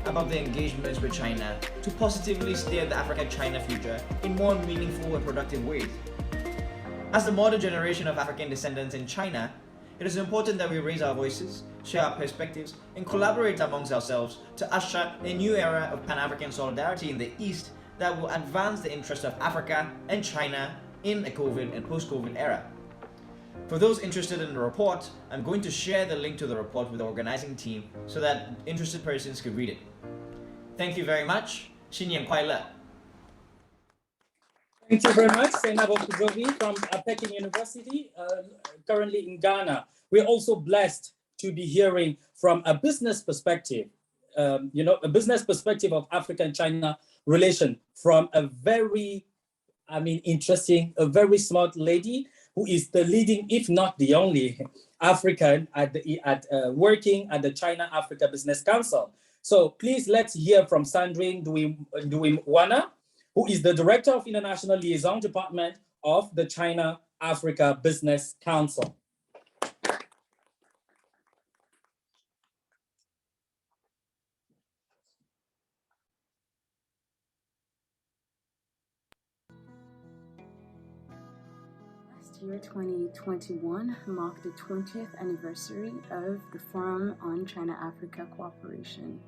about their engagements with China to positively steer the Africa-China future in more meaningful and productive ways. As the modern generation of African descendants in China, it is important that we raise our voices, share our perspectives, and collaborate amongst ourselves to usher a new era of Pan-African solidarity in the East that will advance the interests of Africa and China in a COVID and post-COVID era. For those interested in the report, I'm going to share the link to the report with the organizing team so that interested persons can read it. Thank you very much. 新年快乐. Thank you very much, Senabo Kujovi from Peking University, currently in Ghana. We're also blessed to be hearing from a business perspective, a business perspective of Africa and China relation from a very, interesting, a very smart lady who is the leading, if not the only, African working at the China-Africa Business Council. So please let's hear from Sandrine Duimwana, who is the Director of International Liaison Department of the China-Africa Business Council. last year, 2021, marked the 20th anniversary of the Forum on China-Africa Cooperation.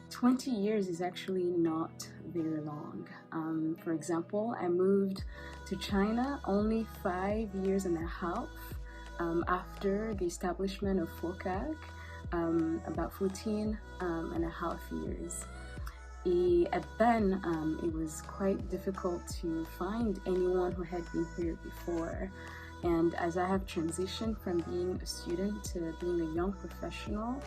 20 years is actually not very long. For example, I moved to China only 5 years and a half after the establishment of FOCAC, about 14 and a half years. At then, it was quite difficult to find anyone who had been here before. And as I have transitioned from being a student to being a young professional,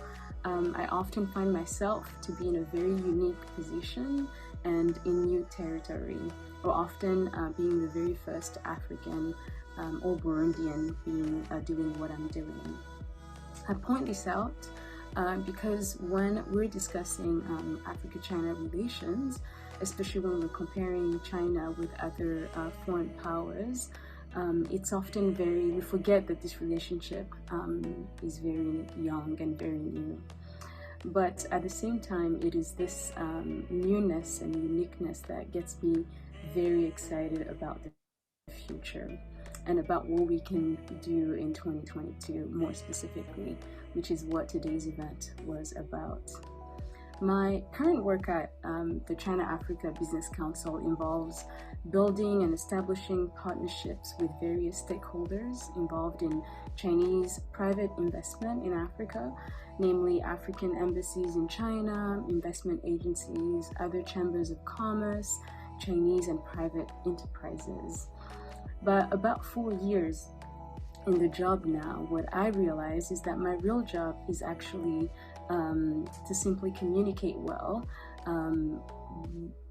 I often find myself to be in a very unique position and in new territory, or often being the very first African or Burundian doing what I'm doing. I point this out because when we're discussing Africa-China relations, especially when we're comparing China with other foreign powers, it's often we forget that this relationship is very young and very new. But at the same time, it is this newness and uniqueness that gets me very excited about the future and about what we can do in 2022 more specifically, which is what today's event was about. My current work at the China-Africa Business Council involves building and establishing partnerships with various stakeholders involved in Chinese private investment in Africa, namely African embassies in China, investment agencies, other chambers of commerce, Chinese and private enterprises. But about 4 years in the job now, what I realize is that my real job is actually to simply communicate well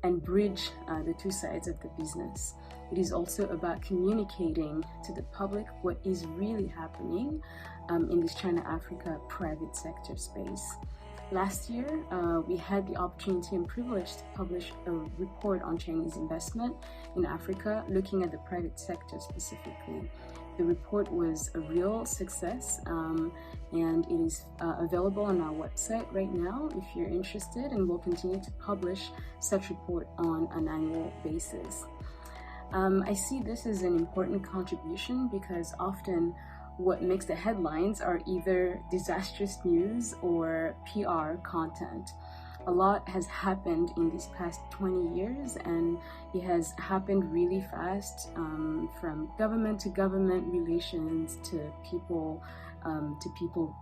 and bridge the two sides of the business. It is also about communicating to the public what is really happening in this China-Africa private sector space. Last year, we had the opportunity and privilege to publish a report on Chinese investment in Africa, looking at the private sector specifically. The report was a real success, and it is available on our website right now if you're interested, and we'll continue to publish such report on an annual basis. I see this as an important contribution because often what makes the headlines are either disastrous news or PR content. A lot has happened in these past 20 years, and it has happened really fast, from government to government relations to people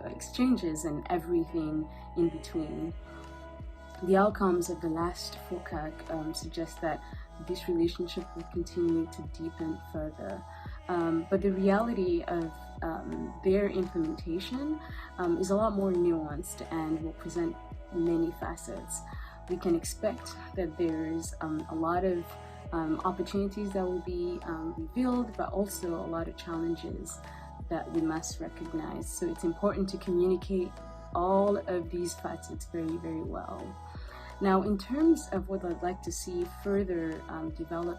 exchanges and everything in between. The outcomes of the last FOCAC suggest that this relationship will continue to deepen further. But the reality of their implementation is a lot more nuanced and will present many facets. We can expect that there's a lot of opportunities that will be revealed, but also a lot of challenges that we must recognize. So it's important to communicate all of these facets very, very well. Now, in terms of what I'd like to see further develop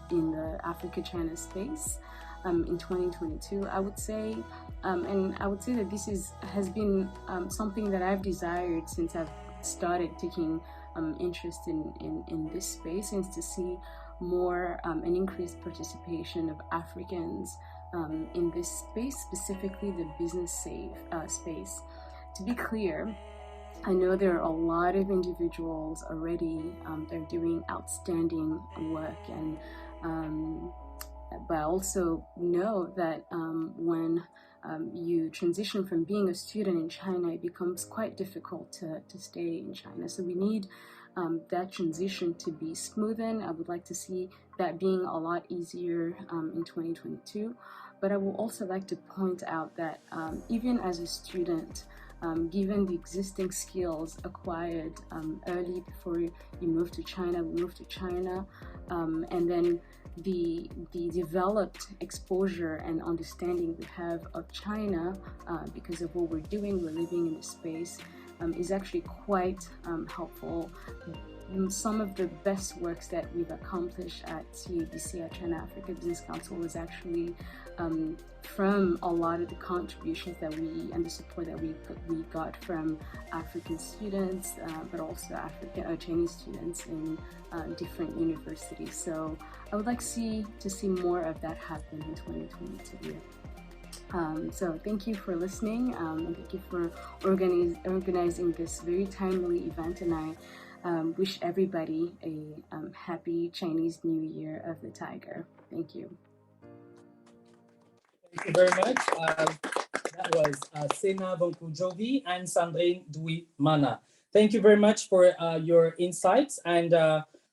in the Africa-China space in 2022, I would say, that this has been something that I've desired since I've started taking interest in this space, and to see more an increased participation of Africans in this space, specifically the business space. To be clear, I know there are a lot of individuals already that are doing outstanding work, and but I also know that when you transition from being a student in China, it becomes quite difficult to stay in China. So we need that transition to be smoothened. I would like to see that being a lot easier in 2022. But I would also like to point out that even as a student, given the existing skills acquired early before you move to China, and then the developed exposure and understanding we have of China because of what we're doing, we're living in a space is actually quite helpful. Some of the best works that we've accomplished at CABC, at China Africa Business Council, was actually from a lot of the contributions that we and the support that we got from African students, but also Chinese students in different universities. So I would like to see more of that happen in 2022. So thank you for listening, and thank you for organizing this very timely event, and I wish everybody a happy Chinese New Year of the Tiger. Thank you. Thank you very much. That was Sena Bonkujovi and Sandrine Dui-Mana. Thank you very much for your insights. And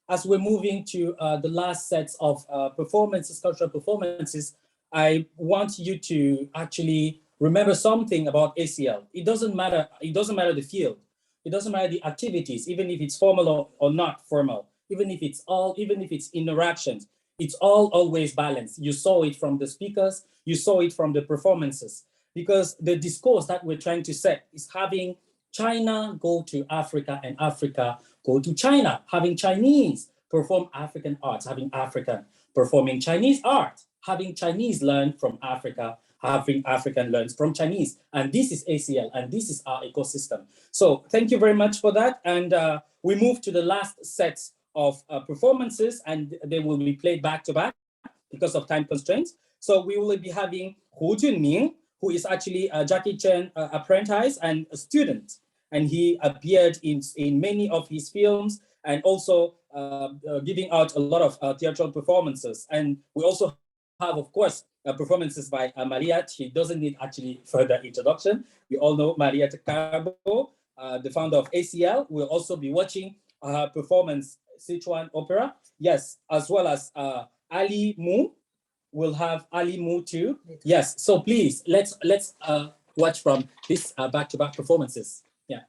as we're moving to the last sets of performances, cultural performances, I want you to actually remember something about ACL. It doesn't matter the field. It doesn't matter the activities, even if it's formal or not formal, even if it's interactions, it's always balanced. You saw it from the speakers, you saw it from the performances, because the discourse that we're trying to set is having China go to Africa and Africa go to China, having Chinese perform African arts, having African performing Chinese art, having Chinese learn from Africa, having African learns from Chinese. And this is ACL, and this is our ecosystem. So thank you very much for that. And we move to the last sets of performances, and they will be played back to back because of time constraints. So we will be having Hu Junming, who is actually a Jackie Chan apprentice and a student. And he appeared in many of his films, and also giving out a lot of theatrical performances. And we also have, of course, performances by Maria. She doesn't need actually further introduction. We all know Maria Carbo, the founder of ACL. We'll also be watching her performance, Sichuan Opera. Yes, as well as Ali Mu. We'll have Ali Mu too. Yes, so please, let's watch from these back-to-back performances. Yeah.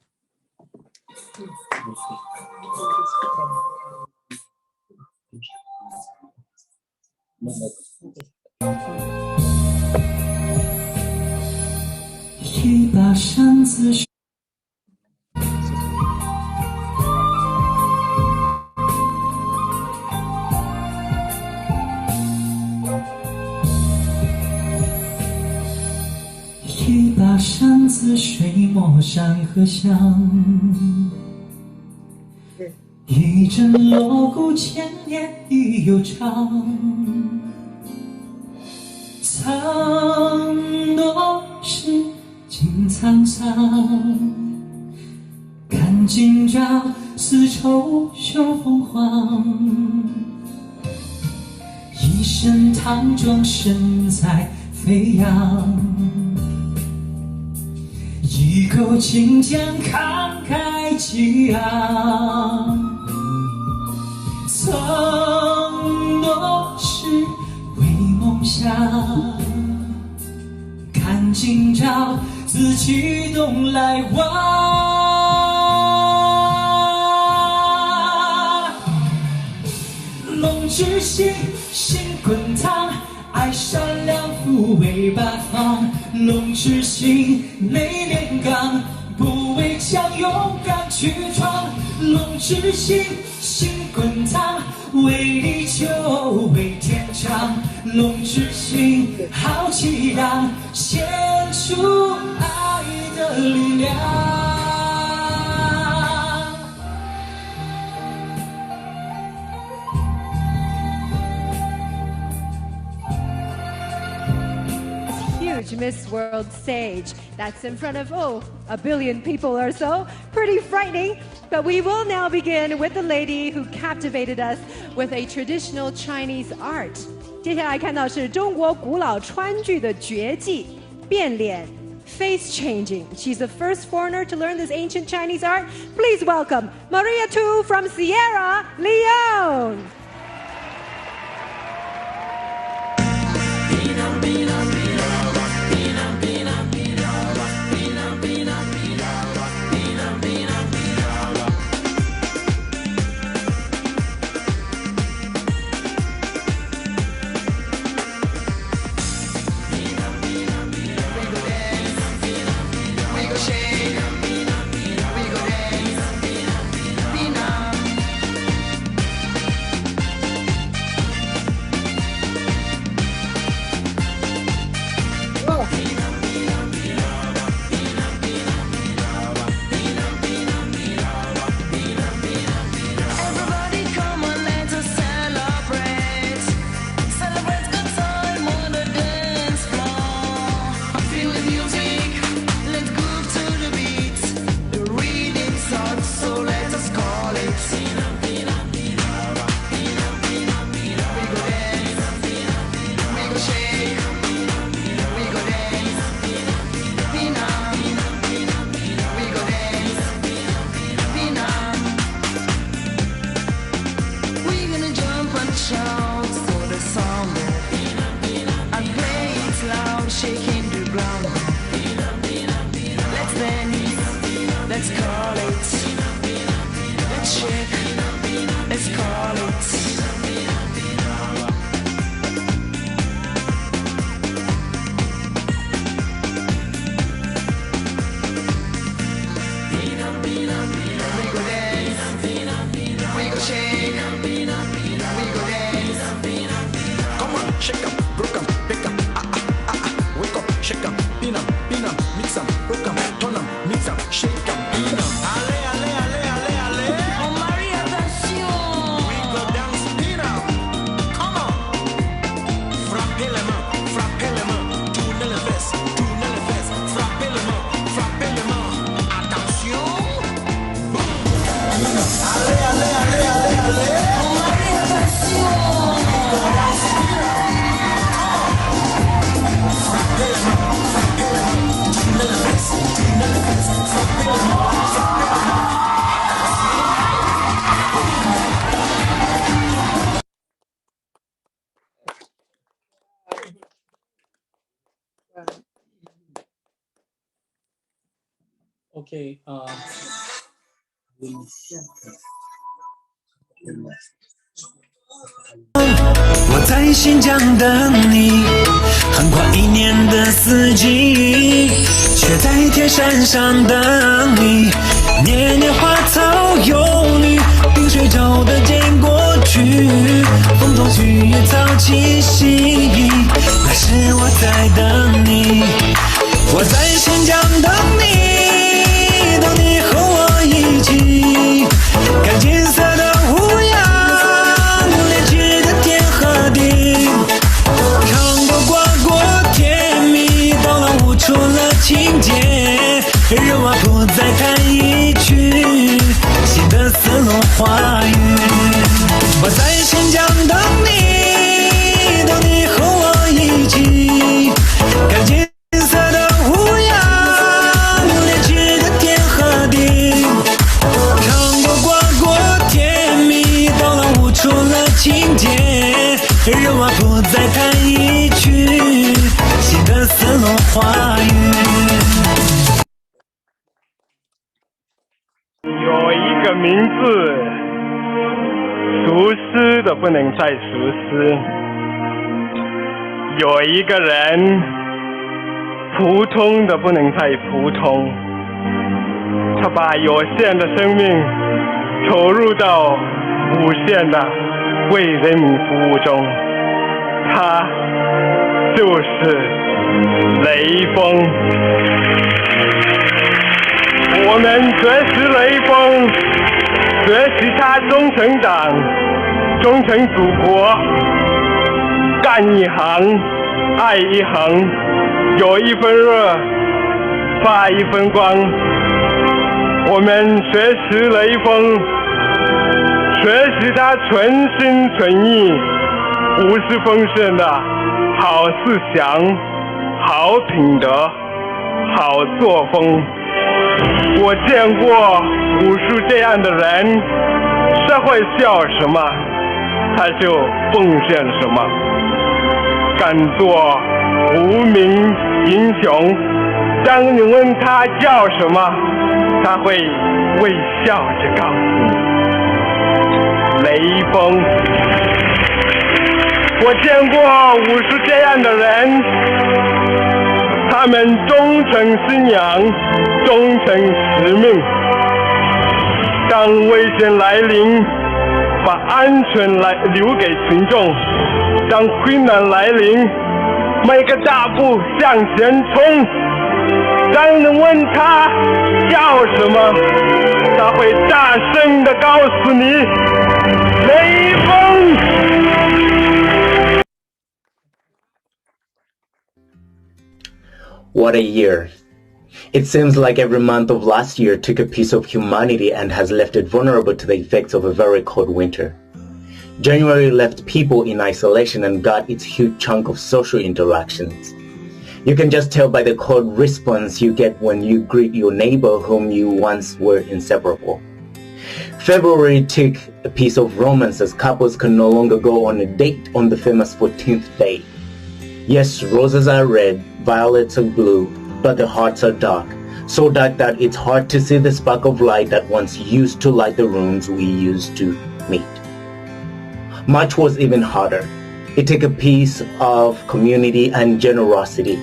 一把扇子。一把扇子，水墨山河香。一阵锣鼓，千年已悠长。藏多时，今沧桑。看今朝，丝绸绣凤凰。一身唐装，身材飞扬。 一口清江慷慨激昂，曾多时为梦想，看今朝自己东来望。龙之心，心滚烫。 爱善良，抚慰八方。龙之心，内炼钢，不畏强，勇敢去闯。龙之心，心滚烫，为地球，为天长。龙之心，豪气荡，献出爱的力量。 Miss World stage that's in front of 1 billion people or so. Pretty frightening, but we will now begin with the lady who captivated us with a traditional Chinese art. 接下来看到是中国古老川剧的绝技变脸 face changing. She's the first foreigner to learn this ancient Chinese art. Please welcome Maria Tu from Sierra Leone. We check. Let's call it. Shake 'em, broke 'em, pick 'em, wake up, shake 'em, pin 'em, mix 'em, broke 'em, turn 'em, mix 'em, shake 'em, pin 'em. Ale, ale, ale, ale, ale. Oh Maria version. We go dance, pin 'em. Come on. Frappez les mains, tournez les fesses, frappez les mains. Attention. Boum. Ale, ale, ale, ale, ale. Oh Maria version. We go dance, pin 'em. Okay. 我在新疆等你，横跨1年的四季，却在天山上等你。年年花草有绿，冰水皱的渐过去，风中絮叶草气息，那是我在等你。我在新疆等你，等你和我一起，看金色的湖洋，连起的天和地，尝过瓜果甜蜜，到了悟出了情节，肉啊不再弹一曲新的丝路花园。我在新疆等你，等你和我一起，看金色的湖洋，连起的天和地，尝过瓜果甜蜜，到了悟出了情节，肉啊不再弹一曲新的丝路花园。有一个名字，熟悉的不能再熟悉；有一个人，普通的不能再普通。他把有限的生命投入到无限的为人民服务中，他就是雷锋。我们学习雷锋，学习他忠诚党，忠诚祖国，干一行，爱一行，有一分热，发一分光。我们学习雷锋，学习他纯心纯意、无私奉献的好思想、好品德、好作风。我见过无数这样的人，社会需要什么，他就奉献什么。敢做无名英雄，当你问他叫什么，他会微笑着告诉你：雷锋。我见过无数这样的人，他们忠诚信仰，忠诚使命。当危险来临，把安全留给群众；当困难来临，迈个大步向前冲。当你问他叫什么，他会大声地告诉你：雷锋。What a year. It seems like every month of last year took a piece of humanity and has left it vulnerable to the effects of a very cold winter. January left people in isolation and got its huge chunk of social interactions. You can just tell by the cold response you get when you greet your neighbor whom you once were inseparable. February took a piece of romance as couples can no longer go on a date on the famous 14th day. Yes, roses are red, violets are blue, but their hearts are dark. So dark that it's hard to see the spark of light that once used to light the rooms we used to meet. March was even harder. It took a piece of community and generosity.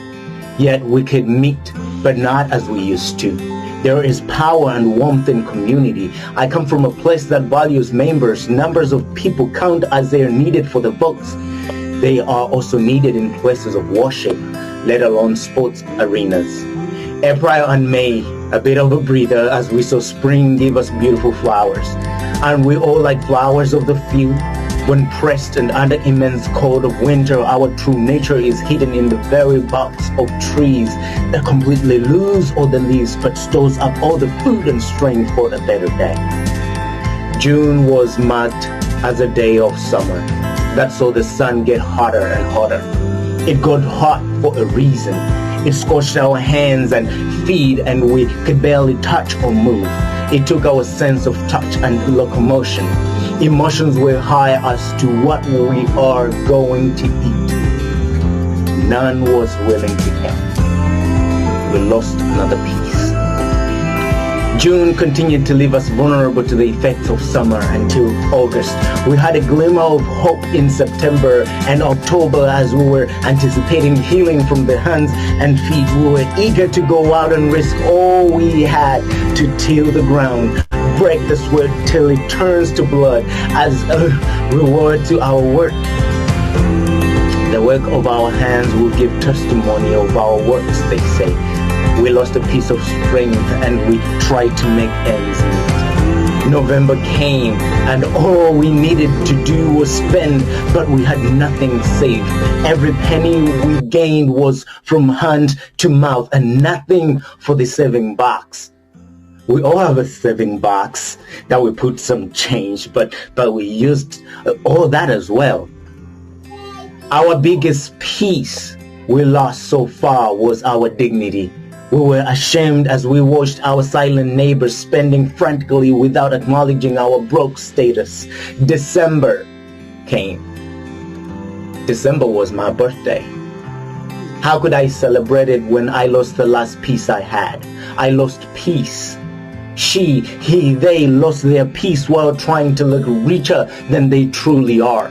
Yet we could meet, but not as we used to. There is power and warmth in community. I come from a place that values members. Numbers of people count as they are needed for the votes. They are also needed in places of worship, let alone sports arenas. April and May, a bit of a breather as we saw spring give us beautiful flowers. And we all like flowers of the field. When pressed and under immense cold of winter, our true nature is hidden in the very box of trees that completely lose all the leaves but stores up all the food and strength for a better day. June was marked as a day of summer that saw the sun get hotter and hotter. It got hot for a reason. It scorched our hands and feet and we could barely touch or move. It took our sense of touch and locomotion. Emotions were high as to what we are going to eat. None was willing to help. We lost another piece. June continued to leave us vulnerable to the effects of summer until August. We had a glimmer of hope in September and October as we were anticipating healing from the hands and feet. We were eager to go out and risk all we had to till the ground, break the sweat till it turns to blood as a reward to our work. The work of our hands will give testimony of our works, they say. We lost a piece of strength and we tried to make ends meet. November came and all we needed to do was spend, but we had nothing saved. Every penny we gained was from hand to mouth and nothing for the saving box. We all have a saving box that we put some change, but we used all that as well. Our biggest piece we lost so far was our dignity. We were ashamed as we watched our silent neighbors spending frantically without acknowledging our broke status. December came. December was my birthday. How could I celebrate it when I lost the last piece I had? I lost peace. She, he, they lost their peace while trying to look richer than they truly are.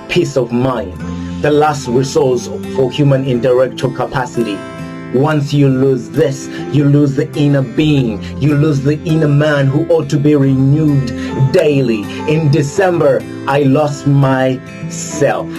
Peace of mind, the last resource for human intellectual capacity. Once you lose this, you lose the inner being. You lose the inner man who ought to be renewed daily. In December, I lost myself.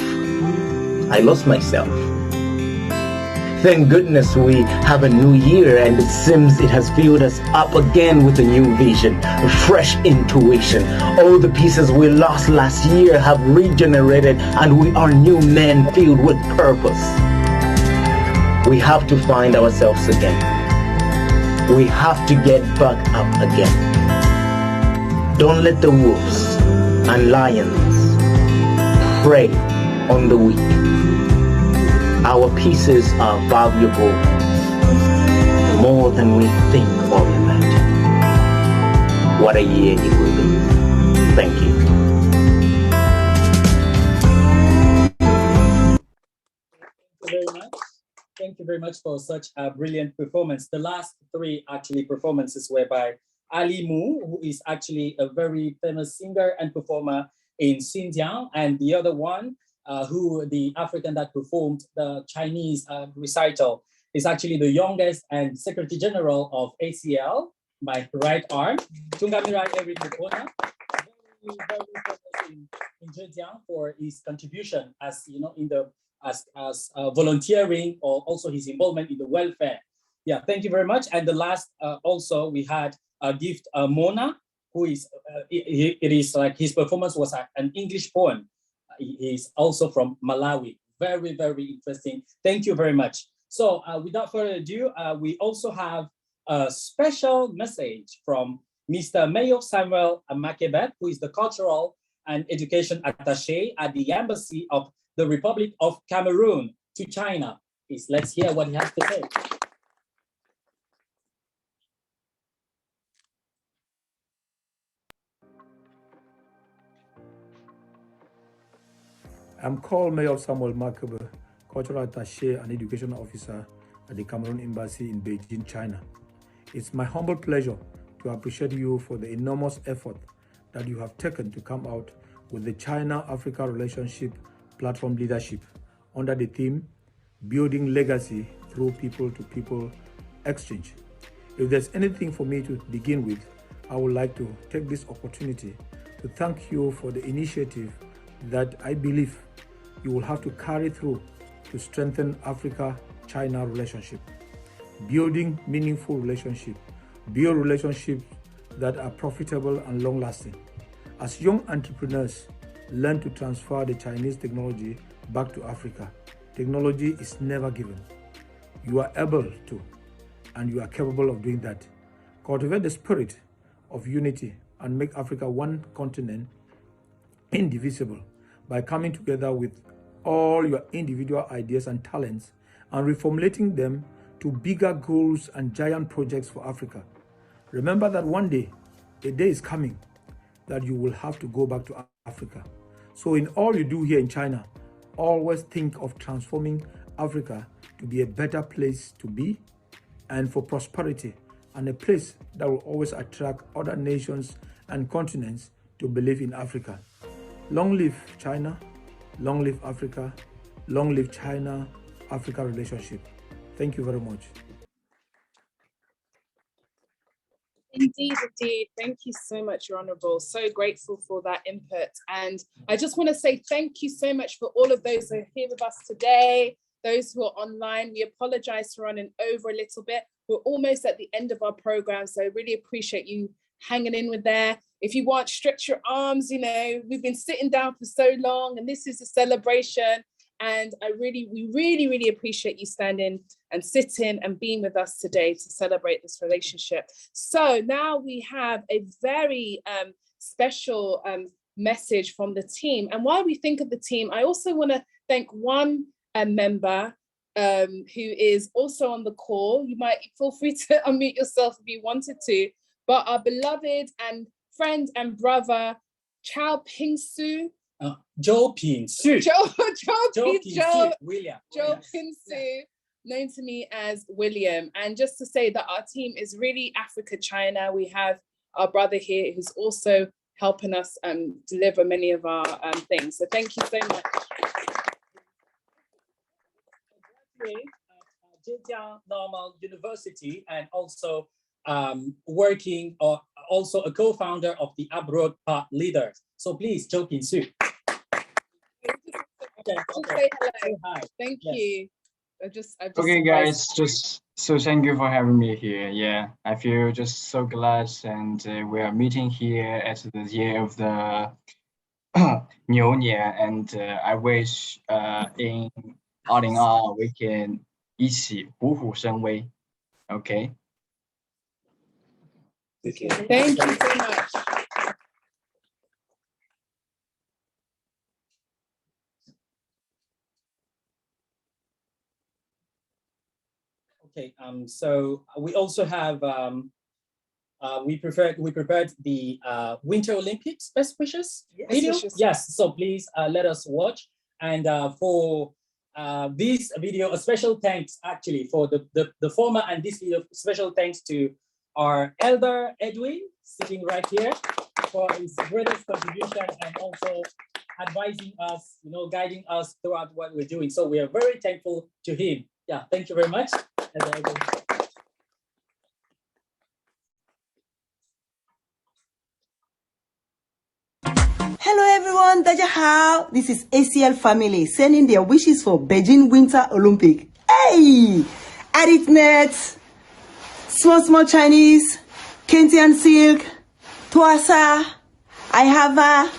Thank goodness we have a new year and it seems it has filled us up again with a new vision, a fresh intuition. All the pieces we lost last year have regenerated and we are new men filled with purpose. We have to find ourselves again. We have to get back up again. Don't let the wolves and lions prey on the weak. Our pieces are valuable more than we think or imagine. What a year it will be. Thank you. Thank you very much for such a brilliant performance. The last three actually performances were by Ali Mu, who is actually a very famous singer and performer in Xinjiang, and the other one, the African that performed the Chinese recital, is actually the youngest and Secretary General of ACL, my right arm, Tungamirai Eric Mukona, very famous in Zhejiang for his contribution as volunteering or also his involvement in the welfare. Yeah, thank you very much. And the last also we had a gift Mona, who is it is like his performance was an English poem. He's also from Malawi. Very, very interesting. Thank you very much. So without further ado, we also have a special message from Mr. Mayo Samuel Makebet, who is the Cultural and Education Attaché at the Embassy of the Republic of Cameroon to China. Please, let's hear what he has to say. I'm called Mayor Samuel Makebe, Cultural Attaché and Education Officer at the Cameroon Embassy in Beijing, China. It's my humble pleasure to appreciate you for the enormous effort that you have taken to come out with the China-Africa Relationship Platform Leadership under the theme, Building Legacy Through People-to-People Exchange. If there's anything for me to begin with, I would like to take this opportunity to thank you for the initiative that I believe you will have to carry through to strengthen Africa-China relationship. Building meaningful relationships, build relationships that are profitable and long-lasting. As young entrepreneurs, learn to transfer the Chinese technology back to Africa. Technology is never given. You are able to, and you are capable of doing that. Cultivate the spirit of unity and make Africa one continent, indivisible, by coming together with all your individual ideas and talents and reformulating them to bigger goals and giant projects for Africa. Remember that one day, a day is coming that you will have to go back to Africa. So in all you do here in China, always think of transforming Africa to be a better place to be and for prosperity, and a place that will always attract other nations and continents to believe in Africa. Long live China, long live Africa, long live China-Africa relationship. Thank you very much. Indeed, indeed. Thank you so much, Your Honourable. So grateful for that input. And I just want to say thank you so much for all of those who are here with us today, those who are online. We apologise for running over a little bit. We're almost at the end of our programme, so I really appreciate you hanging in with there. If you want, stretch your arms, we've been sitting down for so long and this is a celebration. And we really appreciate you standing and sitting and being with us today to celebrate this relationship. So now we have a very special message from the team. And while we think of the team, I also want to thank one member who is also on the call. You might feel free to unmute yourself if you wanted to, but our beloved and friend and brother, Chow Ping Su. Joe Ping Su. William. Joe Ping Su, known to me as William. And just to say that our team is really Africa-China. We have our brother here who's also helping us deliver many of our things. So thank you so much. Zhejiang Normal University, and also working or also a co-founder of the Abroad Path Leaders. So please, Joe Ping Su. Say hello. Hi. Thank you. Okay, guys, so thank you for having me here. Yeah, I feel just so glad, and we are meeting here at the year of the New Year, and I wish in 2022we can 一起虎虎生威. Okay. Thank you so much. Okay, so we also have we prepared the Winter Olympics best wishes video. Yes, so please let us watch. And for this video, a special thanks actually for the former and this video, special thanks to our elder Edwin sitting right here for his greatest contribution and also advising us, guiding us throughout what we're doing. So we are very thankful to him. Yeah, thank you very much. Hello everyone, 大家好. This is ACL family sending their wishes for Beijing Winter Olympic. Hey! Arithnet, small Chinese, Kentian Silk, Tuasa, Ihava,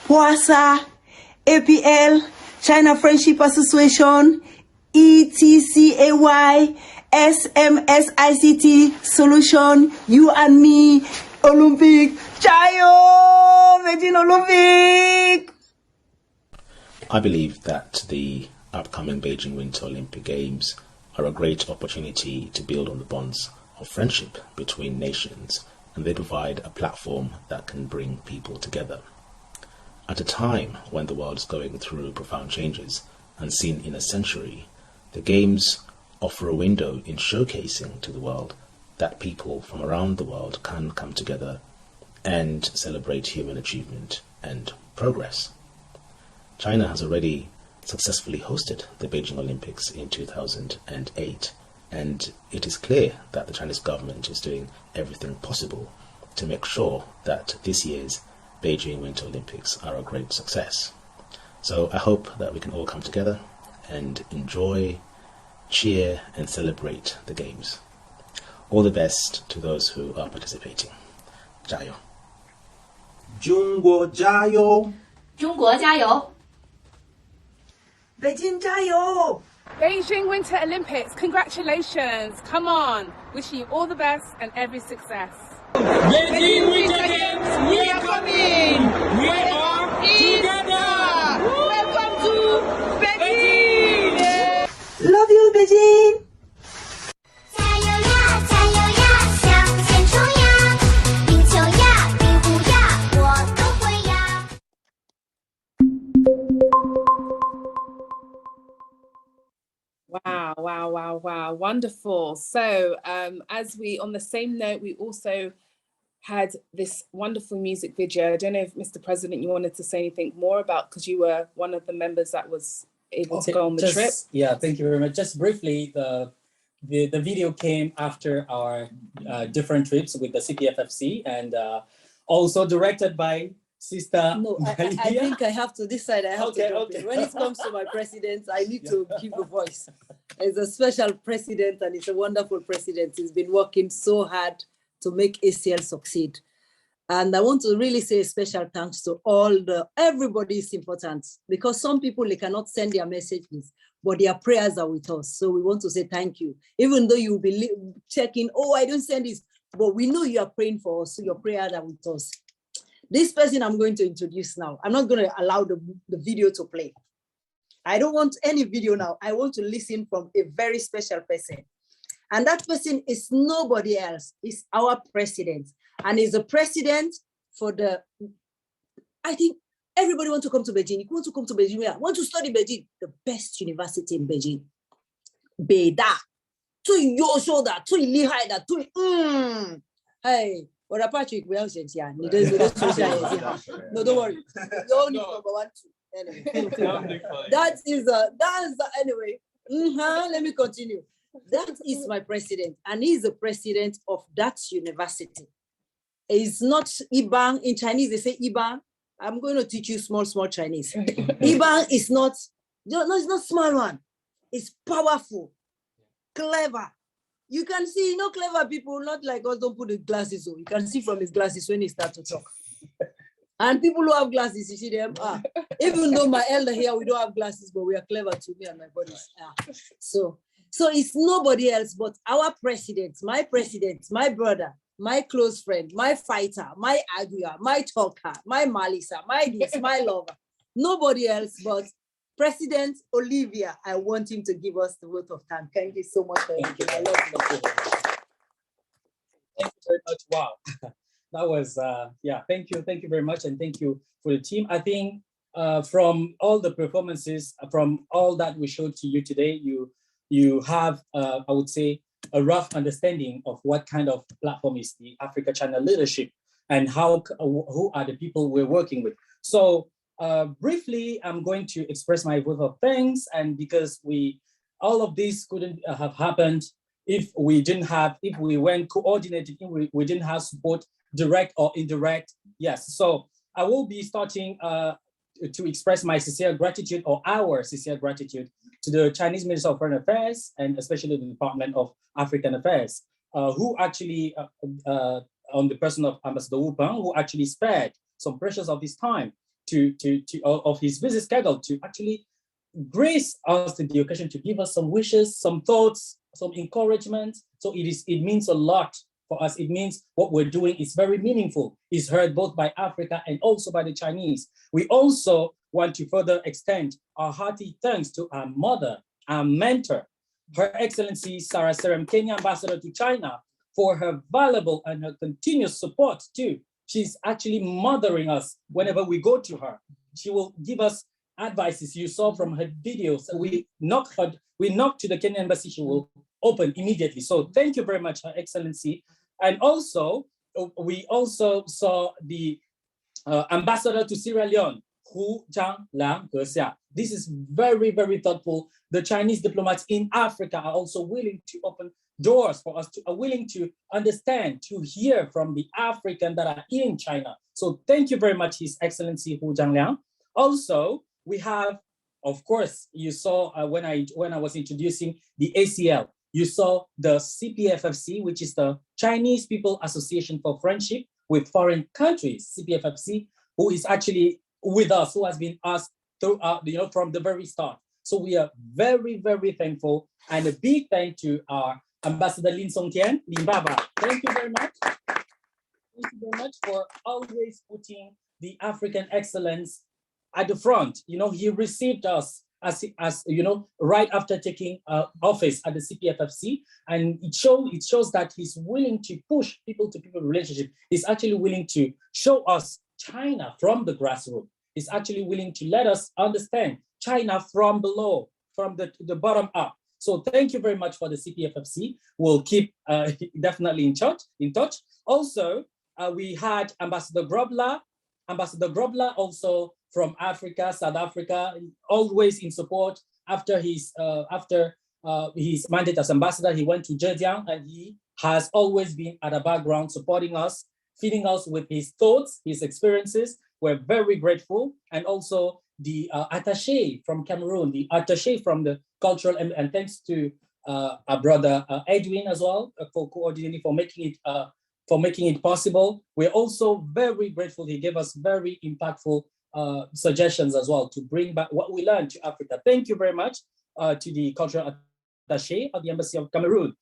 Huasa, APL, China Friendship Association, ETCAY, SMSICT Solution, You and Me, Olympic, Chayo, Beijing Olympic. I believe that the upcoming Beijing Winter Olympic Games are a great opportunity to build on the bonds of friendship between nations, and they provide a platform that can bring people together. At a time when the world is going through profound changes, unseen in a century, the Games offer a window in showcasing to the world that people from around the world can come together and celebrate human achievement and progress. China has already successfully hosted the Beijing Olympics in 2008, and it is clear that the Chinese government is doing everything possible to make sure that this year's Beijing Winter Olympics are a great success. So I hope that we can all come together and enjoy, cheer and celebrate the games. All the best to those who are participating. 加油! 中国加油! 中国加油! Beijing 加油! Beijing Winter Olympics, congratulations. Come on. Wishing you all the best and every success. Beijing Winter Games, we are coming! We are together! Welcome to Beijing! Love you, Beijing! 加油呀，加油呀，向前冲呀！冰球呀，冰壶呀，我都会呀。Wow. Wonderful. So as we, on the same note, we also had this wonderful music video. I don't know if Mr. President, you wanted to say anything more about, because you were one of the members that was able to go on the trip. Yeah, thank you very much. Just briefly, the video came after our different trips with the CPFFC and also directed by Sister. No, I think I have to decide. I have to jump in. When it comes to my president, I need to give a voice. He's a special president and he's a wonderful president. He's been working so hard to make ACL succeed. And I want to really say a special thanks to everybody is important, because some people, they cannot send their messages, but their prayers are with us. So we want to say thank you. Even though you'll be checking, I don't send this, but we know you are praying for us, so your prayers are with us. This person I'm going to introduce now, I'm not going to allow the video to play. I don't want any video now. I want to listen from a very special person. And that person is nobody else. It's our president. And he's a president for I think everybody wants to come to Beijing. You want to come to Beijing, yeah. Want to study Beijing? The best university in Beijing. Beida. Too yoso da, too lihai da, too Hey, what Patrick we have said here. No, don't worry. You only number 1, 2. Anyway. That's anyway. Let me continue. That is my president, and he's the president of that university. It's not Ibang. In Chinese, they say Ibang. I'm going to teach you small Chinese. Ibang is not, it's not small one. It's powerful, clever. You can see, clever people, not like us, don't put the glasses on. You can see from his glasses when he starts to talk. And people who have glasses, you see them. Even though my elder here, we don't have glasses, but we are clever too, me and my buddies. So it's nobody else but our president, my brother, my close friend, my fighter, my arguer, my talker, my Malisa, my this, my lover. Nobody else but President Olivia. I want him to give us the vote of thanks. Thank you so much. Thank you. I love you. Thank you very much. Wow. That was, thank you very much. And thank you for the team. I think from all the performances, from all that we showed to you today, you have, I would say, a rough understanding of what kind of platform is the Africa-China leadership and who are the people we're working with. So briefly, I'm going to express my vote of thanks, and because all of this couldn't have happened if we weren't coordinated, if we didn't have support, direct or indirect. Yes, so I will be starting to express my sincere gratitude, or our sincere gratitude, to the Chinese Minister of Foreign Affairs and especially the Department of African Affairs, who actually, on the person of Ambassador Wu Peng, who actually spared some precious of his time of his busy schedule to actually grace us to the occasion, to give us some wishes, some thoughts, some encouragement. So it means a lot for us. It means what we're doing is very meaningful. It's heard both by Africa and also by the Chinese. We also want to further extend our hearty thanks to our mother, our mentor, Her Excellency Sarah Serem, Kenya Ambassador to China, for her valuable and her continuous support too. She's actually mothering us whenever we go to her. She will give us advices. You saw from her videos. We knock to the Kenyan embassy. She will open immediately. So thank you very much, Her Excellency. And also, we also saw the ambassador to Sierra Leone, Hu Zhanglang Hexia. This is very, very thoughtful. The Chinese diplomats in Africa are also willing to open doors for us, are willing to understand, to hear from the African that are in China. So thank you very much, His Excellency Hu Zhanglang. Also, we have, of course, you saw when I was introducing the ACL, you saw the CPFFC, which is the Chinese People Association for Friendship with Foreign Countries, CPFFC, who is actually with us, who has been us throughout, from the very start. So we are very, very thankful, and a big thank to our Ambassador Lin Songtian, Lin Baba. Thank you very much. Thank you very much for always putting the African excellence at the front. He received us as right after taking office at the CPFFC, and it shows that he's willing to push people-to-people relationship. He's actually willing to show us China from the grassroots. He's actually willing to let us understand China from below, from the bottom up. So thank you very much for the CPFFC. We'll keep definitely in touch. Also, we had Ambassador Grobler also from Africa, South Africa, always in support. After his mandate as ambassador, he went to Zhejiang, and he has always been at the background supporting us, feeding us with his thoughts, his experiences. We're very grateful. And also the attaché from Cameroon, the attaché from the cultural, and thanks to our brother Edwin as well for coordinating, for making it possible. We're also very grateful. He gave us very impactful suggestions as well to bring back what we learned to Africa. Thank you very much to the cultural attaché of the Embassy of Cameroon.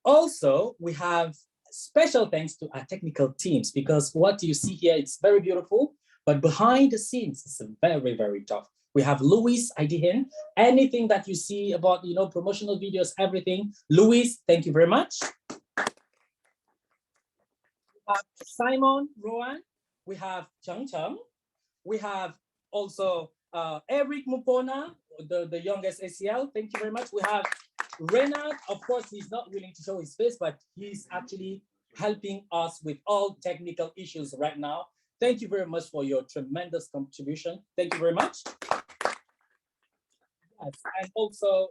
Also, we have special thanks to our technical teams, because what you see here, it's very beautiful, but behind the scenes, it's very, very tough. We have Louis Idihin. Anything that you see about, promotional videos, everything. Louis, thank you very much. We have Simon Rowan. We have Cheng Cheng. We have also Eric Mupona, the youngest ACL. Thank you very much. We have Renard. Of course, he's not willing to show his face, but he's actually helping us with all technical issues right now. Thank you very much for your tremendous contribution. Thank you very much. Yes, and also,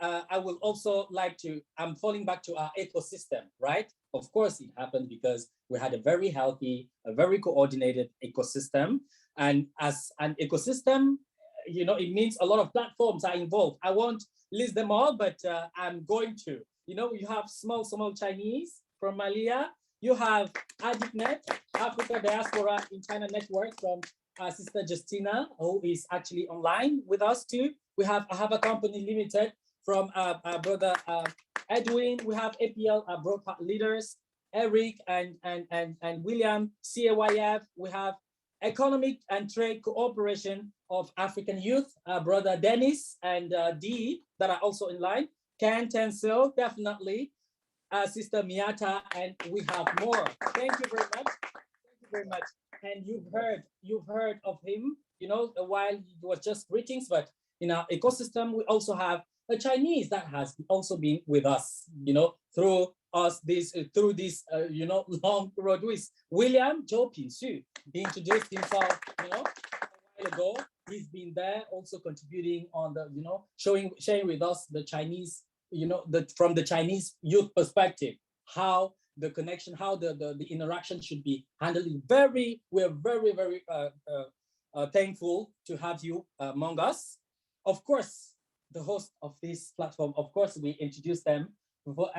I will also like to, I'm falling back to our ecosystem, right? Of course, it happened because we had a very healthy, a very coordinated ecosystem. And as an ecosystem, it means a lot of platforms are involved. I won't list them all, but I'm going to. You have small Chinese from Malia. You have ADICNet, Africa Diaspora in China Network, from Sister Justina, who is actually online with us too. We have a Company Limited from our brother Edwin. We have APL Broadcast Leaders, Eric and William, CAYF. We have Economic and Trade Cooperation of African Youth, brother Dennis and Dee, that are also in line. Ken Tencil, definitely. Sister Miata, and we have more. Thank you very much. Thank you very much. And you've heard of him, while it was just greetings, but in our ecosystem, we also have a Chinese that has also been with us, through this long road with William Zhou Pinxu. He introduced himself, a while ago. He's been there also contributing on the, sharing with us the Chinese, from the Chinese youth perspective, how the connection, how the interaction should be handled. We're very, very thankful to have you among us. Of course, the host of this platform, of course, we introduce them.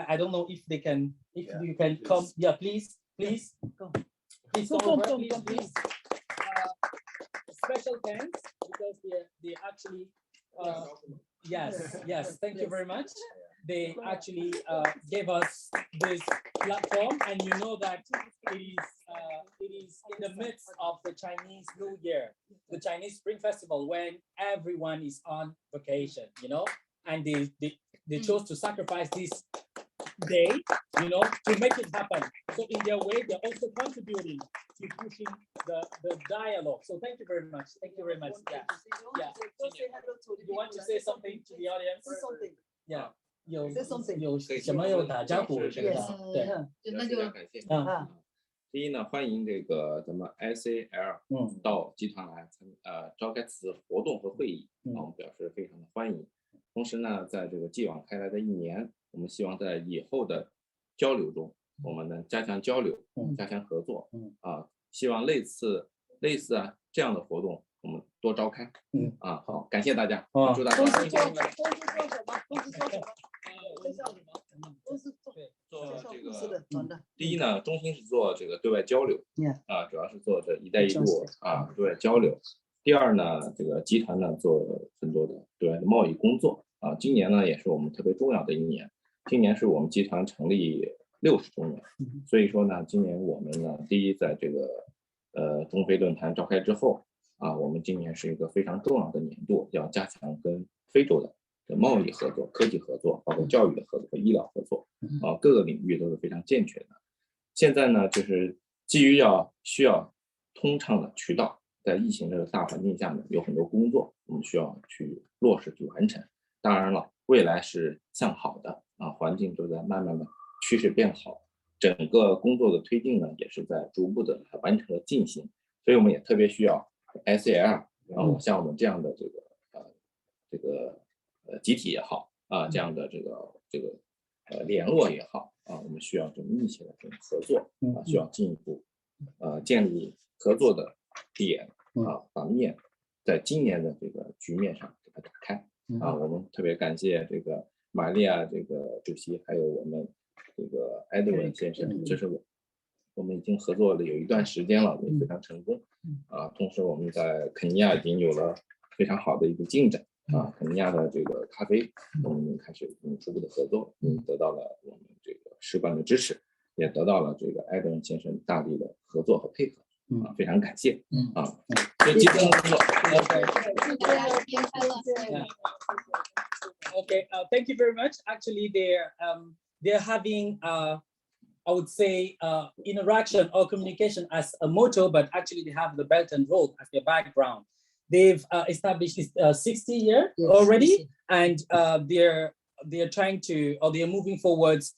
I don't know if they can, you can come. Yeah, please. Please come over, please. Special thanks, because they actually, yes, thank you very much. They actually gave us this platform, and that it is in the midst of the Chinese New Year, the Chinese Spring Festival, when everyone is on vacation, and they chose to sacrifice this day, to make it happen. So in their way, they're also contributing to pushing the dialogue. So thank you very much. Thank you very much. Yeah. You want to say something to the audience? Say something. Yeah. Say something. 有什么要打招呼这个 Yes. 对非常感谢。啊第一呢，欢迎这个咱们 ICL 到集团来召开此次活动和会议，我们表示非常的欢迎。同时呢，在这个继往开来的一年，我们希望在以后的交流中，我们能加强交流，加强合作，希望类似这样的活动我们多召开。好，感谢大家，祝大家。都是做什么？都是做什么？介绍什么？都是做这个团的。第一呢，中心是做这个对外交流，主要是做这“一带一路”对外交流。第二呢，这个集团呢做很多的对外的贸易工作今年呢也是我们特别重要的一年，今年是我们集团成立60周年，所以说呢，今年我们呢第一在这个中非论坛召开之后我们今年是一个非常重要的年度，要加强跟非洲的贸易合作、科技合作，包括教育的合作和医疗合作各个领域都是非常健全的。现在呢，就是基于需要通畅的渠道，在疫情这个大环境下呢，有很多工作我们需要去落实去完成。当然了，未来是向好的环境都在慢慢的趋势变好，整个工作的推进呢也是在逐步的完成了进行，所以我们也特别需要 ICL 像我们这样的这个集体也好这样的这个联络也好我们需要这种密切的这种合作需要进一步建立合作的点把面在今年的这个局面上给它打开我们特别感谢这个玛利亚这个主席，还有我们这个埃德文先生，这是我们已经合作了有一段时间了，也非常成功同时我们在肯尼亚已经有了非常好的一个进展肯尼亚的这个咖啡我们开始初步的合作得到了我们这个使馆的支持，也得到了这个埃德文先生大力的合作和配合非常感谢这集中工作。Okay, thank you very much. Actually, they're having I would say interaction or communication as a motto, but actually they have the Belt and Road as their background. They've established this 60 year already, and they're trying to, or they're moving forwards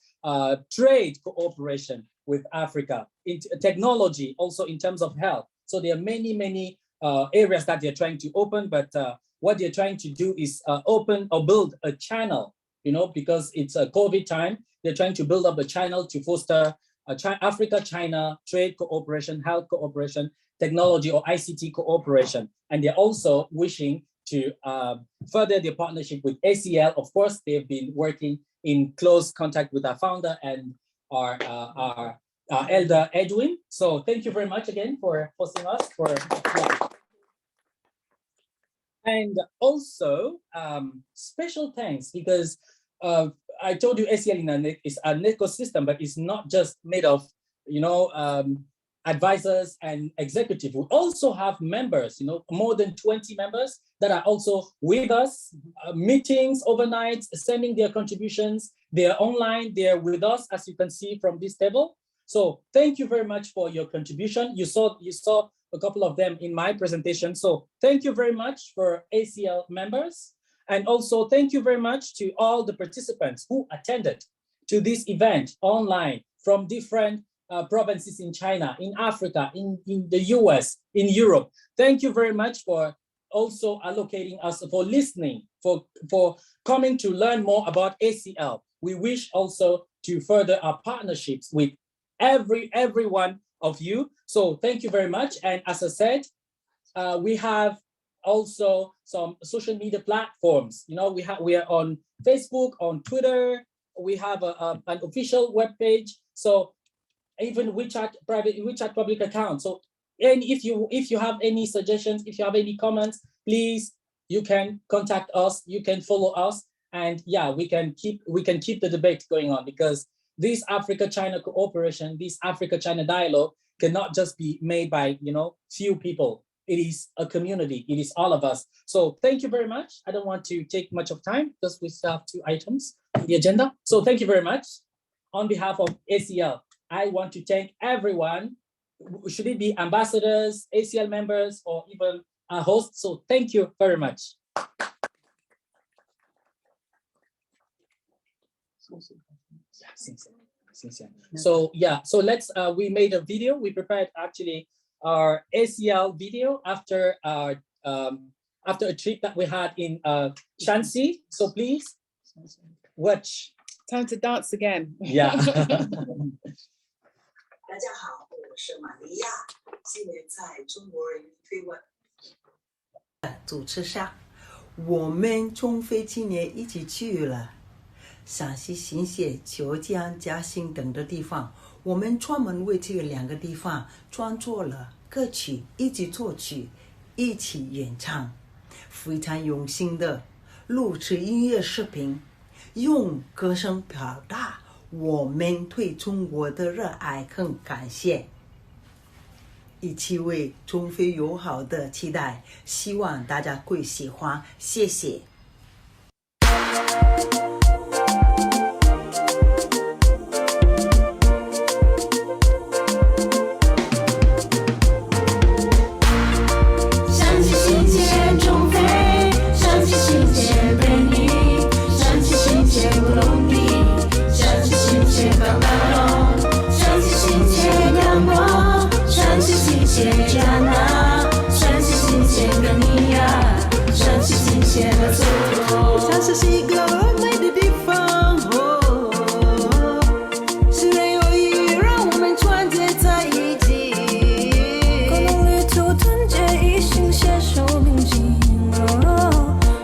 trade cooperation with Africa, in technology, also in terms of health. So there are many areas that they're trying to open, but what they're trying to do is open or build a channel, because it's a COVID time. They're trying to build up a channel to foster Africa-China trade cooperation, health cooperation, technology or ICT cooperation. And they're also wishing to further their partnership with ACL. Of course, they've been working in close contact with our founder and our elder Edwin. So thank you very much again for hosting us. And also special thanks because I told you ACL is an ecosystem, but it's not just made of, advisors and executives. We also have members, more than 20 members that are also with us, meetings overnight, sending their contributions. They're online, they're with us, as you can see from this table. So thank you very much for your contribution. You saw a couple of them in my presentation. So thank you very much for ACL members. And also thank you very much to all the participants who attended to this event online from different provinces in China, in Africa, in the US, in Europe. Thank you very much for also allocating us, for listening, for coming to learn more about ACL. We wish also to further our partnerships with every one of you. So thank you very much. And as I said, we have also some social media platforms. We are on Facebook, on Twitter. We have an official webpage. So even WeChat public account. So, and if you have any suggestions, if you have any comments, please, you can contact us. You can follow us, and yeah, we can keep the debate going on, because this Africa-China cooperation, this Africa-China dialogue cannot just be made by few people. It is a community. It is all of us. So thank you very much. I don't want to take much of time because we still have 2 items on the agenda. So thank you very much. On behalf of ACL, I want to thank everyone. Should it be ambassadors, ACL members, or even our hosts? So thank you very much. So yeah, so let's we made a video. We prepared actually our ACL video after our after a trip that we had in Shanxi. So please watch. Time to dance again. Yeah. 大家好，我是玛利亚，今年在中国人飞问主持下，我们中非今年一起去了陕西新县、虬江、嘉兴等的地方，我们专门为这两个地方创作了歌曲，一起作曲，一起演唱，非常用心的录制音乐视频，用歌声表达我们对中国的热爱和感谢，一起为中非友好的期待，希望大家会喜欢，谢谢。陕西新界中非，陕西新界北宁，陕西新界乌鲁木陕西新界港大龙，陕西新界阳光，陕西新界加纳，陕西新界格尼亚，陕西新界的祖国。陕西是一个美的地方，是人友谊让我们团结在一起，共同旅途团结一心，携手并进。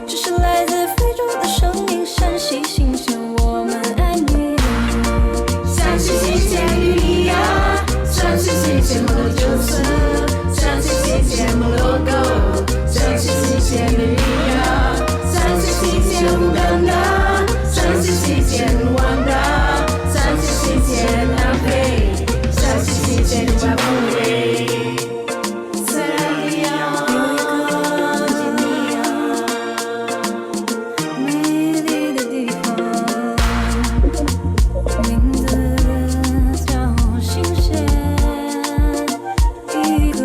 这是来自非洲的声音，陕西新界我们爱你。陕西新界吕利亚，陕西新界摩洛九次，陕西新界摩洛哥，陕西新界吕利亚，陕西新界乌干达，陕西新界卢旺达，陕西新界南非，陕西新界卢瓦布韦。塞拉利亚有一个吉尼亚，美丽的地方，名字叫新县，一个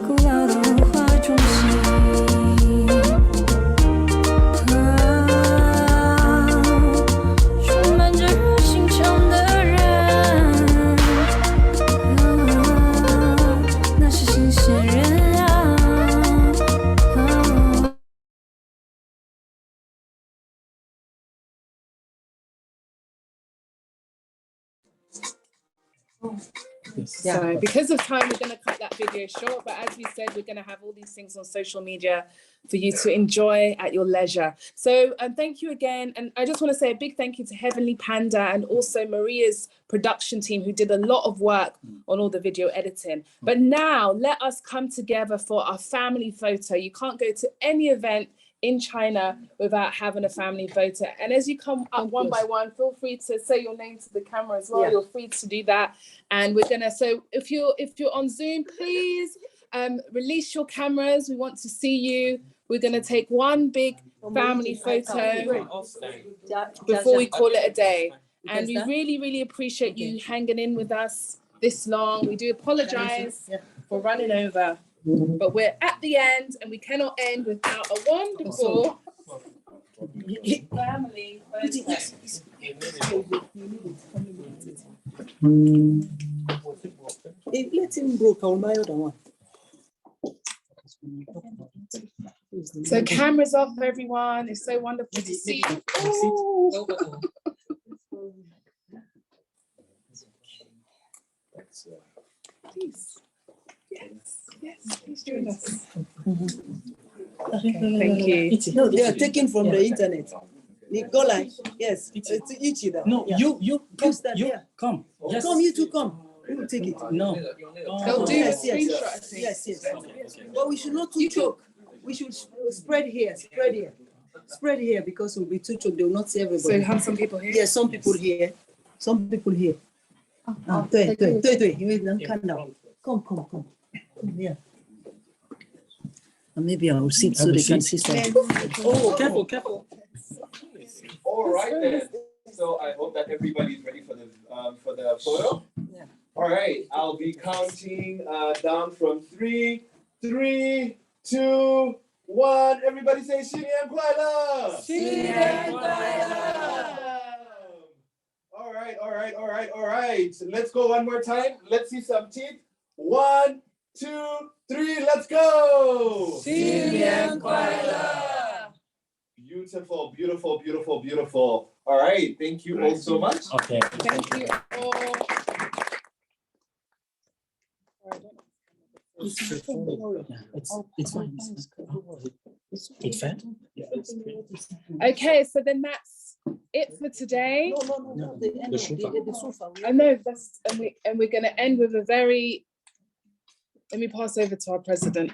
古老的文化中心。充满着热心肠的人，那是新鲜人啊。So because of time, we're going to cut that video short. But as we said, we're going to have all these things on social media for you to enjoy at your leisure. So thank you again. And I just want to say a big thank you to Heavenly Panda and also Maria's production team who did a lot of work on all the video editing. But now let us come together for our family photo. You can't go to any event in China without having a family photo. And as you come up one by one, feel free to say your name to the camera as well. You're free to do that. And we're gonna, so if you're on Zoom, please release your cameras. We want to see you. We're gonna take one big family photo before we call it a day. And we really, really appreciate you hanging in with us this long. We do apologize for running over. But we're at the end and we cannot end without a wonderful family photo. Let him broke on my other one. So cameras off, everyone. It's so wonderful to see you. Please. Yes, please join us. Okay, thank you. No, they are taken from the internet. Nicola, yes, it's each other. No, you come. Yes. Come, you two come. We will take it. No. They'll do a screenshot, I think. Yes. But we should not too choke. We should spread here, spread here because we'll be too choke. They will not see everybody. So you have some people here? Yes, some people here. Some people here. 对，因为能看到。Come here. And maybe I will sit so they can see something. Oh, careful. All right then. So I hope that everybody's ready for the photo. Yeah. All right, I'll be counting down from 3, 2, 1. Everybody say 新年快乐! 新年快乐! right. Let's go one more time. Let's see some teeth. 1, 2, 3, let's go. 新年快乐. Beautiful, beautiful, beautiful, beautiful. All right, thank you all so much. Okay. Thank you all. It's fine. It's fine. Okay, so then that's it for today. No, the sofa. I know that's and we're gonna end with a very. Let me pass over to our president.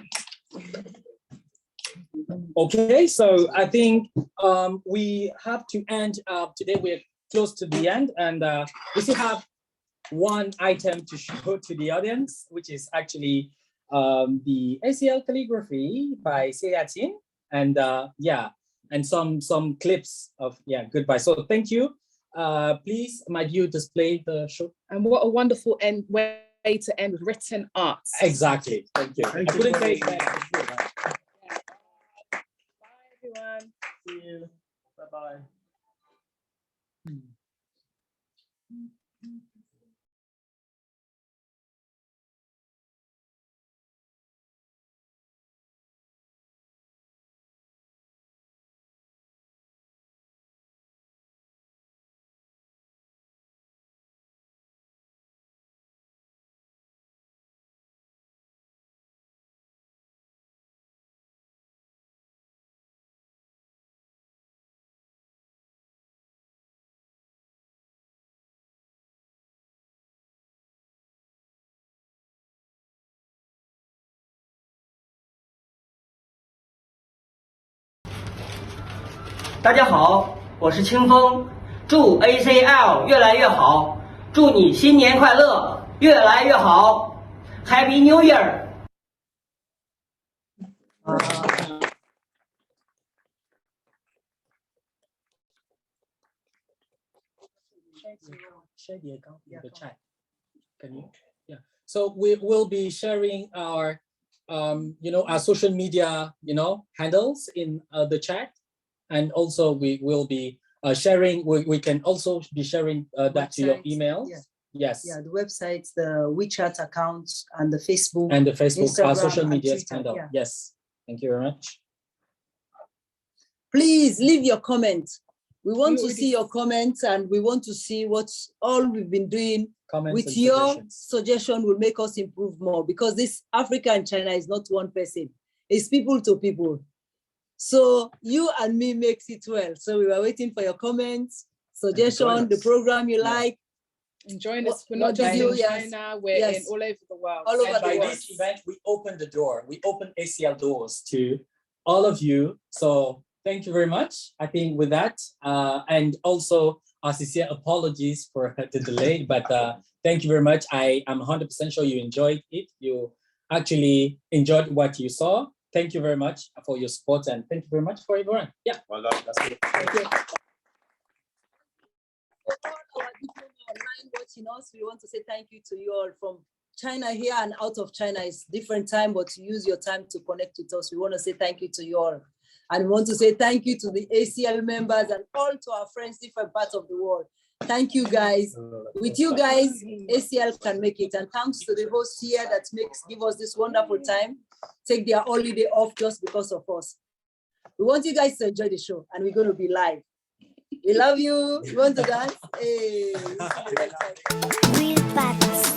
Okay, so I think we have to end today. We're close to the end, and we still have one item to show to the audience, which is actually the ACL calligraphy by Seyatin, and and some clips of goodbye. So thank you. Please, might you display the show? And what a wonderful way to end with written arts. Exactly. Thank you. I couldn't say that. Bye, everyone. See you. Bye-bye.大家好，我是清风，祝 ACL 越来越好，祝你新年快乐，越来越好 ，Happy New Year！ Share the account in the chat. Can you? Yeah. So we will be sharing our, our social media, handles in the chat, and also we will be sharing. We can also be sharing that to your emails. Yeah. Yes. Yeah, the websites, the WeChat accounts, and the Facebook. And the Facebook, our Instagram, social and media Twitter, handle. yeah. Yes. Thank you very much. Please leave your comments. We want to see your comments, and we want to see what's all we've been doing. Comments with and your suggestions. suggestion will make us improve more, because this Africa and China is not one person, it's people to people. So you and me makes it well. So we were waiting for your comments, suggestion, the program you like. And join us. We're not just in China, we're in all over the world. All over And by the world. this event, we open the door. We open ACL doors to all of you. So thank you very much. I think with that, and also our sincere apologies for the delay, but thank you very much. I am 100% sure you enjoyed it. You actually enjoyed what you saw. Thank you very much for your support, and thank you very much for everyone. Yeah. Well done. That's good. Thank you. For all our people online watching us, we want to say thank you to you all from China here and out of China. It's different time, but you use your time to connect with us. We want to say thank you to you all. And we want to say thank you to the ACL members and all to our friends, different parts of the world. Thank you guys. With you guys, ACL can make it. And thanks to the host here that give us this wonderful time, take their holiday off just because of us. We want you guys to enjoy the show, and we're going to be live. We love you. You want to dance? Hey. Real facts.